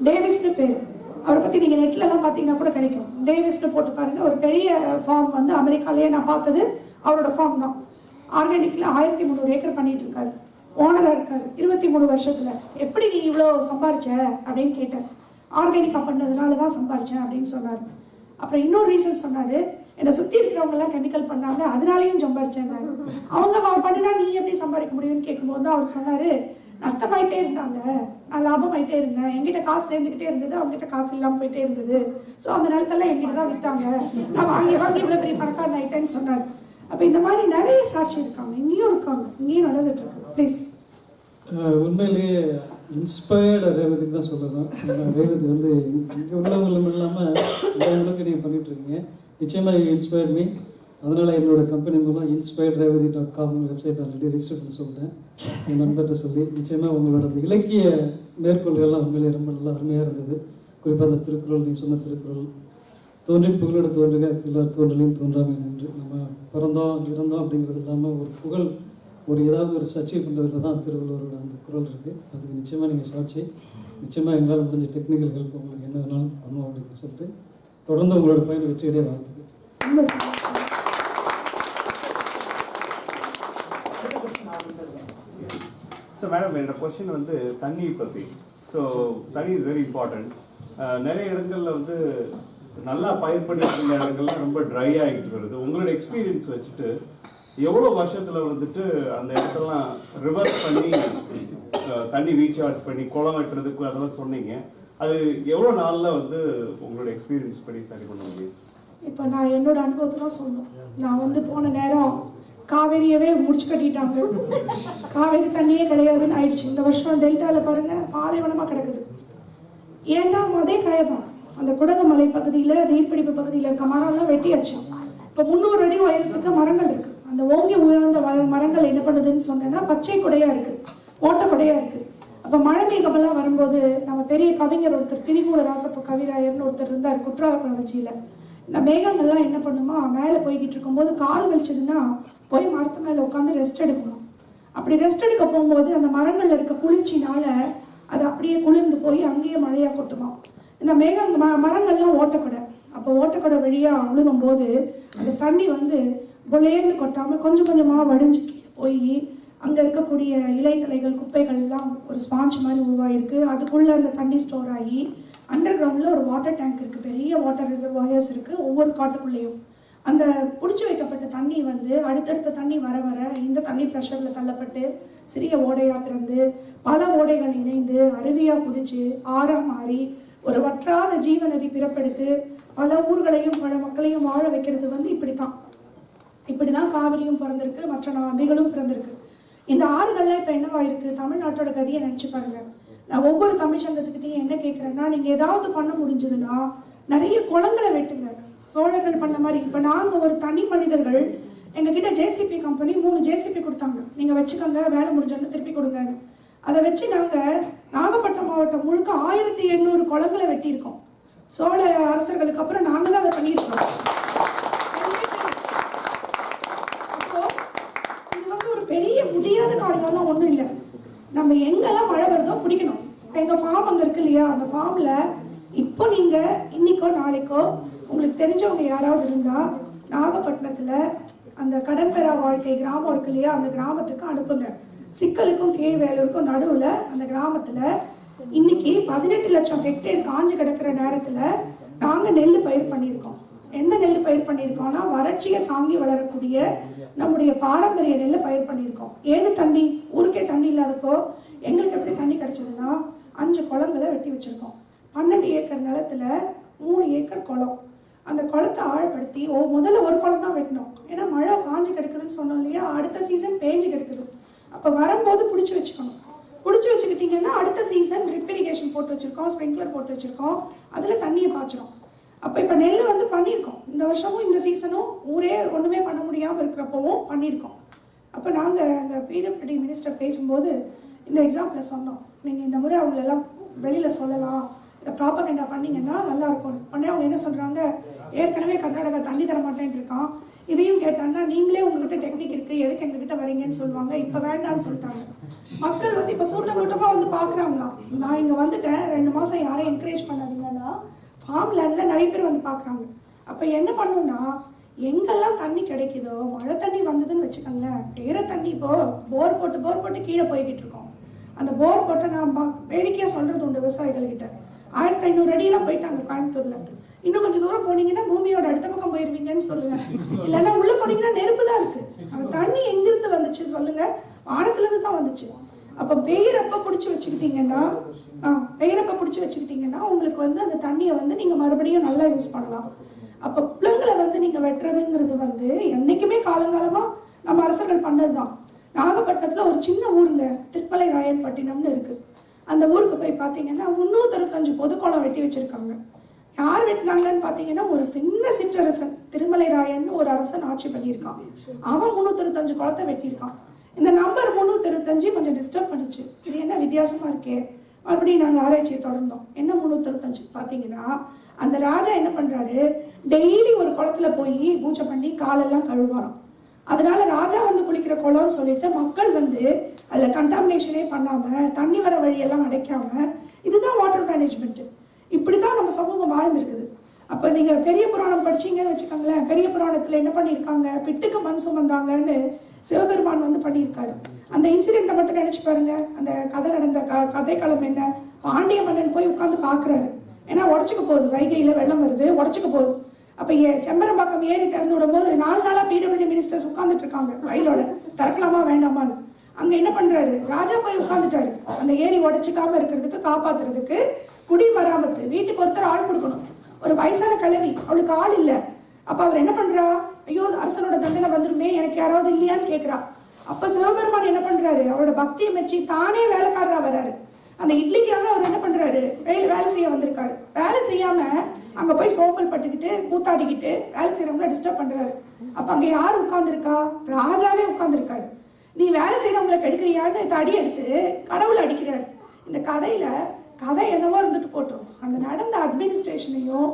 டேவிஸ்னு பேர். அவரை பற்றி நீங்கள் நெட்லலாம் பார்த்தீங்கன்னா கூட கிடைக்கும். டேவிஸ்னு போட்டு பாருங்க. ஒரு பெரிய ஃபார்ம் வந்து அமெரிக்காலேயே நான் பார்த்தது அவரோட ஃபார்ம் தான். ஆர்கானிக்கில் 1300 ஏக்கர் பண்ணிட்டு இருக்காரு. ஓனராக இருக்காரு 23 வருஷத்துல. எப்படி நீ இவ்வளோ சம்பாரிச்ச அப்படின்னு கேட்டேன். ஆர்கானிக்கா பண்ணதுனால தான் சம்பாரிச்சேன் அப்படின்னு சொன்னார். அப்புறம் இன்னொரு ரீசன் சொன்னாரு, என்னை சுற்றி இருக்கிறவங்க எல்லாம் கெமிக்கல் பண்ணாங்க அதனாலையும் சம்பாரிச்சேன். அவங்க பண்ணினா நீ எப்படி சம்பாதிக்க முடியும்னு கேட்கும்போது அவர் சொன்னாரு, நஷ்டமாயிட்டே இருந்தாங்க, நான் லாபமாயிட்டே இருந்தேன், என்கிட்ட காசு சேர்ந்துக்கிட்டே இருந்தது, அவங்ககிட்ட காசு இல்லாமல் போயிட்டே இருந்தது. ஸோ அந்த நிலத்தெல்லாம் என்கிட்ட தான் விற்றாங்க, நான் வாங்கி இவ்வளோ பெரிய பணக்காரன் ஆயிட்டேன்னு சொன்னார். அப்போ இந்த மாதிரி நிறைய சாட்சி இருக்காங்க, இங்கேயும் இருக்காங்க, இங்கேயும் நடந்துட்டு இருக்கு. ப்ளீஸ். உண்மையிலேயே இன்ஸ்பயர்டு ரேவதி தான் சொல்லணும். ரேவதி வந்து இங்கே உள்ளவங்களும் இல்லாமல் உள்ளவங்களுக்கு நீங்கள் பண்ணிகிட்ருக்கீங்க. நிச்சயமாக இன்ஸ்பயர்ட் மீ. அதனால் என்னோட கம்பெனி மூலம் inspiredrevati.com வெப்சைட் ஆல்ரெடி ரெஜிஸ்டர் பண்ண சொல்லிட்டேன் என் நண்பர்கிட்ட சொல்லி. நிச்சயமாக உங்களோட அந்த இலக்கிய மேற்கொள்கள்லாம் உண்மையிலே ரொம்ப நல்லா அருமையாக இருந்தது. குறிப்பாக அந்த திருக்குறள், நீ சொன்ன திருக்குறள், தோன்றின் புகழோட தோன்றுக எல்லார் தோன்றலையும் தோன்றாமை நின்று, நம்ம பிறந்தோம் இறந்தோம் அப்படிங்கிறது இல்லாமல் ஒரு புகழ், ஒரு ஏதாவது ஒரு அச்சீவ் பண்ணுறதுல தான் திருவள்ளுவரோட அந்த குரல் இருக்குது. அதுக்கு நிச்சயமாக நீங்கள் சாட்சி. நிச்சயமாக எங்களால் முடிஞ்ச டெக்னிக்கல் ஹெல்ப் உங்களுக்கு என்ன வேணாலும் பண்ணுவோம் அப்படின்னு சொல்லிட்டு தொடர்ந்து உங்களோட பயணம் வெற்றியடைய வாழ்த்துக்கு. ஸோ மேடம், என்னோட கொஸ்டின் வந்து தண்ணி பற்றி. ஸோ தண்ணி இஸ் வெரி இம்பார்ட்டன்ட். நிறைய இடங்கள்ல வந்து நல்லா பயிர் பண்ணிட்டு இருந்த இடங்கள்லாம் ரொம்ப ட்ரை ஆகிட்டு வருது. உங்களோட எக்ஸ்பீரியன்ஸ் வச்சுட்டு எவ்வளோ வருஷத்துல வந்துட்டு அந்த இடத்தெல்லாம் ரிவர்ஸ் பண்ணி தண்ணி ரீசார்ஜ் பண்ணி குளம் வெட்டுறதுக்கு அதெல்லாம் சொன்னீங்க. அது எவ்வளோ நாளில் வந்து உங்களோட எக்ஸ்பீரியன்ஸ் படி சரி பண்ண முடியும்? இப்போ நான் என்னோட அனுபவத்தை தான் சொல்லணும். நான் வந்து போன நேரம் காவேரியவே முடிச்சு கட்டிட்டாங்க, காவேரி தண்ணியே கிடையாதுன்னு ஆயிடுச்சு. இந்த வருஷம் டெல்டாவில் பாருங்க பாலைவனமாக கிடக்குது. ஏன்னா அதே கயதான் அந்த குடகுமலை பகுதியில் நீர்பிடிப்பு பகுதியில் இருக்க மரம்லாம் வெட்டியாச்சு. இப்போ 300 அடி உயரத்துக்கு மரங்கள் இருக்கு. அந்த ஓங்கி உயர்ந்த மரங்கள் என்ன பண்ணுதுன்னு சொன்னேன்னா பச்சை கொடையா இருக்கு, ஓட்ட கொடையா இருக்கு. அப்போ மழை மேகமெல்லாம் வரும்போது நம்ம பெரிய கவிஞர் ஒருத்தர் திரிகூட ராசப்ப கவிராயர்னு ஒருத்தர் இருந்தார் குற்றால கவர்ச்சியில். இந்த மேகங்கள்லாம் என்ன பண்ணுமா, மேலே போய்கிட்டு இருக்கும்போது கால் வலிச்சதுன்னா போய் மரத்து மேலே உட்காந்து ரெஸ்ட் எடுக்கணும். அப்படி ரெஸ்ட் எடுக்க போகும்போது அந்த மரங்கள்ல இருக்க குளிர்ச்சினால அது அப்படியே குளிர்ந்து போய் அங்கேயே மழையா கொட்டுமா. இந்த மரங்கள்லாம் ஓட்டக்கொடை. அப்போ ஓட்டக்கொடை வழியா விழுகும் போது அந்த தண்ணி வந்து பொலேர்னு கொட்டாம கொஞ்சம் கொஞ்சமா வடிஞ்சு போய் அங்க இருக்கக்கூடிய இலைத்தலைகள் குப்பைகள் எல்லாம் ஒரு ஸ்பாஞ்ச் மாதிரி உருவாயிருக்கு. அதுக்குள்ள அந்த தண்ணி ஸ்டோர் ஆகி அண்டர் கிரவுண்ட்ல ஒரு வாட்டர் டேங்க் இருக்கு, பெரிய வாட்டர் ரிசர்வாயர்ஸ் இருக்கு ஒவ்வொரு காட்டுக்குள்ளேயும். அந்த பிடிச்சி வைக்கப்பட்ட தண்ணி வந்து அடுத்தடுத்த தண்ணி வர வர இந்த தண்ணி ப்ரெஷர்ல தள்ளப்பட்டு சிறிய ஓடையா பிறந்து பல ஓடைகள் இணைந்து அருவியா குதிச்சு ஆறா மாறி ஒரு வற்றாத ஜீவநதி பிறப்பெடுத்து பல ஊர்களையும் பல மக்களையும் வாழ வைக்கிறது வந்து இப்படிதான் காவிரியும் பிறந்திருக்கு, மற்ற நதிகளும் பிறந்திருக்கு. இந்த ஆறுகள்லாம் இப்ப என்னவா இருக்கு, தமிழ்நாட்டோட கதியை நினைச்சு பாருங்க. நான் ஒவ்வொரு தமிழ் சங்கத்துக்கிட்டையும் என்ன கேட்கிறேன்னா, நீங்க ஏதாவது பண்ண முடிஞ்சதுன்னா நிறைய குளங்களை வெட்டுங்க, சோழர்கள் பண்ண மாதிரி. இப்ப நாங்க ஒரு தனி மனிதர்கள் எங்ககிட்ட ஜேசிபி கம்பெனி 3 ஜேசிபி கொடுத்தாங்க, நீங்க வச்சுக்கோங்க வேலை முடிஞ்சோன்னு திருப்பி கொடுங்க. அதை வச்சு நாங்க நாகப்பட்டினம் மாவட்டம் முழுக்க 1800 குளங்களை வெட்டியிருக்கோம். சோழ அரசர்களுக்கு அப்புறம் நாங்க தான் அதை பண்ணியிருக்கோம். அப்போ இது வந்து ஒரு பெரிய முடியாத காரியம்லாம் ஒண்ணும் இல்லை. நம்ம எங்கெல்லாம் மழை வருதோ பிடிக்கணும். எங்க ஃபார்ம் அங்க இருக்கு இல்லையா, அந்த ஃபார்ம்ல இப்போ நீங்க இன்னைக்கோ நாளைக்கோ உங்களுக்கு தெரிஞ்சவங்க யாராவது இருந்தா நாகப்பட்டினத்துல அந்த கடற்பெறா வாழ்க்கை கிராமம் இருக்கு இல்லையா, அந்த கிராமத்துக்கு அனுப்புங்க. சிக்கலுக்கும் கீழ்வேலூருக்கும் நடுவுல அந்த கிராமத்துல இன்னைக்கு 18 லட்சம் ஹெக்டேர் காஞ்சு கிடக்கிற நேரத்துல நாங்க நெல் பயிர் பண்ணியிருக்கோம். எந்த நெல் பயிர் பண்ணியிருக்கோம்னா வறட்சியை தாங்கி வளரக்கூடிய நம்முடைய பாரம்பரிய நெல்லை பயிர் பண்ணியிருக்கோம். ஏது தண்ணி, ஊருக்கே தண்ணி இல்லாதப்போ எங்களுக்கு எப்படி தண்ணி கிடைச்சதுன்னா 5 குளங்களை வெட்டி வச்சிருக்கோம். 12 ஏக்கர் நிலத்துல 3 ஏக்கர் குளம். அந்த குளத்தை ஆழப்படுத்தி முதல்ல ஒரு குளம் தான் வெட்டணும். ஏன்னா மழை காஞ்சி கிடக்குதுன்னு சொன்னோம் இல்லையா, அடுத்த சீசன் பேஞ்சு கிடக்குது. அப்போ வரும்போது பிடிச்சி வச்சுக்கணும். பிடிச்சி வச்சுக்கிட்டீங்கன்னா அடுத்த சீசன் ட்ரிப் இரிகேஷன் போட்டு வச்சிருக்கோம், ஸ்ப்ரிங்க்லர் போட்டு வச்சிருக்கோம், அதில் தண்ணியை பாய்ச்சிரும். அப்போ இப்போ நெல் வந்து பண்ணியிருக்கோம். இந்த வருஷமும் இந்த சீசனும் ஊரே ஒன்றுமே பண்ண முடியாமல் இருக்கிறப்பவும் பண்ணியிருக்கோம். அப்போ நாங்கள் அங்கே பிடபிள்யூடி மினிஸ்டர் பேசும்போது இந்த எக்ஸாம்பிளை சொன்னோம். நீங்கள் இந்த முறை அவங்களெல்லாம் வெளியில் சொல்லலாம், இதை ப்ராப்பகண்டா பண்ணிங்கன்னா நல்லா இருக்கும். உடனே அவங்க என்ன சொல்கிறாங்க, ஏற்கனவே கர்நாடகா தண்ணி தர மாட்டேன்னு இருக்கான், இதையும் கேட்டாங்கன்னா நீங்களே உங்ககிட்ட டெக்னிக் இருக்குது எதுக்கு எங்ககிட்ட வரீங்கன்னு சொல்லுவாங்க. இப்போ வேண்டாம்னு சொல்லிட்டாங்க. மக்கள் வந்து இப்போ கூட்டமாக வந்து பார்க்குறாங்களாம். நான் இங்கே வந்துட்டேன் 2 மாதம் யாரையும் என்கரேஜ் பண்ணாதீங்கன்னா ஃபார்ம் லேண்டில் நிறைய பேர் வந்து பார்க்குறாங்க. அப்போ என்ன பண்ணணும்னா எங்கெல்லாம் தண்ணி கிடைக்குதோ, மழை தண்ணி வந்ததுன்னு வச்சுக்கோங்களேன், வேற தண்ணி இப்போ போர் போட்டு கீழே போய்கிட்டு இருக்கோம். அந்த போர் போட்டு நான் வேடிக்கையாக சொல்கிறது உண்டு விவசாயிகள்கிட்ட, 1500 அடியெல்லாம் போயிட்டாங்க கோயம்புத்தூர்ல. இன்னும் கொஞ்சம் தூரம் போனீங்கன்னா பூமியோட அடுத்த பக்கம் போயிருவீங்கன்னு சொல்லுங்க. இல்லைன்னா உள்ள போனீங்கன்னா நெருப்பு தான் இருக்கு. அந்த தண்ணி எங்கிருந்து வந்துச்சு சொல்லுங்க, வானத்துல இருந்து தான் வந்துச்சு. அப்போ பெயரப்ப பிடிச்சி வச்சுக்கிட்டீங்கன்னா உங்களுக்கு வந்து அந்த தண்ணியை வந்து நீங்கள் மறுபடியும் நல்லா யூஸ் பண்ணலாம். அப்போ குளங்களை வந்து நீங்கள் வெட்டுறதுங்கிறது வந்து என்றைக்குமே காலங்காலமாக நம்ம அரசர்கள் பண்ணது தான். நாகப்பட்டினத்தில் ஒரு சின்ன ஊருங்க, திருமலை ராயன்பட்டினம்னு இருக்குது. அந்த ஊருக்கு போய் பார்த்தீங்கன்னா 365 பொதுக்குளம் வெட்டி வச்சுருக்காங்க. யார் வெட்டினாங்கன்னு பார்த்தீங்கன்னா ஒரு சின்ன சிற்றரசன், திருமலை ராயன் ஒரு அரசன் ஆட்சி பண்ணியிருக்கான். அவன் 365 குளத்தை வெட்டியிருக்கான். இந்த நம்பர் 365 கொஞ்சம் டிஸ்டர்ப் பண்ணுச்சு. இது என்ன வித்தியாசமாக இருக்கே, மறுபடியும் நாங்கள் ஆராய்ச்சியை தொடர்ந்தோம். என்ன 365 பார்த்தீங்கன்னா, அந்த ராஜா என்ன பண்ணுறாரு, டெய்லி ஒரு குளத்துல போய் பூஜை பண்ணி காலெல்லாம் கழுவாராம். அதனால ராஜா வந்து குளிக்கிற குளம்னு சொல்லிட்டு மக்கள் வந்து அதில் கண்டாமினேஷனே பண்ணாமல் தண்ணி வர வழியெல்லாம் அடைக்காம, இதுதான் வாட்டர் மேனேஜ்மெண்ட். இப்படி தான் நம்ம சமூகம் வாழ்ந்துருக்குது. அப்போ நீங்கள் பெரிய புராணம் படிச்சீங்கன்னு வச்சுக்கோங்களேன், பெரிய புராணத்தில் என்ன பண்ணியிருக்காங்க, பிட்டுக்கு மண் சுமந்தாங்கன்னு சிவபெருமான் வந்து பண்ணியிருக்காரு. அந்த இன்சிடென்ட்டை மட்டும் நினச்சி பாருங்க. அந்த கதை நடந்த கதைக்களம் என்ன, பாண்டிய மன்னன் போய் உட்காந்து பார்க்குறாரு. ஏன்னா உடச்சிக்க போகுது, வைகையில் வெள்ளம் வருது, உடச்சிக்க போகுது. அப்போ செம்பரம்பாக்கம் ஏரி திறந்து விடும் போது 4 நாளாக பிடபிள்யூடி மினிஸ்டர்ஸ் உட்காந்துட்டு இருக்காங்க வயலோட, திறக்கலாமா வேண்டாமான்னு. அங்கே என்ன பண்ணுறாரு, ராஜா போய் உட்காந்துட்டாரு. அந்த ஏரி உடச்சிக்காம இருக்கிறதுக்கு, காப்பாற்றுறதுக்கு குடிமராமத்து, வீட்டுக்கு ஒருத்தர் ஆள் கொடுக்கணும். ஒரு வயசான கிழவி, அவளுக்கு ஆள் இல்லை. அப்போ அவர் என்ன பண்ணுறா, ஐயோ அரசனோட தண்டனை வந்துருமே, எனக்கு யாராவது இல்லையான்னு கேட்குறா. அப்போ சிவபெருமான் என்ன பண்ணுறாரு, அவரோட பக்தியை மெச்சி தானே வேலைக்காரராக வர்றாரு. அந்த இட்லிக்காக அவர் என்ன பண்ணுறாரு, வேலை செய்ய வந்திருக்காரு. வேலை செய்யாமல் அங்கே போய் சோம்பல் பட்டுக்கிட்டு கூத்தாடிக்கிட்டு வேலை செய்கிறவங்கள டிஸ்டர்ப் பண்ணுறாரு. அப்போ அங்கே யார் உட்காந்துருக்கா, ராஜாவே உட்காந்துருக்காரு. நீ வேலை செய்கிறவங்களை கெடுக்கிறியான்னு தடி எடுத்து கடவுளை அடிக்கிறாரு. இந்த கதை என்னவோ இருந்துட்டு போட்டோம், அந்த நடந்த அட்மினிஸ்ட்ரேஷனையும்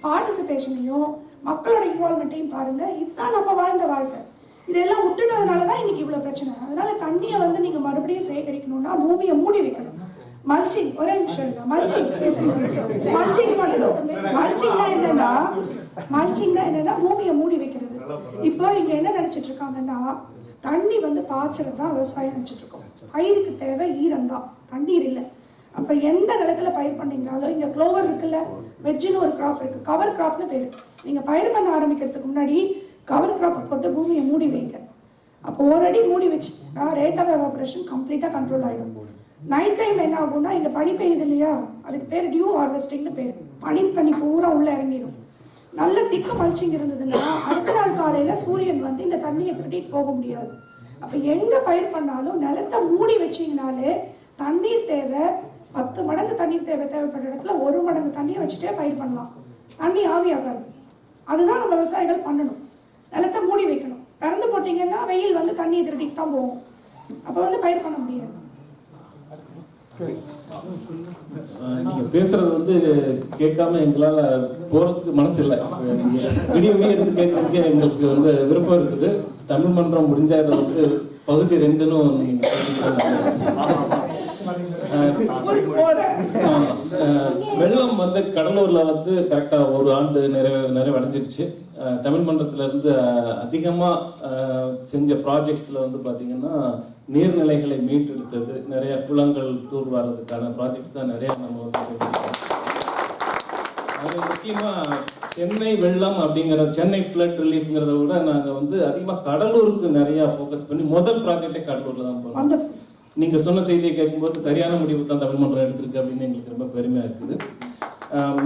பார்ட்டிசிபேஷனையும் மக்களோட இன்வால்மெண்ட்டையும் பாருங்க. இதுதான் நம்ம வாழ்ந்த வாழ்க்கை. இதெல்லாம் விட்டுட்டதுனால தான் இன்னைக்கு இவ்வளோ பிரச்சனை. அதனால தண்ணியை வந்து நீங்கள் மறுபடியும் சேகரிக்கணும்னா பூமியை மூடி வைக்கணும். மல்ச்சிங், ஒரே நிமிஷம், மல்ச்சிங் பண்ணணும். மல்ச்சிங்னா என்னன்னா பூமியை மூடி வைக்கிறது. இப்போ இங்க என்ன நினைச்சிட்டு இருக்காங்கன்னா, தண்ணி வந்து பாய்ச்சறது தான் விவசாயம் நினைச்சிட்டு இருக்கோம். பயிருக்கு தேவை ஈரம் தான், தண்ணீர் இல்லை. அப்ப எந்த நிலத்துல பயிர் பண்ணீங்கனாலும், இங்க க்ளோவர் இருக்குல்ல, வெஜ்ஜின்னு ஒரு கிராப் இருக்கு, கவர் கிராப்னு பேரு. நீங்க பயிர் பண்ண ஆரம்பிக்கிறதுக்கு முன்னாடி கவர் கிராப் போட்டு பூமியை மூடி வைங்க. அப்போ ஒரு அடி மூடி வச்சுன்னா ரேட் ஆஃப் எவாபரேஷன் கம்ப்ளீட்டா கண்ட்ரோல் ஆயிடும். நைட் டைம் என்ன ஆகும்னா, இங்க பனி பெய்யுது இல்லையா, அதுக்கு பேர் டியூ ஹார்வெஸ்டிங்னு பேர். பனி தண்ணி பூரா உள்ள இறங்கிடும். நல்ல திக்கு மல்ச்சிங் இருந்ததுன்னா அடுத்த நாள் காலையில சூரியன் வந்து இந்த தண்ணியை திருட்டிட்டு போக முடியாது. அப்ப எங்க பயிர் பண்ணாலும் நிலத்தை மூடி வச்சீங்கனாலே தண்ணீர் தேவை 10 மடங்கு தண்ணீர் தேவைப்படுற இடத்துல 1 மடங்கு தண்ணியை வச்சுட்டே பயிர் பண்ணலாம். தண்ணி ஆவியாகாது. அதுதான் நம்ம விவசாயிகள் பண்ணணும். நிலத்தை மூடி வைக்கணும். திறந்து போட்டீங்கன்னா வெயில் வந்து தண்ணியை திருட்டிட்டு தான் போகும். அப்போ வந்து பயிர் பண்ண முடியாது. நீங்க பேசுறது வந்து கேட்காம எங்களால போறதுக்கு மனசு இல்லை. விடியவே இருந்து கேட்கறதுக்கே எங்களுக்கு வந்து விருப்பம் இருக்குது. தமிழ் மன்றம் முடிஞ்சா இதை வந்து பகுதி 2ன்னு வெள்ளம் வந்து கடலூர்ல வந்து கரெக்டா 1 ஆண்டு நிறைவடைஞ்சிருச்சு. தமிழ் மன்றத்துல இருந்து அதிகமா செஞ்ச ப்ராஜெக்ட்ஸ்ல வந்து பாத்தீங்கன்னா நீர்நிலைகளை மீட்டெடுத்தது, நிறைய குளங்கள் தூர் வர்றதுக்கான ப்ராஜெக்ட்ஸ் தான் நிறைய நம்ம வந்து. அது முக்கியமா சென்னை வெள்ளம் அப்படிங்கிற, சென்னை ஃப்ளட் ரிலீஃப்ங்கிறத விட நாங்க வந்து அதிகமா கடலூருக்கு நிறைய ஃபோக்கஸ் பண்ணி முதல் ப்ராஜெக்டே கடலூர்ல தான் போனோம். நீங்க சொன்ன செய்தியை கேட்கும்போது சரியான முடிவு தான் தமிழ் மன்றம் எடுத்திருக்கு அப்படின்னு எங்களுக்கு ரொம்ப பெருமையா இருக்குது.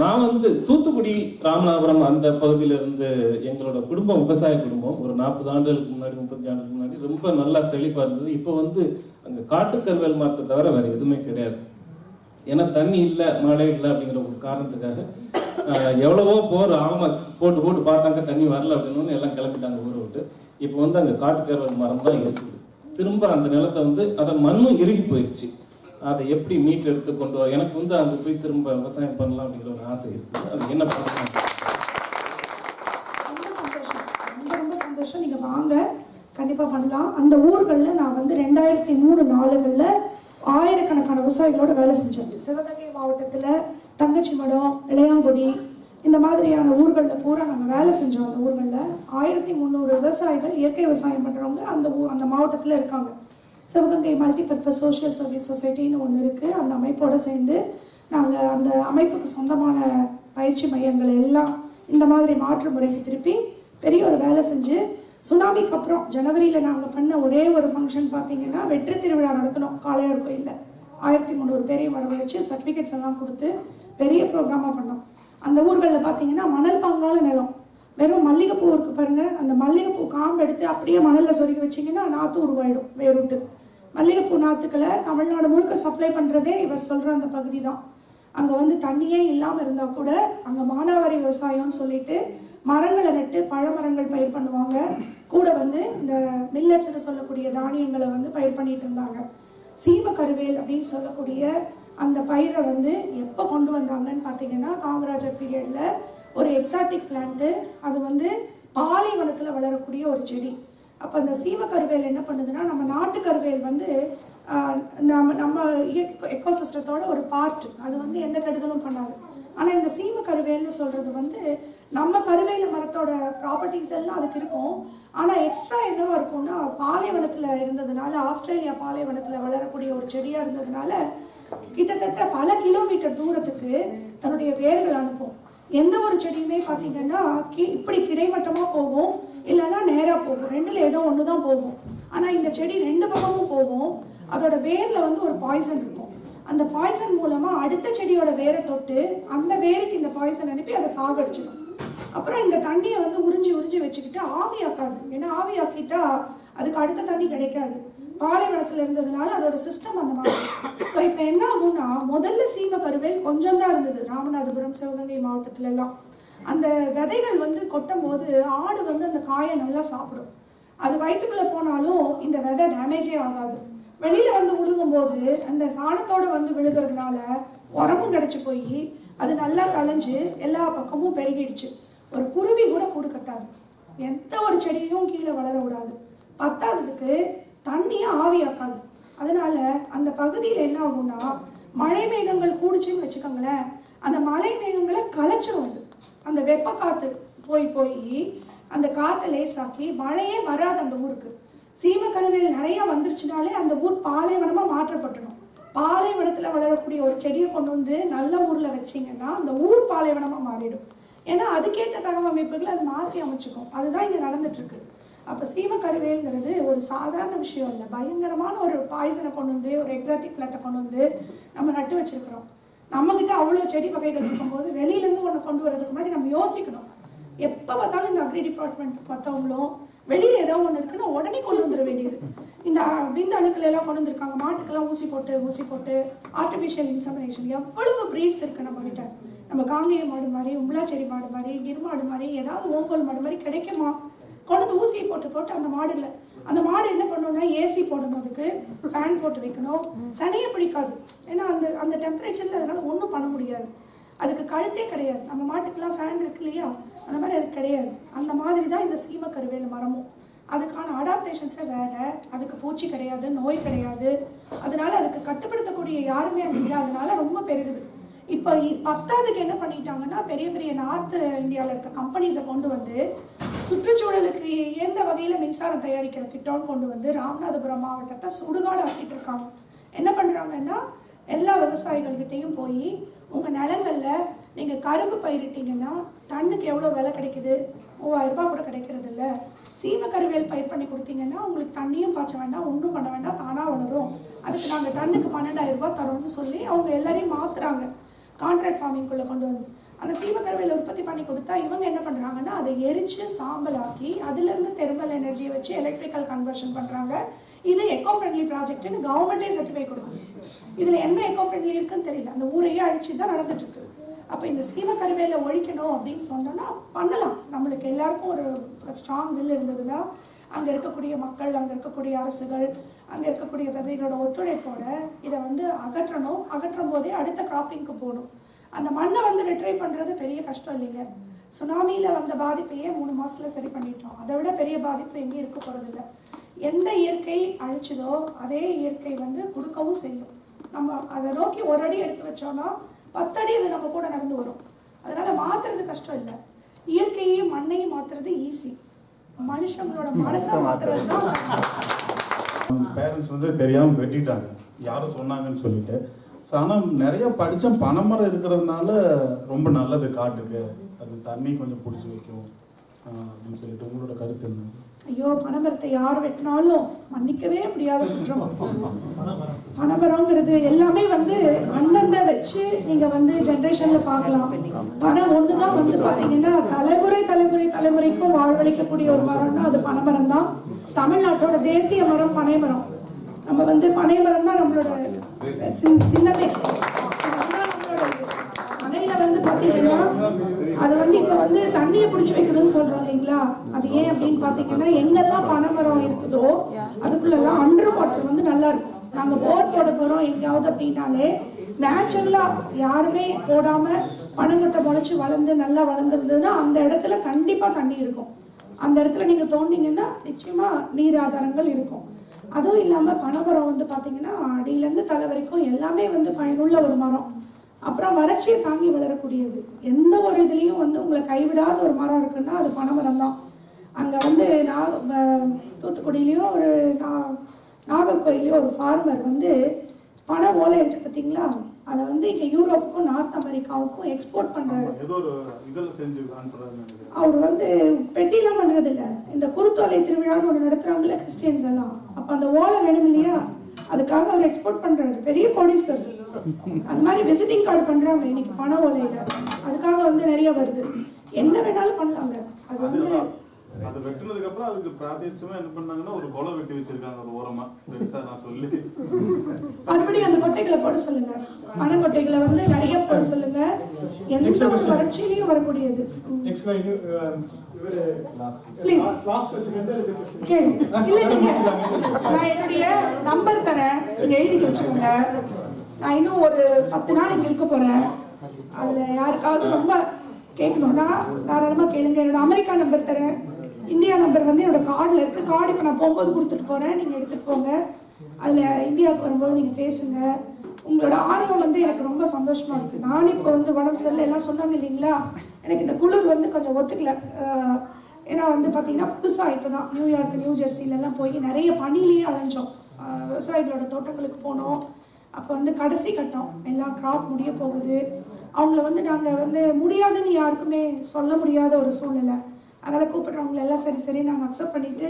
நான் வந்து தூத்துக்குடி, ராமநாதபுரம் அந்த பகுதியில இருந்து, எங்களோட குடும்பம் விவசாய குடும்பம். ஒரு 40 ஆண்டுகளுக்கு முன்னாடி 35 ஆண்டுகளுக்கு முன்னாடி ரொம்ப நல்லா செழிப்பா இருந்தது. இப்போ வந்து அங்க காட்டுக்கருவேல் மரத்தை தவிர வேற எதுவுமே கிடையாது. ஏன்னா தண்ணி இல்லை, மழை இல்லை அப்படிங்கிற ஒரு காரணத்துக்காக எவ்வளவோ ஆழமா போட்டு பார்த்தாங்க, தண்ணி வரல அப்படின்னு எல்லாம் கிளம்பிட்டாங்க ஊரை விட்டு. இப்போ வந்து அங்க காட்டுக்கருவேல் மரம் தான் இருக்குது. திரும்ப அந்த நிலத்தை வந்து அதை மண்ணும் இறுகி போயிடுச்சு. அதை எப்படி மீட் எடுத்து கொண்டு வர, எனக்கு வந்து அங்கே போய் திரும்ப விவசாயம் பண்ணலாம் அப்படிங்கிற ஒரு ஆசை இருக்குது. அது என்ன பண்ணலாம்? ரொம்ப சந்தோஷம். நீங்க வாங்க, கண்டிப்பா பண்ணலாம். அந்த ஊர்களில் நான் வந்து 2003-4 ஆயிரக்கணக்கான விவசாயிகளோட வேலை செஞ்சேன். சிவகங்கை மாவட்டத்துல தங்கச்சி மடம், இளையாங்குடி, இந்த மாதிரியான ஊர்களில் பூரா நாங்கள் வேலை செஞ்சோம். அந்த ஊர்களில் 1300 விவசாயிகள் இயற்கை விவசாயம் பண்ணுறவங்க அந்த மாவட்டத்தில் இருக்காங்க. சிவகங்கை மல்டிபர்பஸ் சோஷியல் சர்வீஸ் சொசைட்டின்னு ஒன்று இருக்குது. அந்த அமைப்போடு சேர்ந்து நாங்கள் அந்த அமைப்புக்கு சொந்தமான பயிற்சி மையங்கள் எல்லாம் இந்த மாதிரி மாற்று முறைக்கு திருப்பி பெரிய ஒரு வேலை செஞ்சு சுனாமிக்கு அப்புறம் ஜனவரியில் நாங்கள் பண்ண ஒரே ஒரு ஃபங்க்ஷன் பார்த்தீங்கன்னா வெற்றி திருவிழா நடத்தினோம் காளையார் கோயிலில். 1300 பேரையும் வரவழைச்சு சர்டிஃபிகேட்ஸ் எல்லாம் கொடுத்து பெரிய ப்ரோக்ராமாக பண்ணோம். அந்த ஊர்களில் பார்த்தீங்கன்னா மணல் பங்கால நிலம், வெறும் மல்லிகைப்பூ இருக்கு பாருங்க, அந்த மல்லிகைப்பூ காம்பு எடுத்து அப்படியே மணலில் சொருகி வச்சிங்கன்னா நாற்று உருவாயிடும் வேறுட்டு. மல்லிகைப்பூ நாற்றுக்களை தமிழ்நாடு முழுக்க சப்ளை பண்ணுறதே இவர் சொல்கிற அந்த பகுதி தான். அங்கே வந்து தண்ணியே இல்லாமல் இருந்தால் கூட அங்கே மானாவாரி விவசாயம்னு சொல்லிட்டு மரங்களை நட்டு பழமரங்கள் பயிர் பண்ணுவாங்க. கூட வந்து இந்த மில்லட்ஸ்னு சொல்லக்கூடிய தானியங்களை வந்து பயிர் பண்ணிட்டு இருந்தாங்க. சீம கருவேல் அப்படின்னு சொல்லக்கூடிய அந்த பயிரை வந்து எப்போ கொண்டு வந்தாங்கன்னு பார்த்தீங்கன்னா காமராஜர் பீரியடில் ஒரு எக்ஸாட்டிக் பிளான்ட்டு, அது வந்து பாலைவனத்தில் வளரக்கூடிய ஒரு செடி. அப்போ அந்த சீம கருவேல் என்ன பண்ணுதுன்னா, நம்ம நாட்டு கருவேல் வந்து நம்ம எக்கோசிஸ்டத்தோட ஒரு பார்ட், அது வந்து எந்த கெடுதலும் பண்ணாது. ஆனால் இந்த சீம கருவேல்னு சொல்கிறது வந்து நம்ம கருவேல மரத்தோட ப்ராப்பர்ட்டிஸ் எல்லாம் அதுக்கு இருக்கும். ஆனால் எக்ஸ்ட்ரா என்னவா இருக்கும்னா, பாலைவனத்தில் இருந்ததுனால, ஆஸ்திரேலியா பாலைவனத்தில் வளரக்கூடிய ஒரு செடியாக இருந்ததுனால கிட்டத்தட்ட பல கிலோமீட்டர் தூரத்துக்கு தன்னுடைய வேர்கள் அனுப்பும். எந்த ஒரு செடியுமே பார்த்தீங்கன்னா இப்படி கிடைமட்டமாக போகும், இல்லைன்னா நேராக போகும், ரெண்டில் ஏதோ ஒன்று தான் போகும். ஆனால் இந்த செடி 2 பக்கமும் போகும். அதோட வேரில் வந்து ஒரு பாய்சன் இருக்கும். அந்த பாய்சன் மூலமாக அடுத்த செடியோட வேரை தொட்டு அந்த வேருக்கு இந்த பாய்சன் அனுப்பி அதை சாகடிச்சிடும். அப்புறம் இந்த தண்ணியை வந்து உறிஞ்சி வச்சுக்கிட்டு ஆவியாக்காது. ஏன்னா ஆவியாக்கிட்டா அதுக்கு அடுத்த தண்ணி கிடைக்காது. பாலைவனத்தில் இருந்ததுனால அதோட சிஸ்டம் அந்த மாதிரி. ஸோ இப்போ என்ன ஆகும்னா, முதல்ல சீம கருவேல் கொஞ்சம் தான் இருந்தது ராமநாதபுரம், சிவகங்கை மாவட்டத்துல எல்லாம். அந்த விதைகள் வந்து கொட்டும் போது ஆடு வந்து அந்த காயை நல்லா சாப்பிடும். அது வயிற்றுக்குள்ள போனாலும் இந்த விதை டேமேஜே ஆகாது. வெளியில வந்து விழுகும் போது அந்த சாணத்தோட வந்து விழுகிறதுனால உரமும் கிடைச்சி போய் அது நல்லா தளைஞ்சு எல்லா பக்கமும் பெருகிடுச்சு. ஒரு குருவி கூட கூடு கட்டாது. எந்த ஒரு செடியும் கீழே வளர விடாது. பத்தாததுக்கு தண்ணியை ஆவியாக்காது. அதனால அந்த பகுதியில் என்ன ஆகும்னா, மழை மேகங்கள் கூடுச்சுன்னு வச்சுக்கோங்களேன், அந்த மழை மேகங்களை கலைச்சிடும். அந்த வெப்ப காத்து போய் அந்த காற்றை லேசாக்கி மழையே வராது அந்த ஊருக்கு. சீம கருவேல் நிறைய வந்துருச்சுனாலே அந்த ஊர் பாலைவனமா மாற்றப்பட்டுடும். பாலைவனத்துல வளரக்கூடிய ஒரு செடியை கொண்டு வந்து நல்ல ஊர்ல வச்சிங்கன்னா அந்த ஊர் பாலைவனமா மாறிடும். ஏன்னா அதுக்கேற்ற தகவமைப்புகளை அது மாற்றி அமைச்சுக்கும். அதுதான் இங்க நடந்துட்டு இருக்கு. அப்போ சீம கருவேல்ங்கிறது ஒரு சாதாரண விஷயம் இல்லை. பயங்கரமான ஒரு பாய்சனை கொண்டு வந்து, ஒரு எக்ஸாட்டிக் பிளாட்டை கொண்டு வந்து நம்ம நட்டு வச்சிருக்கிறோம். நம்மகிட்ட அவ்வளோ செடி வகைகள் இருக்கும்போது வெளியிலேருந்து ஒன்று கொண்டு வரதுக்கு முன்னாடி நம்ம யோசிக்கணும். எப்போ பார்த்தாலும் இந்த அக்ரி டிபார்ட்மெண்ட் பார்த்தவங்களும் வெளியில் ஏதோ ஒன்று இருக்குன்னா உடனே கொண்டு வந்துட வேண்டியது. இந்த விந்து அணுக்கள் எல்லாம் கொண்டு வந்திருக்காங்க, மாட்டுக்கெல்லாம் ஊசி போட்டு ஆர்டிஃபிஷியல் இன்சமினேஷன். எவ்வளவு ப்ரீட்ஸ் இருக்குது நம்ம கிட்ட. நம்ம காங்கேய மாடு மாதிரி, உம்பளாச்சேரி மாடு மாதிரி, கிர்மாடு மாதிரி, ஏதாவது ஓங்கோல் மாடு மாதிரி கிடைக்குமா? கொண்டு வந்து ஊசியை போட்டு அந்த மாடுல அந்த மாடு என்ன பண்ணணும்னா, ஏசி போடணும், அதுக்கு ஃபேன் போட்டு வைக்கணும். சனையை பிடிக்காது. ஏன்னா அந்த டெம்பரேச்சர்ல அதனால ஒன்றும் பண்ண முடியாது. அதுக்கு கழுத்தே கிடையாது. நம்ம மாட்டுக்கெல்லாம் ஃபேன் இருக்கு இல்லையா, அந்த மாதிரி அது கிடையாது. அந்த மாதிரி தான் இந்த சீம கருவேல் மரமும். அதுக்கான அடாப்டேஷன்ஸே வேற. அதுக்கு பூச்சி கிடையாது, நோய் கிடையாது. அதனால அதுக்கு கட்டுப்படுத்தக்கூடிய யாருமே அது இல்லாதனால ரொம்ப பெருகுது. இப்போ 10ஆவதுக்கு என்ன பண்ணிட்டாங்கன்னா, பெரிய பெரிய நார்த் இந்தியாவில் இருக்க கம்பெனிஸை கொண்டு வந்து சுற்றுச்சூழலுக்கு எந்த வகையில் மின்சாரம் தயாரிக்கிற திட்டம் கொண்டு வந்து ராமநாதபுரம் மாவட்டத்தை சுடுகாடு ஆக்கிட்டு இருக்காங்க. என்ன பண்ணுறாங்கன்னா, எல்லா விவசாயிகள்கிட்டையும் போய் உங்கள் நிலங்களில் நீங்கள் கரும்பு பயிரிட்டீங்கன்னா டன்னுக்கு எவ்வளோ விலை கிடைக்குது? 3000 ரூபாய் கூட கிடைக்கிறது இல்லை. சீம கருவேல் பயிர் பண்ணி கொடுத்தீங்கன்னா உங்களுக்கு தண்ணியும் பாய்ச்ச வேண்டாம், ஒன்றும் பண்ண வேண்டாம், தானாக வளரும். அதுக்கு நாங்கள் டன்னுக்கு 12,000 ரூபாய் தரோம்னு சொல்லி அவங்க எல்லாரையும் மாற்றுறாங்க. கான்ட்ராக்ட் ஃபார்மிங்குள்ளே கொண்டு வந்து அந்த சீம கருவேலை உற்பத்தி பண்ணி கொடுத்தா இவங்க என்ன பண்ணுறாங்கன்னா, அதை எரித்து சாம்பல் ஆக்கி அதிலிருந்து தெர்மல் எனர்ஜியை வச்சு எலக்ட்ரிக்கல் கன்வர்ஷன் பண்ணுறாங்க. இது எக்கோ ஃப்ரெண்ட்லி ப்ராஜெக்ட்னு கவர்மெண்ட்டே சர்டிஃபை கொடுக்குது. இதில் என்ன எக்கோ ஃப்ரெண்ட்லி இருக்குன்னு தெரியல. அந்த ஊரையே அழிச்சு தான் நடந்துட்டு இருக்கு. அப்போ இந்த சீம கருவேலை ஒழிக்கணும் அப்படின்னு சொன்னோன்னா பண்ணலாம். நம்மளுக்கு எல்லாருக்கும் ஒரு ஸ்ட்ராங் வில் இருந்ததுன்னா அங்கே இருக்கக்கூடிய மக்கள், அங்கே இருக்கக்கூடிய அரசுகள், அங்கே இருக்கக்கூடிய விதைகளோட ஒத்துழைப்போட இதை வந்து அகற்றணும். அகற்றும் போதே அடுத்த கிராப்பிங்க்கு போகணும். அந்த மண்ணை வந்து ரிட்ரைவ் பண்ணுறது பெரிய கஷ்டம் இல்லைங்க. சுனாமியில் வந்த பாதிப்பையே 3 மாதத்தில் சரி பண்ணிட்டோம். அதை விட பெரிய பாதிப்பு எங்கேயும் இருக்க போகிறதில்ல. எந்த இயற்கை அழிச்சதோ அதே இயற்கை வந்து கொடுக்கவும் செய்யும். நம்ம அதை நோக்கி ஒரு அடி எடுத்து வச்சோம்னா 10 அடி அது நம்ம கூட நடந்து வரும். அதனால மாத்துறது கஷ்டம் இல்லை. இயற்கையையும் மண்ணையும் மாத்துறது ஈஸி. மனுஷங்களோட மனசை மாத்துறது தான். பேரண்ட்ஸ் வந்து தெரியாமல் வெட்டிட்டாங்க, யாரும் சொன்னாங்கன்னு சொல்லிட்டு. ஆனால் நிறைய படித்த பனைமரம் இருக்கிறதுனால ரொம்ப நல்லது காட்டுக்கு. அது தண்ணி கொஞ்சம் பிடிச்சி வைக்கும் அப்படின்னு சொல்லிட்டு உங்களோட கருத்து என்ன? ஐயோ பனைமரத்தை யார் வெட்டினாலும் மன்னிக்கவே முடியாத குற்றம். பனைமரங்கிறது எல்லாமே வந்து அந்தந்த வச்சு நீங்க வந்து ஜென்ரேஷன்ல பார்க்கலாம். பனை ஒண்ணுதான் வந்து பாத்தீங்கன்னா தலைமுறைக்கும் வாழ்வளிக்கக்கூடிய ஒரு மரம்னா அது பனைமரம் தான். தமிழ்நாட்டோட தேசிய மரம் பனைமரம். நம்ம வந்து பனைமரம் தான் நம்மளோட சின்னமே. பனையில வந்து பாத்தீங்கன்னா அது வந்து இப்ப வந்து தண்ணியை பிடிச்சி வைக்குதுன்னு சொல்றோம் இல்லைங்களா? அது ஏன் அப்படின்னு பாத்தீங்கன்னா எங்கெல்லாம் பனைமரம் இருக்குதோ அதுக்குள்ளெல்லாம் அண்டர் வாட்டர் வந்து நல்லா இருக்கும். நாங்க போர் போட போறோம் எங்கேயாவது அப்படின்னாலே நேச்சுரலா யாருமே போடாம பனங்கொட்டை முளைச்சு வளர்ந்து நல்லா வளர்ந்துருந்ததுன்னா அந்த இடத்துல கண்டிப்பா தண்ணி இருக்கும். அந்த இடத்துல நீங்க தோண்டிங்கன்னா நிச்சயமா நீர் ஆதாரங்கள் இருக்கும். அதுவும் இல்லாம பனைமரம் வந்து பாத்தீங்கன்னா அடியிலேருந்து தலை வரைக்கும் எல்லாமே வந்து பயனுள்ள ஒரு மரம். அப்புறம் வறட்சியை தாங்கி வளரக்கூடியது. எந்த ஒரு இதுலேயும் வந்து உங்களை கைவிடாத ஒரு மரம் இருக்குன்னா அது பனைமரம் தான். அங்கே வந்து தூத்துக்குடியிலையோ ஒரு நாகர்கோயிலையோ ஒரு ஃபார்மர் வந்து பனை ஓலை இருக்கு பார்த்தீங்களா, அதை வந்து இங்கே யூரோப்புக்கும் நார்த் அமெரிக்காவுக்கும் எக்ஸ்போர்ட் பண்ணுறாரு. அவர் வந்து பெட்டிலாம் பண்ணுறது இல்லை, இந்த குருத்தோலை திருவிழான்னு ஒன்று நடத்துகிறாங்களே கிறிஸ்டியன்ஸ் எல்லாம், அப்போ அந்த ஓலை வேணும் இல்லையா, அதுக்காக அவர் எக்ஸ்போர்ட் பண்ணுறாரு. பெரிய கோடீஸ்வரர். அந்த மாதிரி விசிட்டிங் கார்டு பண்றாங்க இன்னைக்கு பண ஓலையில. அதுக்காக வந்து நிறைய வருது. என்ன வேணாலும் பண்ணலாங்க. அது வந்து அது வெட்டினதுக்கு அப்புறம் அதுக்கு பிரார்த்திச்சமா என்ன பண்ணாங்கன்னா ஒரு கொலை வெட்டி வச்சிருக்காங்க ஒரு ஓரமா. பெருசா நான் சொல்லி மறுபடியும் அந்த கொட்டைகளை போட சொல்லுங்க. பண கொட்டைகளை வந்து நிறைய போட சொல்லுங்க. எந்த ஒரு வறட்சியிலையும் வரக்கூடியது. நான் என்னுடைய நம்பர் தரேன், நீங்க எழுதி வச்சுக்கோங்க. நான் இன்னும் ஒரு 10 நாள் இங்க இருக்க போறேன். அதுல யாருக்காவது ரொம்ப கேட்கணும்னா தாராளமா கேளுங்க. என்னோட அமெரிக்கா நம்பர் தரேன், இந்தியா நம்பர் வந்து என்னோட கார்டில் இருக்கு. கார்டு இப்போ நான் போகும்போது கொடுத்துட்டு போறேன், நீங்க எடுத்துட்டு போங்க. அதுல இந்தியாவுக்கு வரும்போது நீங்க பேசுங்க. உங்களோட ஆர்வம் வந்து எனக்கு ரொம்ப சந்தோஷமா இருக்கு. நானும் இப்போ வந்து உடம்பு சரியில்லை எல்லாம் சொன்னாங்க இல்லைங்களா, எனக்கு இந்த குளிர் வந்து கொஞ்சம் ஒத்துக்கல. ஏன்னா வந்து பார்த்தீங்கன்னா புதுசாக இப்போ தான் நியூயார்க் நியூ ஜெர்சிலெல்லாம் போய் நிறைய பனிலேயே அலைஞ்சோம். விவசாயிகளோட தோட்டங்களுக்கு போனோம். அப்போ வந்து கடைசி கட்டம், எல்லாம் கிராப் முடிய போகுது. அவங்கள வந்து நாங்கள் வந்து முடியாதுன்னு யாருக்குமே சொல்ல முடியாத ஒரு சூழ்நிலை. அதனால் கூப்பிட்றவங்கள எல்லாம் சரி சரி நாங்கள் அக்செப்ட் பண்ணிவிட்டு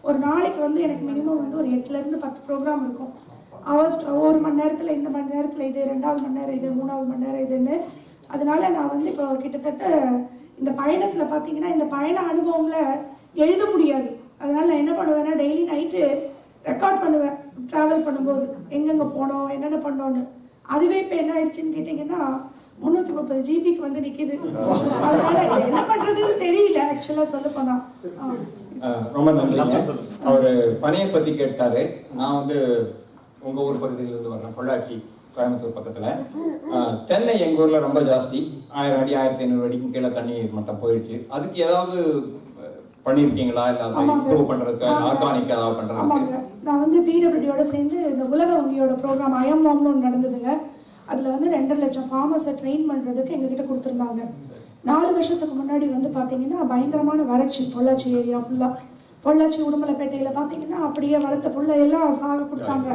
ஒரு நாளைக்கு வந்து எனக்கு மினிமம் வந்து ஒரு 8லேருந்து 10 ப்ரோக்ராம் இருக்கும். ஹவர்ஸ் ஒரு மணி நேரத்தில் இந்த மணி நேரத்தில் இது, 2வது மணி நேரம் இது, 3வது மணி நேரம் இதுன்னு. அதனால நான் வந்து இப்போ கிட்டத்தட்ட இந்த பயணத்தில் பார்த்தீங்கன்னா இந்த பயண அனுபவங்களை எழுத முடியாது. அதனால் நான் என்ன பண்ணுவேன்னா டெய்லி நைட்டு ரெக்கார்ட் பண்ணுவேன். ட்ராவல் பண்ணும்போது எங்கெங்கே போனோம் என்னென்ன பண்ணோன்னு. அதுவே இப்போ என்ன ஆயிடுச்சுன்னு கேட்டிங்கன்னா 330 ஜிபிக்கு வந்து நிற்கிது. அதனால என்ன பண்ணுறதுன்னு தெரியல ஆக்சுவலாக சொல்ல போனால். ரொம்ப நன்றிங்க. அவர் பனையை பற்றி கேட்டார். நான் வந்து உங்கள் ஊர் பகுதியிலேருந்து வர்றேன், பொள்ளாச்சி கோயம்புத்தூர் பக்கத்தில். தென்னை எங்கள் ஊரில் ரொம்ப ஜாஸ்தி. 1000 அடி 1500 அடிக்கும் கீழே தண்ணி மட்டம் போயிடுச்சு. அதுக்கு ஏதாவது பண்ணியிருக்கீங்களா? இல்லை அதை இம்ப்ரூவ் பண்ணுறதுக்கு ஆர்கானிக் ஏதாவது பண்ணுறதுக்கு? நான் வந்து பிடபிள்யூடியோட சேர்ந்து இந்த உலக வங்கியோட ப்ரோக்ராம் ஐஎம்வாம்னு ஒன்று நடந்ததுங்க. அதில் வந்து 2.5 லட்சம் ஃபார்மர்ஸை ட்ரெயின் பண்ணுறதுக்கு எங்ககிட்ட கொடுத்துருந்தாங்க. 4 வருஷத்துக்கு முன்னாடி வந்து பார்த்தீங்கன்னா பயங்கரமான வறட்சி பொள்ளாச்சி ஏரியா ஃபுல்லாக. பொள்ளாச்சி உடுமலைப்பேட்டையில் பார்த்தீங்கன்னா அப்படியே வளர்த்த புள்ள எல்லாம் சாக கொடுத்தாங்க.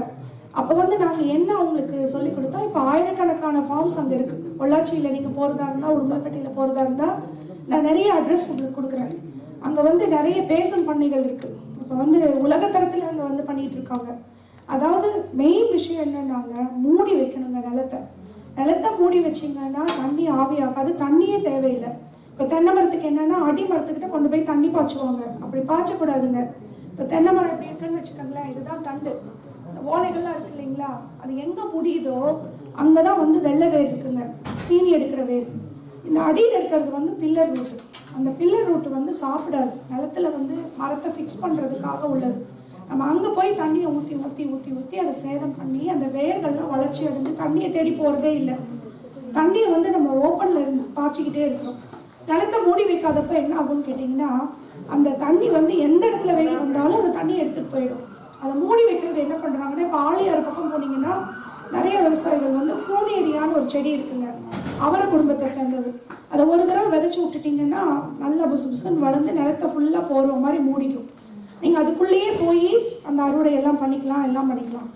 அப்போ வந்து நாங்கள் என்ன அவங்களுக்கு சொல்லி கொடுத்தோம், இப்போ ஆயிரக்கணக்கான ஃபார்ம்ஸ் அங்கே இருக்குது. பொள்ளாச்சியில் நீங்கள் போகிறதா இருந்தால், உடுமலைப்பேட்டையில் போகிறதா இருந்தால் நான் நிறைய அட்ரஸ் உங்களுக்கு கொடுக்குறேன். அங்கே வந்து நிறைய பேசும் பண்ணைகள் இருக்குது. இப்போ வந்து உலகத்தரத்தில் அங்கே வந்து பண்ணிகிட்டு இருக்காங்க. அதாவது மெயின் விஷயம் என்னன்னாங்க, மூடி வைக்கணுங்க நிலத்தை மூடி வச்சிங்கன்னா தண்ணி ஆவியாகாது, தண்ணியே தேவையில்லை. இப்போ தென்னை மரத்துக்கு என்னன்னா அடி மரத்துக்கிட்ட கொண்டு போய் தண்ணி பாய்ச்சுவாங்க. அப்படி பாய்ச்சக்கூடாதுங்க. இப்போ தென்னை மரம் எப்படி இருக்குன்னு வச்சுக்கோங்களேன், இதுதான் தண்டு, ஓலைகள்லாம் இருக்கு இல்லைங்களா, அது எங்கே முடியுதோ அங்கே தான் வந்து வெள்ளை வேர் இருக்குங்க, தீனி எடுக்கிற வேர். இந்த அடியில் இருக்கிறது வந்து பில்லர் ரூட்டு. அந்த பில்லர் ரூட்டு வந்து சாப்பிடாது, நிலத்துல வந்து மரத்தை ஃபிக்ஸ் பண்ணுறதுக்காக உள்ளது. நம்ம அங்கே போய் தண்ணியை ஊற்றி ஊற்றி ஊற்றி ஊற்றி அதை சேதம் பண்ணி அந்த வேர்கள்லாம் வளர்ச்சி அடைஞ்சு தண்ணியை தேடி போகிறதே இல்லை. தண்ணியை வந்து நம்ம ஓப்பனில் இருந்து பாய்ச்சிக்கிட்டே இருக்கிறோம். நிலத்தை மூடி வைக்காதப்ப என்ன ஆகும்னு கேட்டிங்கன்னா, அந்த தண்ணி வந்து எந்த இடத்துல வெயில் வந்தாலும் அந்த தண்ணியை எடுத்துகிட்டு போயிடும். அதை மூடி வைக்கிறது என்ன பண்ணுறாங்கன்னா, இப்போ ஆழியார் பக்கம் போனீங்கன்னா நிறைய விவசாயிகள் வந்து ஃப்ளூனேரியான்னு ஒரு செடி இருக்குங்க, அவரை குடும்பத்தை சேர்ந்தது. அதை ஒரு தடவை விதைச்சி விட்டுட்டிங்கன்னா நல்லா புசு புசுன்னு வளர்ந்து நிலத்தை ஃபுல்லாக போகிற மாதிரி மூடிக்கும். நீங்கள் அதுக்குள்ளேயே போய் அந்த அறுவடை எல்லாம் பண்ணிக்கலாம், எல்லாம் பண்ணிக்கலாம்.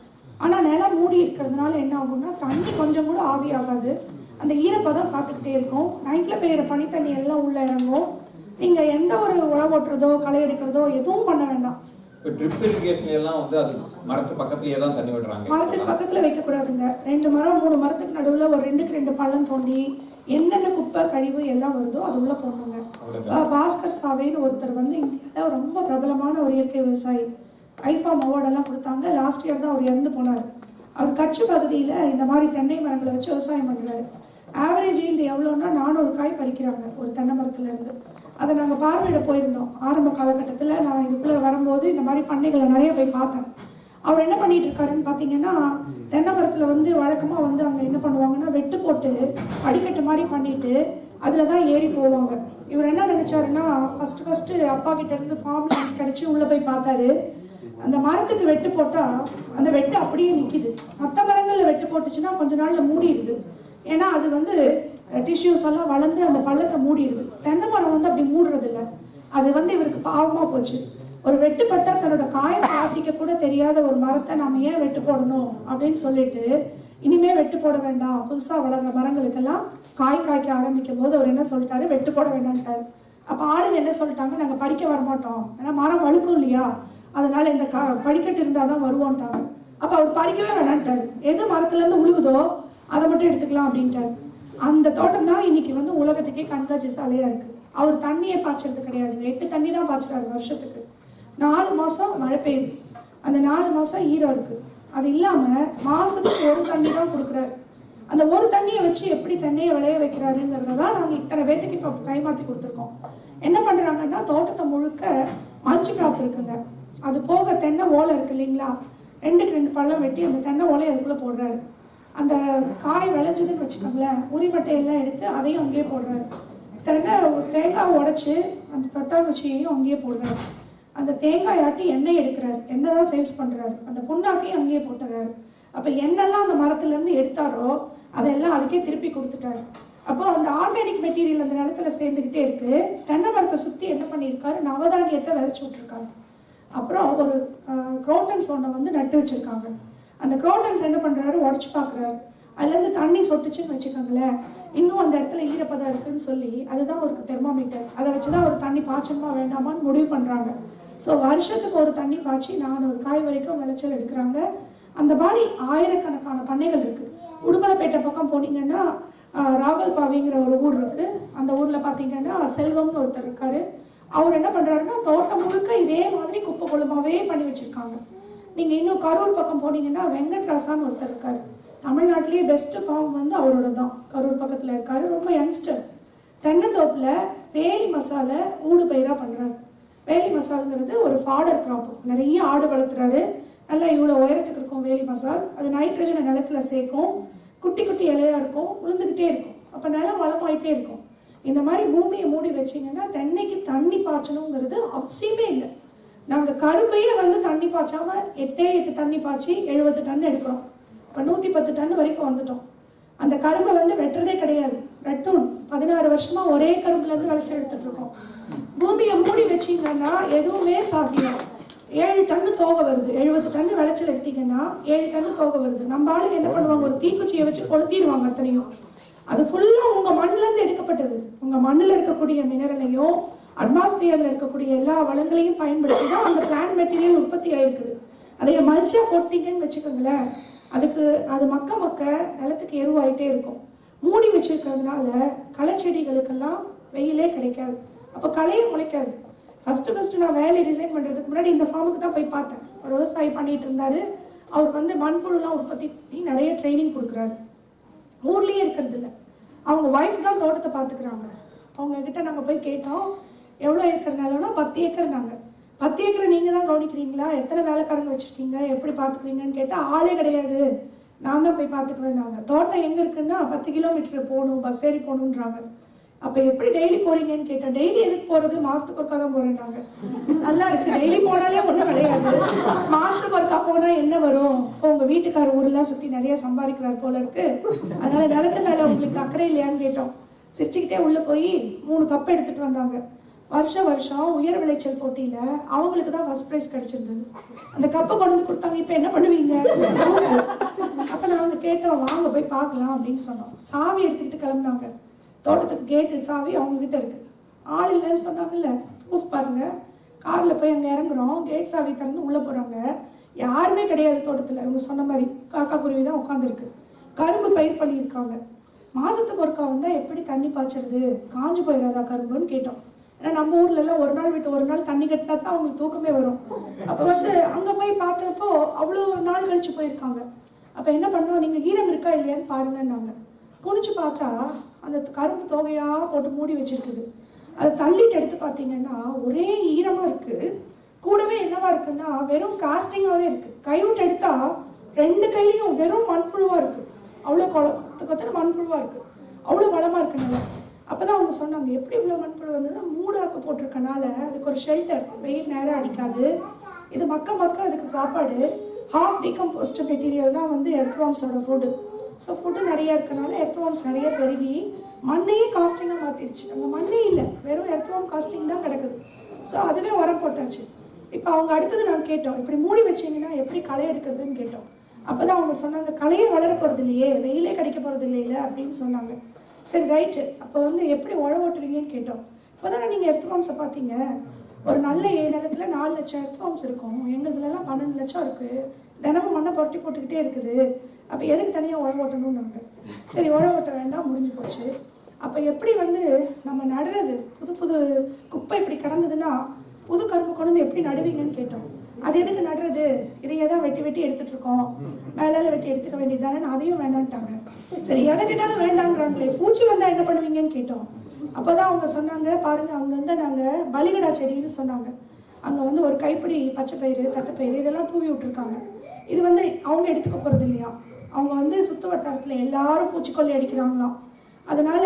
ஆனால் நிலம் மூடி இருக்கிறதுனால என்ன ஆகும்னா தண்ணி கொஞ்சம் கூட ஆவியாகாது, அந்த ஈரப்பதம் காத்துக்கிட்டே இருக்கும். நைட்டில் பெய்கிற பனி தண்ணி எல்லாம் உள்ளே இறங்கும். நீங்க எந்த ஒரு உழவு ஓட்டுறதோ களை எடுக்கிறதோ எதுவும் பண்ண வேண்டாம். இப்போ ட்ரிப் இரிகேஷன் எல்லாம் வந்து அது மரத்து பக்கத்துலயே தான் தண்ணி விடுறாங்க. மரத்துக்கு பக்கத்துல வைக்க கூடாதுங்க. 2 மரம் 3 மரத்துக்கு நடுவுல ஒரு 2க்கு 2 பள்ளம் தோண்டி என்னென்ன குப்பை கழிவு எல்லாம் வருதோ அது உள்ள போடணுங்க. பாஸ்கர் சாவேன்னு ஒருத்தர் வந்து இந்தியாவில் ரொம்ப பிரபலமான ஒரு இயற்கை விவசாயி, ஐஃபார்ம் அவார்டெல்லாம் கொடுத்தாங்க. லாஸ்ட் இயர் தான் அவர் இறந்து போனார். அவர் கட்சி பகுதியில் இந்த மாதிரி தென்னை மரங்களை வச்சு விவசாயம் பண்ணுறாரு. ஆவரேஜ் ஈல்டு எவ்வளோன்னா 400 காய் பறிக்கிறாங்க ஒரு தென்னை மரத்துலேருந்து. அதை நாங்கள் பார்வையிட போயிருந்தோம் ஆரம்ப காலகட்டத்தில். நான் இதுக்குள்ளே வரும்போது இந்த மாதிரி பண்ணைகளை நிறைய போய் பார்த்தேன். அவர் என்ன பண்ணிட்டு இருக்காருன்னு பார்த்தீங்கன்னா, தென்னை மரத்தில் வந்து வழக்கமாக வந்து அங்கே என்ன பண்ணுவாங்கன்னா வெட்டு போட்டு படிக்கட்டு மாதிரி பண்ணிட்டு அதில் தான் ஏறி போவாங்க. இவர் என்ன நினைச்சாருன்னா, ஃபர்ஸ்ட் அப்பா கிட்ட இருந்து ஃபார்ம் லேண்ட்ஸ் கிடைச்சி உள்ளே போய் பார்த்தாரு. அந்த மரத்துக்கு வெட்டு போட்டால் அந்த வெட்டு அப்படியே நிற்கிது. மற்ற மரங்களில் வெட்டு போட்டுச்சுன்னா கொஞ்ச நாளில் மூடிடுது. ஏன்னா அது வந்து டிஷ்யூஸ் எல்லாம் வளர்ந்து அந்த பள்ளத்தை மூடிடுது. தென்னை மரம் வந்து அப்படி மூடுறது இல்லை. அது வந்து இவருக்கு பாவமாக போச்சு. ஒரு வெட்டுப்பட்டா தன்னோட காயத்தை ஆட்டிக்க கூட தெரியாத ஒரு மரத்தை நாம ஏன் வெட்டு போடணும் அப்படின்னு சொல்லிட்டு, இனிமே வெட்டு போட வேண்டாம், புதுசாக வளர்ற மரங்களுக்கெல்லாம் காய் காய்க்க ஆரம்பிக்கும் போது அவர் என்ன சொல்லிட்டாரு, வெட்டு போட வேண்டாம்ட்டாரு. அப்போ ஆளுங்க என்ன சொல்லிட்டாங்க, நாங்கள் பறிக்க வரமாட்டோம், ஏன்னா மரம் வழுக்கும் இல்லையா, அதனால இந்த படிக்கட்டு இருந்தால் தான் வருவோன்ட்டாங்க. அப்போ அவர் பறிக்கவே வேணான்ட்டாரு. எது மரத்துலேருந்து உழுகுதோ அதை மட்டும் எடுத்துக்கலாம் அப்படின்ட்டாரு. அந்த தோட்டம் தான் இன்னைக்கு வந்து உலகத்துக்கே கண்காட்சி சாலையாக இருக்குது. அவர் தண்ணியை பாய்ச்சறது கிடையாதுங்க. 8 தண்ணி தான் பாய்ச்சுறாரு வருஷத்துக்கு. 4 மாதம் மழை பெய்யுது, அந்த 4 மாதம் ஈரம் இருக்குது. அது இல்லாமல் மாதத்துக்கு 1 தண்ணி தான் கொடுக்குறாரு. அந்த 1 தண்ணியை வச்சு எப்படி தென்னையை விளைய வைக்கிறாருங்கிறத தான் நாங்கள் இத்தனை பேத்துக்கு இப்போ கைமாற்றி கொடுத்துருக்கோம். என்ன பண்ணுறாங்கன்னா, தோட்டத்தை முழுக்க மல்ச்சி கிராப் இருக்குங்க. அது போக தென்னை ஓலை இருக்கு இல்லைங்களா, 2க்கு 2 பள்ளம் வெட்டி அந்த தென்னை ஓலையை அதுக்குள்ளே போடுறாரு. அந்த காய் விளைஞ்சதுன்னு வச்சுக்கோங்களேன், உரிமட்டையெல்லாம் எடுத்து அதையும் அங்கேயே போடுறாரு. தேங்காய் உடைச்சு அந்த தொட்டாங்குச்சியையும் அங்கேயே போடுறாரு. அந்த தேங்காய் ஆட்டி எண்ணெய் எடுக்கிறாரு, எண்ணெய் தான் சேல்ஸ் பண்ணுறாரு. அந்த புண்ணாக்கையும் அங்கேயே போட்டுறாரு. அப்போ என்னெல்லாம் அந்த மரத்துலேருந்து எடுத்தாரோ அதெல்லாம் அதுக்கே திருப்பி கொடுத்துட்டாரு. அப்போ அந்த ஆர்கானிக் மெட்டீரியல் அந்த நிலத்துல சேர்ந்துக்கிட்டே இருக்கு. தென்னை மரத்தை சுற்றி என்ன பண்ணியிருக்காரு, நவதானியத்தை விதைச்சி விட்டுருக்காரு. அப்புறம் ஒரு குரோட்டன்ஸ் ஒன்றை வந்து நட்டு வச்சிருக்காங்க. அந்த குரோட்டன்ஸ் என்ன பண்ணுறாரு, உடச்சி பார்க்குறாரு. அதுலேருந்து தண்ணி சொட்டுச்சுன்னு வச்சுக்கோங்களேன், இன்னும் அந்த இடத்துல ஈரப்பதம் இருக்குன்னு சொல்லி அதுதான் ஒரு தெர்மாமீட்டர். அதை வச்சு தான் ஒரு தண்ணி பாய்ச்சணுமா வேண்டாமான்னு முடிவு பண்ணுறாங்க. ஸோ வருஷத்துக்கு ஒரு தண்ணி பாய்ச்சி 400 காய் வரைக்கும் விளைச்சல் எடுக்கிறாங்க. அந்த மாதிரி ஆயிரக்கணக்கான பண்ணைகள் இருக்குது. உடுமலைப்பேட்டை பக்கம் போனீங்கன்னா ராகல்பாவிங்கிற ஒரு ஊர் இருக்குது. அந்த ஊரில் பார்த்தீங்கன்னா செல்வம்னு ஒருத்தர் இருக்காரு. அவர் என்ன பண்ணுறாருன்னா, தோட்டம் முழுக்க இதே மாதிரி குப்பை கொள்ளுமாவே பண்ணி வச்சுருக்காங்க. நீங்கள் இன்னும் கரூர் பக்கம் போனீங்கன்னா வெங்கட்ராசான்னு ஒருத்தர் இருக்காரு. தமிழ்நாட்டிலேயே பெஸ்ட் ஃபார்ம் வந்து அவரோட தான். கரூர் பக்கத்தில் இருக்காரு. ரொம்ப யங்ஸ்டர். தென்னந்தோப்பில் வேலி மசாலை ஊடு பயிராக பண்ணுறாரு. வேலி மசாலுங்கிறது ஒரு ஃபாடர் கிராப். நிறைய ஆடு வளர்த்துறாரு. நல்லா இவ்வளோ உயரத்துக்கு இருக்கும் வேலி மசால். அது நைட்ரஜனை நிலத்தில் சேர்க்கும். குட்டி குட்டி இலையாக இருக்கும், உளுந்துக்கிட்டே இருக்கும். அப்போ நிலம் வளமாயிட்டே இருக்கும். இந்த மாதிரி பூமியை மூடி வச்சிங்கன்னா தென்னைக்கு தண்ணி பாய்ச்சணுங்கிறது அவசியமே இல்லை. நாங்கள் கரும்பையே வந்து தண்ணி பாய்ச்சாமல் 8 தண்ணி பாய்ச்சி 70 டன் எடுக்கிறோம். இப்போ 110 டன் வரைக்கும் வந்துட்டோம். அந்த கரும்பை வந்து வெட்டுறதே கிடையாது. ரட்டூன் 16 வருஷமா ஒரே கரும்புலேருந்து விளைச்சல் எடுத்துட்டு இருக்கோம். பூமியை மூடி வச்சிங்கன்னா எதுவுமே சாத்தியம். 7 டன்னு தோகை வருது. 70 டன்னு விளைச்சல் எடுத்தீங்கன்னா 7 டன்னு தோகை வருது. நம்ம ஆளுங்க என்ன பண்ணுவாங்க, ஒரு தீக்குச்சியை வச்சு கொளுத்திடுவாங்க அத்தனையும். அது ஃபுல்லாக உங்கள் மண்ணிலேருந்து எடுக்கப்பட்டது. உங்கள் மண்ணில் இருக்கக்கூடிய மினரலையும் அட்மாஸ்பியரில் இருக்கக்கூடிய எல்லா வளங்களையும் பயன்படுத்தி தான் அந்த பிளான்ட் மெட்டீரியல் உற்பத்தி ஆயிருக்குது. அதைய மல்ச்சா போட்டீங்கன்னு வச்சுக்கோங்களேன், அதுக்கு அது மக்க நிலத்துக்கு எருவாயிட்டே இருக்கும். மூடி வச்சிருக்கிறதுனால களை செடிகளுக்கெல்லாம் வெயிலே கிடைக்காது. அப்போ களையே முளைக்காது. ஃபஸ்ட்டு நான் வேலையை ரிசைன் பண்ணுறதுக்கு முன்னாடி இந்த ஃபார்முக்கு தான் போய் பார்த்தேன். ஒரு விவசாயி பண்ணிட்டு இருந்தாரு. அவர் வந்து மண்புழுலாம் உற்பத்தி பண்ணி நிறைய ட்ரைனிங் கொடுக்குறாரு. ஊர்லேயே இருக்கிறது இல்லை. அவங்க ஒய்ஃப் தான் தோட்டத்தை பார்த்துக்கிறாங்க. அவங்க கிட்ட நாங்கள் போய் கேட்டோம், எவ்வளோ ஏக்கர் நிலம்னா 10 ஏக்கர். நாங்கள் 10 ஏக்கரை நீங்கள் தான் கவனிக்கிறீங்களா, எத்தனை வேலைக்காரங்க வச்சுருக்கீங்க, எப்படி பார்த்துக்கிறீங்கன்னு கேட்டால் ஆளே கிடையாது, நான் தான் போய் பார்த்துக்குவேன். நாங்கள் தோட்டம் எங்கே இருக்குன்னா 10 கிலோமீட்டர் போகணும், பஸ் ஏறி போகணுன்றாங்க. அப்போ எப்படி டெய்லி போகிறீங்கன்னு கேட்டேன். டெய்லி எதுக்கு போகிறது, மாதத்துக்கு ஒருக்கா தான் போகிறேன். நாங்கள் நல்லா இருக்குது, டெய்லி போனாலே ஒன்றும் கிடையாது, மாதத்துக்கு ஒருக்கா போனால் என்ன வரும், உங்கள் வீட்டுக்கார ஊரெலாம் சுற்றி நிறைய சம்பாதிக்கிறார் போல இருக்கு, அதனால் நிலத்து மேலே உங்களுக்கு அக்கறை இல்லையான்னு கேட்டோம். சிரிச்சுக்கிட்டே உள்ளே போய் 3 கப் எடுத்துகிட்டு வந்தாங்க. வருஷம் உயர் விளைச்சல் போட்டியில் அவங்களுக்கு தான் ஃபர்ஸ்ட் ப்ரைஸ் கிடச்சிருந்தது. அந்த கப்பை கொண்டு வந்து கொடுத்தாங்க. இப்போ என்ன பண்ணுவீங்க? அப்போ நாங்கள் கேட்டோம், வாங்க போய் பார்க்கலாம் அப்படின்னு சொன்னோம். சாவி எடுத்துக்கிட்டு கிளம்புனாங்க. தோட்டத்துக்கு கேட்டு சாவி அவங்ககிட்ட இருக்கு. ஆள் இல்லைன்னு சொன்னாங்கல்ல, ப்ரூஃப் பாருங்க. காரில் போய் அங்கே இறங்குறோம், கேட் சாவி திறந்து உள்ளே போகிறாங்க, யாருமே கிடையாது தோட்டத்தில். இவங்க சொன்ன மாதிரி காக்கா குருவி தான் உட்காந்துருக்கு. கரும்பு பயிர் பண்ணியிருக்காங்க. மாதத்துக்கு ஒருக்கா வந்தால் எப்படி தண்ணி பாய்ச்சறது, காஞ்சு போயிடாதா கரும்புன்னு கேட்டோம். ஏன்னா நம்ம ஊர்லலாம் ஒரு நாள் விட்டு ஒரு நாள் தண்ணி கட்டினா தான் அவங்களுக்கு தூக்கமே வரும். அப்போ அங்கே போய் பார்த்தப்போ அவ்வளோ நாள் கழிச்சு போயிருக்காங்க. அப்போ என்ன பண்ணோம், நீங்கள் ஈரம் இருக்கா இல்லையான்னு பாருங்கன்னாங்க. குனிச்சு பார்த்தா அந்த கரும்பு தோகையாக போட்டு மூடி வச்சிருக்குது. அதை தள்ளிட்டு எடுத்து பார்த்தீங்கன்னா ஒரே ஈரமாக இருக்குது. கூடவே என்னவா இருக்குன்னா வெறும் காஸ்டிங்காகவே இருக்குது. கைவிட்டு எடுத்தால் 2 கையிலையும் வெறும் மண்புழுவாக இருக்குது. அவ்வளோ கொத்தன மண்புழுவாக இருக்குது. அவ்வளோ வளமாக இருக்குனால. அப்போ தான் அவங்க சொன்னாங்க, எப்படி இவ்வளோ மண்புழு வந்ததுன்னா மூடாக்கு போட்டிருக்கனால அதுக்கு ஒரு ஷெல்டர், வெயில் நேரம் அடிக்காது. இது மக்க அதுக்கு சாப்பாடு. ஹாஃப் டீகம்போஸ்ட் மெட்டீரியல் தான் எர்த்வார்ம்ஸோட ஃபுட்டு. ஸோ ஃபுட்டு நிறையா இருக்கனால எர்த்வார்ம்ஸ் நிறைய பெருகி மண்ணையே காஸ்டிங்காக மாற்றிடுச்சு. அங்கே மண்ணே இல்லை, வெறும் எர்த்வார்ம் காஸ்டிங் தான் கிடக்குது. ஸோ அதுவே உரம் போட்டாச்சு. இப்போ அவங்க அடுத்தது நாங்கள் கேட்டோம், இப்படி மூடி வச்சிங்கன்னா எப்படி களை எடுக்கிறதுன்னு கேட்டோம். அப்போ தான் அவங்க சொன்னாங்க, களையே வளர போகிறது இல்லையே, வெயிலே கிடைக்க போகிறது இல்லையில அப்படின்னு சொன்னாங்க. சரி ரைட்டு, அப்போ எப்படி உழவு ஓட்டுவீங்கன்னு கேட்டோம். இப்போ தானே நீங்கள் எர்த்வார்ம்ஸை பார்த்தீங்க, ஒரு நல்ல நிலத்தில் 4 லட்சம் எர்த்வார்ம்ஸ் இருக்கும், எங்களுதுலாம் 12 லட்சம் இருக்குது. தினமும் மண்ணை புரட்டி போட்டுக்கிட்டே இருக்குது. அப்போ எதுக்கு தனியாக உழவு ஓட்டணும்னாங்க. சரி உழவு ஓட்ட வேண்டாம், முடிஞ்சு போச்சு. அப்போ எப்படி நம்ம நடுறது, புது குப்பை இப்படி கிடந்ததுன்னா புது கரும்பு கொண்டு வந்து எப்படி நடுவீங்கன்னு கேட்டோம். அது எதுக்கு நடுறது, இதையே தான் வெட்டி எடுத்துட்டு இருக்கோம், மேலால வெட்டி எடுத்துக்க வேண்டியதானே, அதையும் வேண்டான்ட்டாங்க. சரி எதை கேட்டாலும் வேண்டாங்கிறாங்களே, பூச்சி வந்தால் என்ன பண்ணுவீங்கன்னு கேட்டோம். அப்போ தான் அவங்க சொன்னாங்க, பாருங்கள் அங்கங்கே நாங்கள் பலிகடா செடின்னு சொன்னாங்க. அங்கே ஒரு கைப்பிடி பச்சை பயிறு, தட்டைப்பயிறு இதெல்லாம் தூவி விட்டுருக்காங்க. இது அவங்க எடுத்துக்க போகிறது இல்லையா, அவங்க சுற்று வட்டாரத்தில் எல்லாரும் பூச்சிக்கொல்லி அடிக்கிறாங்களாம். அதனால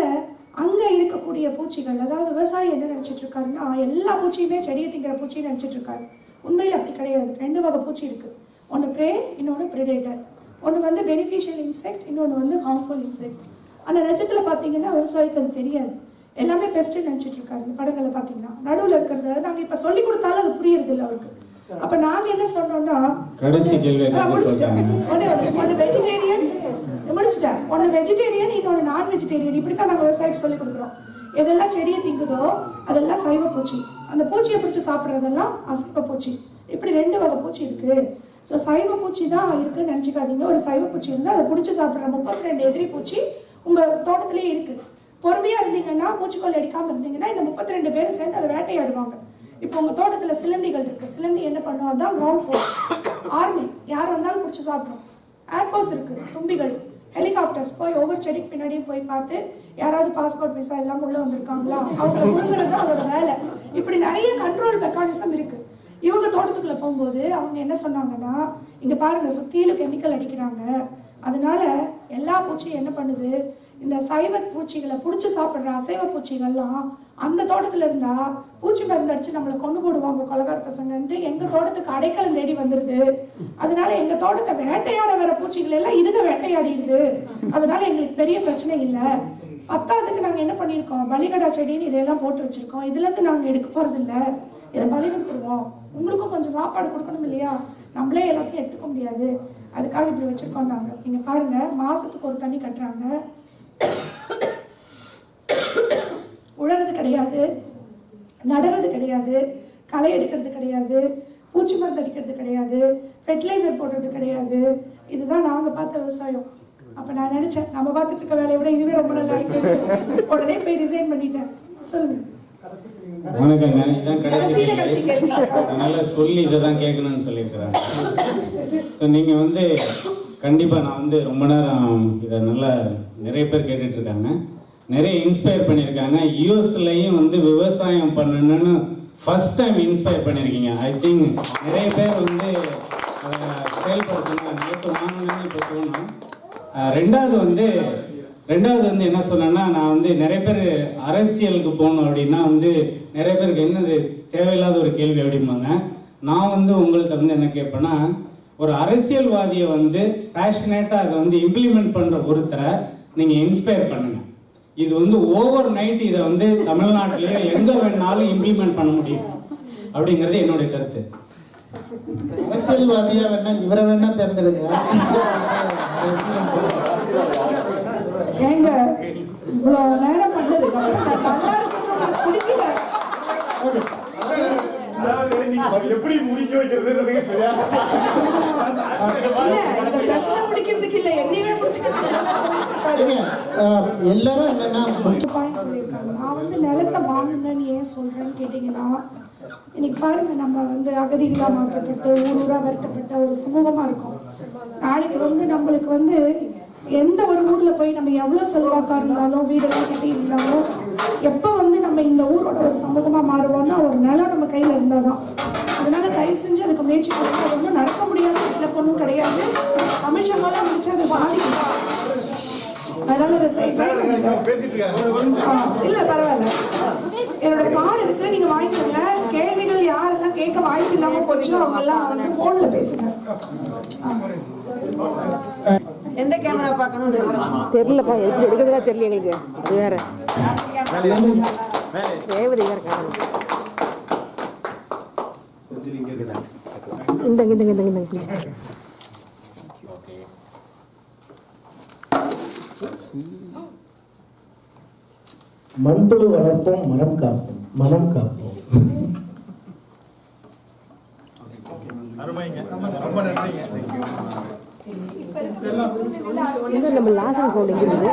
அங்கே இருக்கக்கூடிய பூச்சிகள், அதாவது விவசாயி என்ன நினச்சிட்டு இருக்காருன்னா எல்லா பூச்சியுமே செடியை திங்கிற பூச்சின்னு நினச்சிட்டு இருக்காரு. உண்மையில் அப்படி கிடையாது. 2 வகை பூச்சி இருக்குது. ஒன்று ப்ரே, இன்னொன்று ப்ரிடேட்டர். ஒன்று பெனிஃபிஷியல் இன்செக்ட், இன்னொன்று ஹார்ம்ஃபுல் இன்செக்ட். ஆனால் நிஜத்தில் பார்த்தீங்கன்னா விவசாயிக்கு அது தெரியாது. எல்லாமே பெஸ்ட்டுன்னு நினச்சிட்டு இருக்காரு. இந்த படங்களில் பார்த்தீங்கன்னா நடுவில் இருக்கிறத நாங்கள் இப்போ சொல்லி கொடுத்தாலும் அது புரியறது இல்லை அவருக்கு. அப்போ நாங்கள் என்ன சொன்னோம்னா, ஒன்று வெஜிடேரியன் முடிச்சிட்டேன், ஒன்று வெஜிடேரியன், இன்னொன்று நான் வெஜிடேரியன். இப்படி தான் நாங்கள் விவசாயிக்கு சொல்லி கொடுக்குறோம். எதெல்லாம் செடியை திங்குதோ அதெல்லாம் சைவ பூச்சி, அந்த பூச்சியை பிடிச்சி சாப்பிட்றதெல்லாம் அசைவ பூச்சி. இப்படி 2 வகை பூச்சி இருக்குது. ஸோ சைவ பூச்சி தான் இருக்குன்னு நினச்சிக்காதீங்க. ஒரு சைவ பூச்சி இருந்தால் அதை பிடிச்சி சாப்பிட்ற 32 எதிரி பூச்சி உங்கள் தோட்டத்திலே இருக்குது. பொறுமையாக இருந்தீங்கன்னா, பூச்சிக்கொல்லி அடிக்காமல் இருந்தீங்கன்னா இந்த 32 பேரும் சேர்ந்து அதை வேட்டையாடுவாங்க. இப்போ உங்கள் தோட்டத்தில் சிலந்திகள் இருக்குது. சிலந்தி என்ன பண்ணுவோம், அதுதான் கிரவுண்ட் ஃபோர்ஸ், ஆர்மி. யார் வந்தாலும் பிடிச்சி சாப்பிட்றோம். ஏர்ஃபோர்ஸ் இருக்குது, தும்பிகள், ஹெலிகாப்டர்ஸ் போய் ஒவ்வொரு செடிக்கு பின்னாடியும் போய் பார்த்து யாராவது பாஸ்போர்ட் விசா இல்லாமல் உள்ளே வந்திருக்காங்களா, அவங்க முழுங்குறது தான் அதோட வேலை. இப்படி நிறைய கண்ட்ரோல் மெக்கானிசம் இருக்குது. இவங்க தோட்டத்துக்குள்ளே போகும்போது அவங்க என்ன சொன்னாங்கன்னா, இங்கே பாருங்கள் சுற்றிலும் கெமிக்கல் அடிக்கிறாங்க, அதனால எல்லா பூச்சியும் என்ன பண்ணுது, இந்த சைவ பூச்சிகளை பிடிச்சி சாப்பிட்ற அசைவ பூச்சிகள்லாம் அந்த தோட்டத்தில் இருந்தால் பூச்சி மருந்து அடித்து நம்மளை கொண்டு போடுவாங்க கொலகார பசங்கன்ட்டு எங்கள் தோட்டத்துக்கு அடைக்கலம் தேடி வந்துடுது. அதனால எங்கள் தோட்டத்தை வேட்டையாட வர பூச்சிகள் எல்லாம் இதுக வேட்டையாடிடுது. அதனால எங்களுக்கு பெரிய பிரச்சனை இல்லை. 10ஆவதுக்கு நாங்கள் என்ன பண்ணியிருக்கோம், பலிகடா செடின்னு இதெல்லாம் போட்டு வச்சுருக்கோம். இதுலேருந்து நாங்கள் எடுக்க போகிறது இல்லை, இதை பலி கொடுத்துருவோம். உங்களுக்கும் கொஞ்சம் சாப்பாடு கொடுக்கணும் இல்லையா, நம்மளே எல்லாத்தையும் எடுத்துக்க முடியாது, அதுக்காக இப்படி வச்சுருக்கோம். நாங்கள் நீங்கள் பாருங்கள், மாதத்துக்கு ஒரு தண்ணி கட்டுறாங்க, உழறது கிடையாது, நடுறது கிடையாது, களை எடுக்கிறது கிடையாது, பூச்சி மருந்து அடிக்கிறது கிடையாது, ஃபெர்டிலைசர் போடுறது கிடையாது. இதுதான் நாங்கள் பார்த்த விவசாயம். அப்போ நான் நினச்சேன், நம்ம பார்த்துட்டு இருக்க வேலையை விட இதுவே ரொம்ப நல்லா இருக்கு. உடனே போய் ரிசைன் பண்ணிட்டேன். சொல்லுங்க. வணக்கங்க, இதுதான் கடைசி கேள்வி. அதனால சொல்லி இதை தான் கேட்கணும்னு சொல்லியிருக்கிறாங்க. ஸோ நீங்கள் கண்டிப்பாக நான் ரொம்ப நேரம் இதை நல்லா நிறைய பேர் கேட்டுட்டு இருக்காங்க, நிறைய இன்ஸ்பயர் பண்ணியிருக்காங்க. யூஎஸ்லையும் விவசாயம் பண்ணணும்னு ஃபர்ஸ்ட் டைம் இன்ஸ்பயர் பண்ணியிருக்கீங்க. ஐ திங்க் நிறைய பேர் அதை செயல்படுத்தணும், நேற்று வாங்கணும்னு இப்போ தோணும். ரெண்டாவது என்ன சொன்னேன்னா, நான் நிறைய பேர் அரசியலுக்கு போகணும் அப்படின்னா நிறைய பேருக்கு என்னது தேவையில்லாத ஒரு கேள்வி அப்படிம்பாங்க. நான் உங்கள்கிட்ட என்ன கேட்பேன்னா, ஒரு அரசியல்வாதியை பேஷனேட்டாக அதை இம்ப்ளிமெண்ட் பண்ணுற ஒருத்தரை நீங்கள் இன்ஸ்பயர் பண்ணுங்க. இது ஓவர் நைட் இதை தமிழ்நாட்டிலேயே எங்கே வேணாலும் இம்ப்ளிமெண்ட் பண்ண முடியும் அப்படிங்கிறது என்னுடைய கருத்து. அரசியல்வாதியா வேணா இவரை வேணா தேர்ந்தெடுங்க. ஏங்க இவ்வளோ நேரம் பண்ணதுக்கு அப்புறம் நான் நல்லா இருக்குன்னு பிடிக்கல. நிலத்தை வாங்குங்கன்னு ஏன் சொல்றேன்னு கேட்டிங்கன்னா, இன்னைக்கு பாருங்க, நம்ம வந்து அகதிகளா மாற்றப்பட்டு ஊரூரா விரட்டப்பட்ட ஒரு சமூகமா இருக்கோம். நாளைக்கு வந்து நம்மளுக்கு வந்து எந்த ஒரு ஊர்ல போய் நம்ம எவ்வளவு செல்வாக்கா இருந்தாலும் வீடெல்லாம் கட்டி இருந்தாலும் எப்ப வந்து நம்ம இந்த ஊரோட ஒரு சமூகமா மாறுவோம்னா ஒரு நிலம் நம்ம கையில இருந்தாதான். அதனால தயவு செஞ்சு அதுக்கு முயற்சி பண்ணுங்க. அது ஒன்றும் நடக்க முடியாத இலக்கொன்னும் கிடையாது. கமிஷன் மூலம் முடிச்சு அதை சாதிக்கலாம். அதனால அதை இல்ல பரவாயில்ல, என்னோட கார்டு இருக்கு, நீங்க வாங்கிக்கோங்க. கேள்விகள் யாரெல்லாம் கேட்க வாய்ப்பு இல்லாம போச்சோ அவங்க எல்லாம் வந்து போன்ல பேசுங்க. எந்த கேமரா பார்க்கணும் தெரியலப்பா, எப்படி எடுக்கிறதா தெரியல எங்களுக்கு. அது வேற தேவதை வேற காரணம். இந்த மண்புழு வளர்ப்போம், மரம் காப்போம், மனம் காப்போம். நம்ம லாசன் போடுங்க.